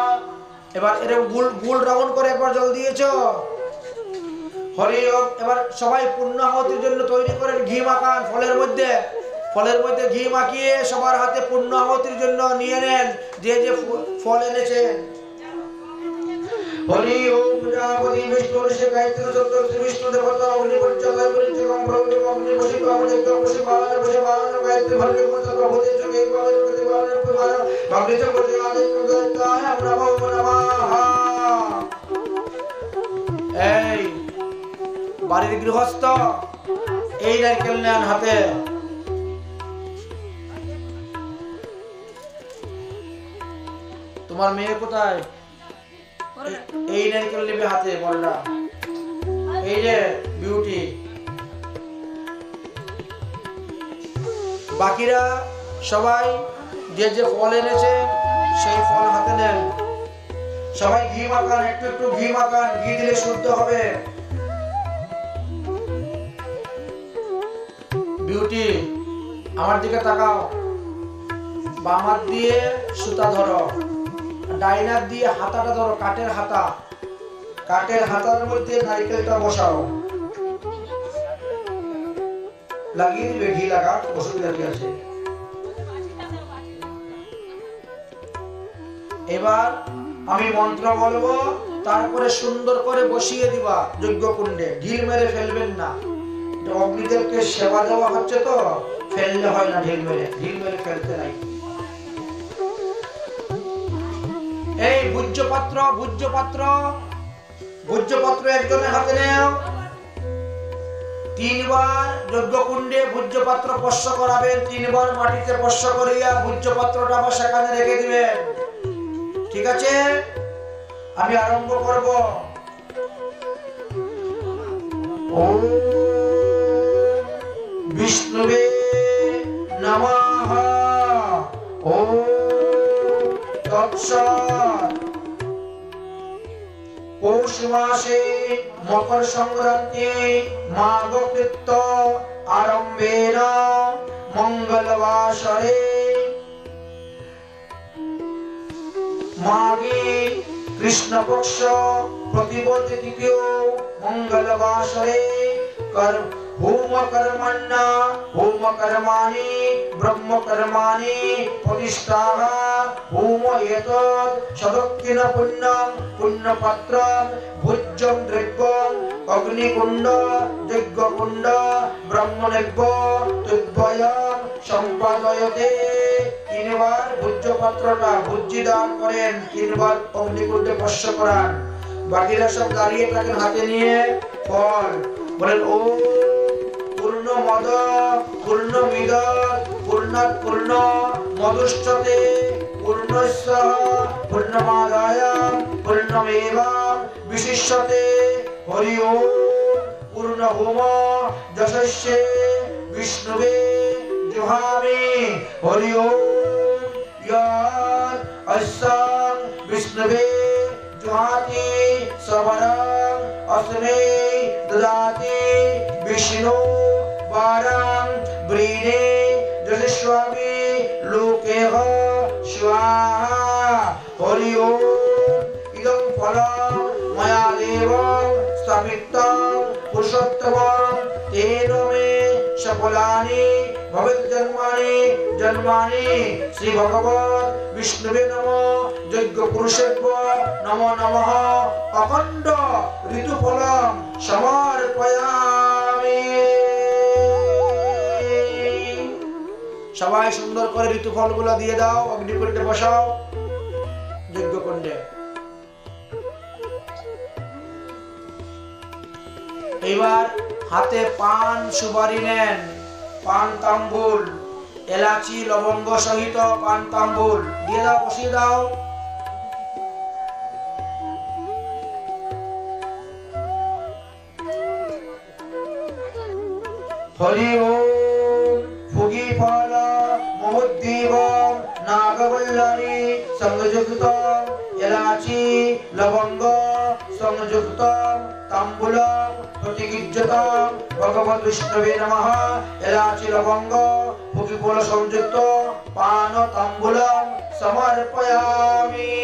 এবার এরকম গুল রাউন্ড করে একবার জল দিয়েছো। হরি ওম। এবার সবাই পূর্ণাহুতির জন্য তৈরি করেন, ঘি মাখান ফলের মধ্যে ঘি মাখিয়ে সবার হাতে পূর্ণাহুতির জন্য নিয়ে নেন, যে যে ফল এনেছেন। হরি ওম প্রজাপতি বিষ্ণু ঋষি গায়ত্রী চন্দ্র শ্রী বিষ্ণু দেবতা অগ্নি পঞ্চকায় পরিচয়ং প্রভু অগ্নি বশিকামযজ্ঞং বশিকামযজ্ঞং গায়ত্রী ভর্গে সর্বভূতে যোগে পাবনে দেবানে পুরাণ ভগ্নিচ পরিয়াদে কুদায় নমো নমঃ। এই বাড়ির গৃহস্থ এই নারকেল নেন হাতে। তোমার মেয়ে কোথায়? এই নারকেল নেবে হাতে, বলরা এই যে বিউটি। বাকিরা সবাই যে যে ফল এনেছে সেই ফল হাতে নেন। সবাই ঘি মাখান, একটু একটু ঘি মাখান, ঘি দিলে শুদ্ধ হবে। বিউটি আমার দিকে তাকাও, বাম হাত দিয়ে সুতা ধরো, ডাইন হাত দিয়ে হাতাটা ধরো, কাঠের হাতা। কাঠের হাতার মধ্যে নারকেলটা বসাও, লাগিয়ে দিবে, ঘি লাগা, অসুবিধা কি আছে? এবার আমি মন্ত্র বলবো, তারপরে সুন্দর করে বসিয়ে দিবা যজ্ঞ কুণ্ডে, ঢিল মেরে ফেলবেন না। অগ্নিদেবকে সেবা দেওয়া হচ্ছে তো, ফেললে হয় না, ঢিল মেরে ফেলতে নাই। এই ভূজ্যপাত্র একজনের হাতে নেও। 3 বার যজ্ঞকুণ্ডে ভূজ্যপাত্র স্পর্শ করাবেন, 3 বার মাটিতে স্পর্শ করিয়া ভূজ্যপাত্রটা আবার সেখানে রেখে দিবেন। ঠিক আছে, আমি আরম্ভ করব। ওম বিষ্ণুবে নমঃ। ওম তৎসৎ। পৌষ মাসে মকর সংক্রান্তি মাঘ কৃত্য আরম্ভেন মঙ্গলবাসরে মাঘে কৃষ্ণপক্ষ প্রতিপদে তৃতীয় মঙ্গলবাসরে হোম কর্মাণি ব্রহ্ম কর্মাণি প্রতিষ্ঠাহ হোম এতৎ সদক্ষিণ পুণ্যপত্রম ভোজ্যম দ্রব্যম অগ্নিকুণ্ড যজ্ঞকুণ্ড ব্রহ্মনেব্য তুভ্যয়ম সম্পাদয়তে। তিনবার ভোজ্যপত্রটা ভোজ্যি দান করেন, তিনবার অগ্নিকুণ্ডে স্পর্শ করান। বাকিরা সব দাঁড়িয়ে থাকেন হাতে নিয়ে ফল বলেন ও পূর্ণমদ পূর্ণমিদ পূর্ণাৎ পূর্ণ মদুষ্যতে পূর্ণস্য পূর্ণমাদায় পূর্ণমেবাং বিশিষ্যতে। হরি ওম পূর্ণ হোম যশস্যে বিষ্ণুবে জুহামি। হরি ওম ইয়াৎ অস্যাং বিষ্ণুবে জুহাতি সবরং অস্মৈ দদাতি বিষ্ণু বারং ব্রীণে যশস্বামি লোকেহ স্বাহা। হরি ওম ইদং ফলং ময়া দেবং স্থাপিতং পুরুষোত্তমং তেন মে সফলানি ভবেৎ জন্মানি শ্রী ভগবৎ বিষ্ণুবে নমঃ। যজ্ঞ পুরুষেভ্যো নমো নমঃ। অখণ্ড ঋতুফলং সমর্পয়ামি। সবাই সুন্দর করে ঋতুফলগুলো দিয়ে দাও, অগ্নিকুণ্ডে বসাও যজ্ঞকুণ্ডে। এবার হাতে পান সুপারি নেন, পান তাম্বুল এলাচি লবঙ্গ সহিত পান তাম্বুল দিয়ে দাও, বসিয়ে দাও। হরি ওম ফুগি ফল মহোদ্দীপ নাগবল্লরী সংযুক্ত এলাচি লবঙ্গ সংযুক্ত তাম্বুল প্রতিগৃহ্যতাম ভগবৎ বিষ্ণুবে নমঃ। এলাচি লবঙ্গ ফুগি ফল সংযুক্ত পান তাম্বুলম সমর্পয়ামি।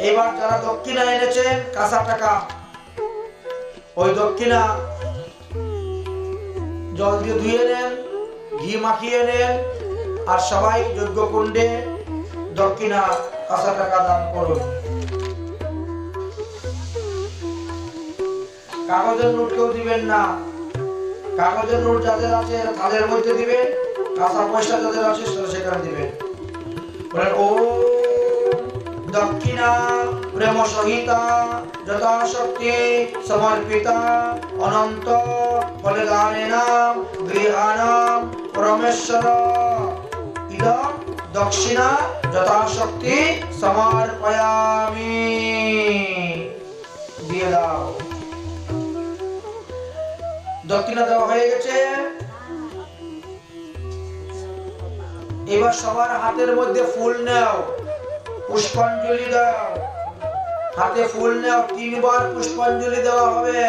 এবার যারা দক্ষিণা এনেছেন কাঁচা টাকা, ওই দক্ষিণা জল দিয়ে ধুয়ে নেন, ঘি মাখিয়ে নেন, আর সবাই যজ্ঞকুণ্ডে দক্ষিণা কাঁচা টাকা দান করুন। কাগজের নোট কেউ দিবেন না, কাগজের নোট যাদের আছে তাদের মধ্যে দিবেন, কাঁচা পয়সা যাদের আছে সেখানে দিবেন। বলেন ও দক্ষিণা প্রেম সহিতা যথাশক্তি সমর্পিতা অনন্ত ফলদানেন গৃহাণাম পরমেশ্বর ইদং দক্ষিণা যথাশক্তি সমর্পয়ামি। দিয়ে দাও। দক্ষিণা দেওয়া হয়ে গেছে। এবার সবার হাতের মধ্যে ফুল নাও, পুষ্পাঞ্জলি দাও। হাতে ফুল নাও, 3 বার পুষ্পাঞ্জলি দেওয়া হবে।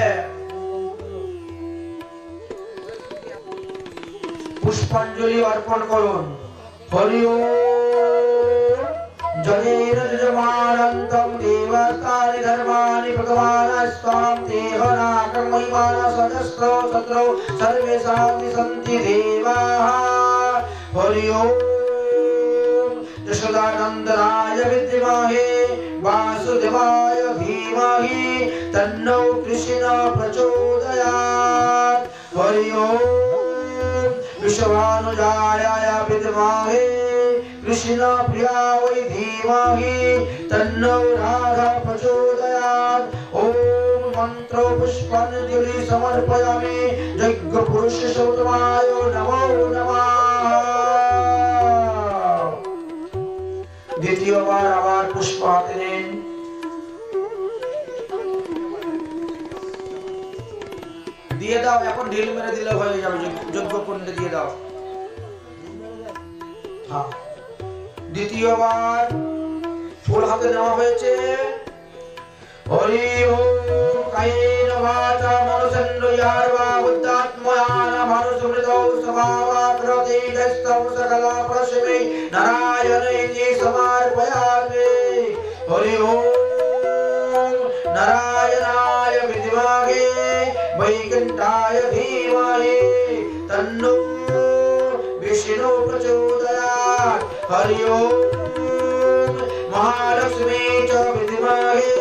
পুষ্পাঞ্জলি অর্পণ করুন। হরি ওম জলেন যজমানন্তম দেবতানি ধর্মানি প্রতমানস্তাম দেহনাকং মহিমান সহস্র সত্রো সর্বে শান্তি সন্তি দেবাঃ। হরি ওম যশোদানন্দনায় বিদ্মহে वासुदेवाय धीमहि तन्नो कृष्ण प्रचोदयात्। हरि ओम विश्वानुजाय विद्महे कृष्ण प्रियाय धीमहि तन्नो राधा प्रचोदयात्। ओम मंत्र पुष्पांजलि समर्पयामि यज्ञ पुरुषोत्तमाय नमो नमः। দ্বিতীয়বার আবার পুষ্প হাতে নেন। দিয়ে দাও, এখন ঢিল মেরে দিলে হয়ে যাবে, যজ্ঞকুণ্ডে দিয়ে দাও। দ্বিতীয়বার ফুল হাতে নেওয়া হয়েছে। হরি ওম কায়েন বাচা মনসেন্দ্রিয়ার্বা বুদ্ধাত্ময়ান মনুসমৃতৌ স্বভাবাৎ রতিজস্তৌ সকলা প্রশমে নারায়ণেতি সমর্পয়ামি। हरि ओम नारायणाय विद्महे वैकुंठाय धीमहि तन्नो विष्णु प्रचोदयात् हरि ओम महालक्ष्मी च विद्महे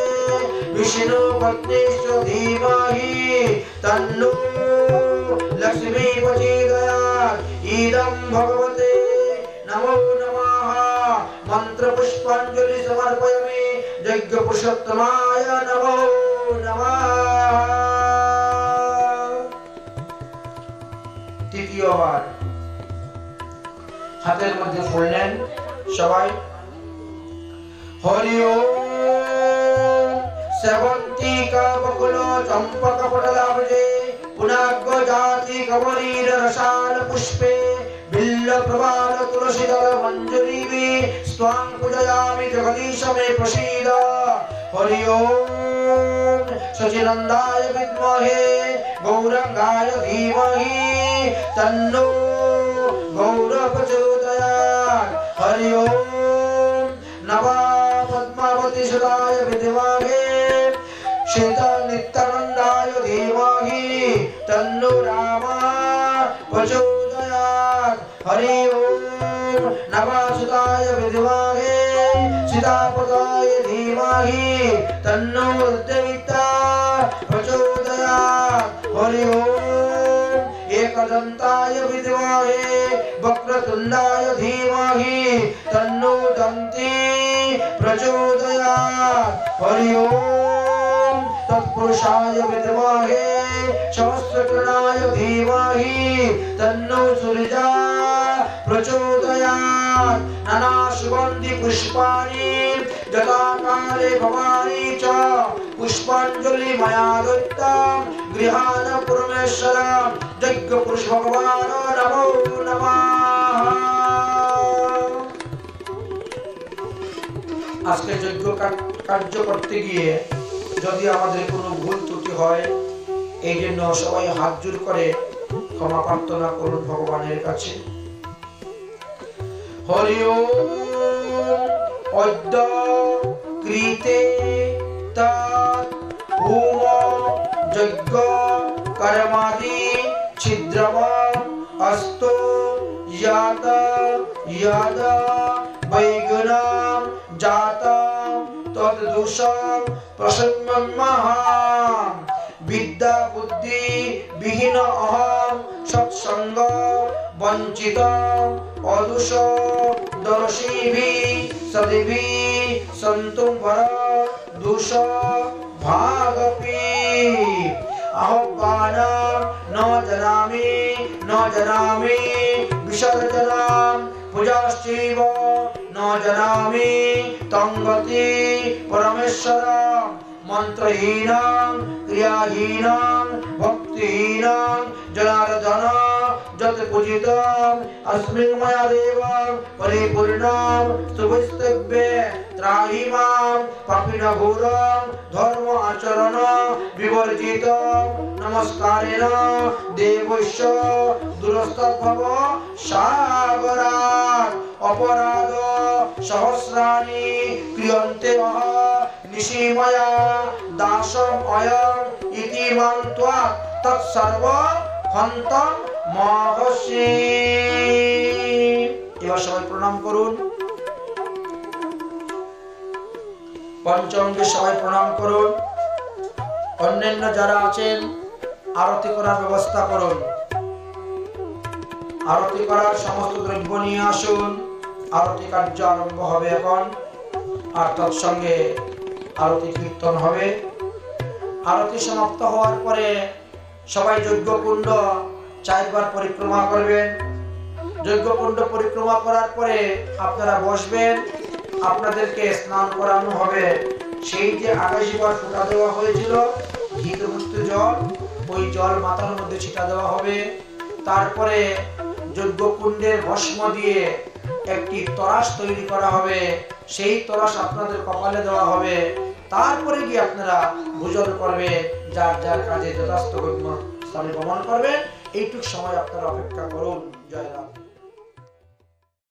विष्णु पत्नीश्च धीमहि तन्नो लक्ष्मी प्रचोदयात् इदं भगवते नमो नमः मंत्र पुष्पांजलि समर्पयामि यज्ञ पुरुषोत्तमाय नमो नमः। तृतीयবার হাতের মধ্যে ফুল নেন সবাই। হরি ওম সেবন্তিকা বকুল চম্পক পটলাবজে পুনাগ্গ জাতি কমলীর রসাল পুষ্পে बिल्ल प्रवाल तुलसी दल मंजरी भी स्वां पूजयामि जगदीश मे प्रसीद। हरि ओम सचिनंदाय विद्महे गौरंगाय धीमहि तन्नो गौर प्रचोदयात् हरि ओम नवा पद्मावती सुताय विद्महे श्वेता नित्यानंदाय धीमहि तन्नो राम प्रचोदयात् हरि ओम नवासुताय विद्महे सीतापदाय धीमहि तन्नो रुद्रविद्या प्रचोदयात् हरि ओम एकदन्ताय विद्महे वक्रतुण्डाय धीमहि तन्नो दन्ती प्रचोदयात् हरि ओम तत्पुरुषाय विद्महे सहस्रकृताय धीमहि तन्नो सूर्या प्रचोदयात् नाना सुगंधि पुष्पाणि जटाकाले भवानी च पुष्पांजलि मया दत्तं गृहाण परमेश्वरं यज्ञ पुरुष भगवान नमो नमः। আজকে যজ্ঞ কার্য করতে গিয়ে যদি আমাদের কোনো ভুল ত্রুটি হয় এই জন্য সবাই হাত জোড় করে ক্ষমা প্রার্থনা করুন ভগবানের কাছে। হরি ওম অদ্য কৃতে তৎ হোম যজ্ঞ কর্মাদি ছিদ্রম অস্তু ইয়াত ইয়াদ বৈগুণম জাতম তদ্দোষম প্রসন্নমহম विद्या बुद्धि विहीन अहम सत्संग वंचित अदुष दर्शी सदिभि संतुम वर दुष भागपि आह्वान न जनामि विसर्जनम पूजाश्चैव न जनामि तंगति परमेश्वरम मंत्रहीनं क्रियाहीनं भक्तिहीनं जनार्दन जत पूजितं अस्मिन् मया देवं परिपूर्णं सुविस्तव्ये त्राहि मां पापिनघोरं धर्म आचरण विवर्जितं नमस्कारेण देवस्य दुरस्तद्भव सागरात् अपराध सहस्राणि क्रियन्ते निशीमया दासम अयम इति मन्त्वा तत्सर्व हन्तं महर्षि। এবার সবাই প্রণাম করুন। পঞ্চমকে সবাই প্রণাম করুন। অন্যান্য যারা আছেন আরতি করার ব্যবস্থা করুন। আরতি করার সমস্ত দ্রব্য নিয়ে আসুন। আরতি কার্য আরম্ভ হবে এখন। আর তৎসঙ্গে আরতি কীর্তন হবে। আরতি সমাপ্ত হওয়ার পরে সবাই যজ্ঞকুণ্ড 4 বার পরিক্রমা করবেন। যজ্ঞকুণ্ড পরিক্রমা করার পরে আপনারা বসবেন। আপনাদেরকে স্নান করানো হবে। সেই যে 28 বার ফোঁটা দেওয়া হয়েছিল ঘৃতমুক্ত জল, ওই জল মাথার মধ্যে ছিটা দেওয়া হবে। তারপরে যজ্ঞকুণ্ডের ভস্ম দিয়ে একটি তরাস তৈরি করা হবে। সেই তরাস আপনাদের কপালে দেওয়া হবে। তারপরে গিয়ে আপনারা ভোজন করবেন, যার যার কাজে যথার্থ গম্য স্থানে গমন করবেন। এইটুক সময় আপনারা অপেক্ষা করুন। জয় রাম।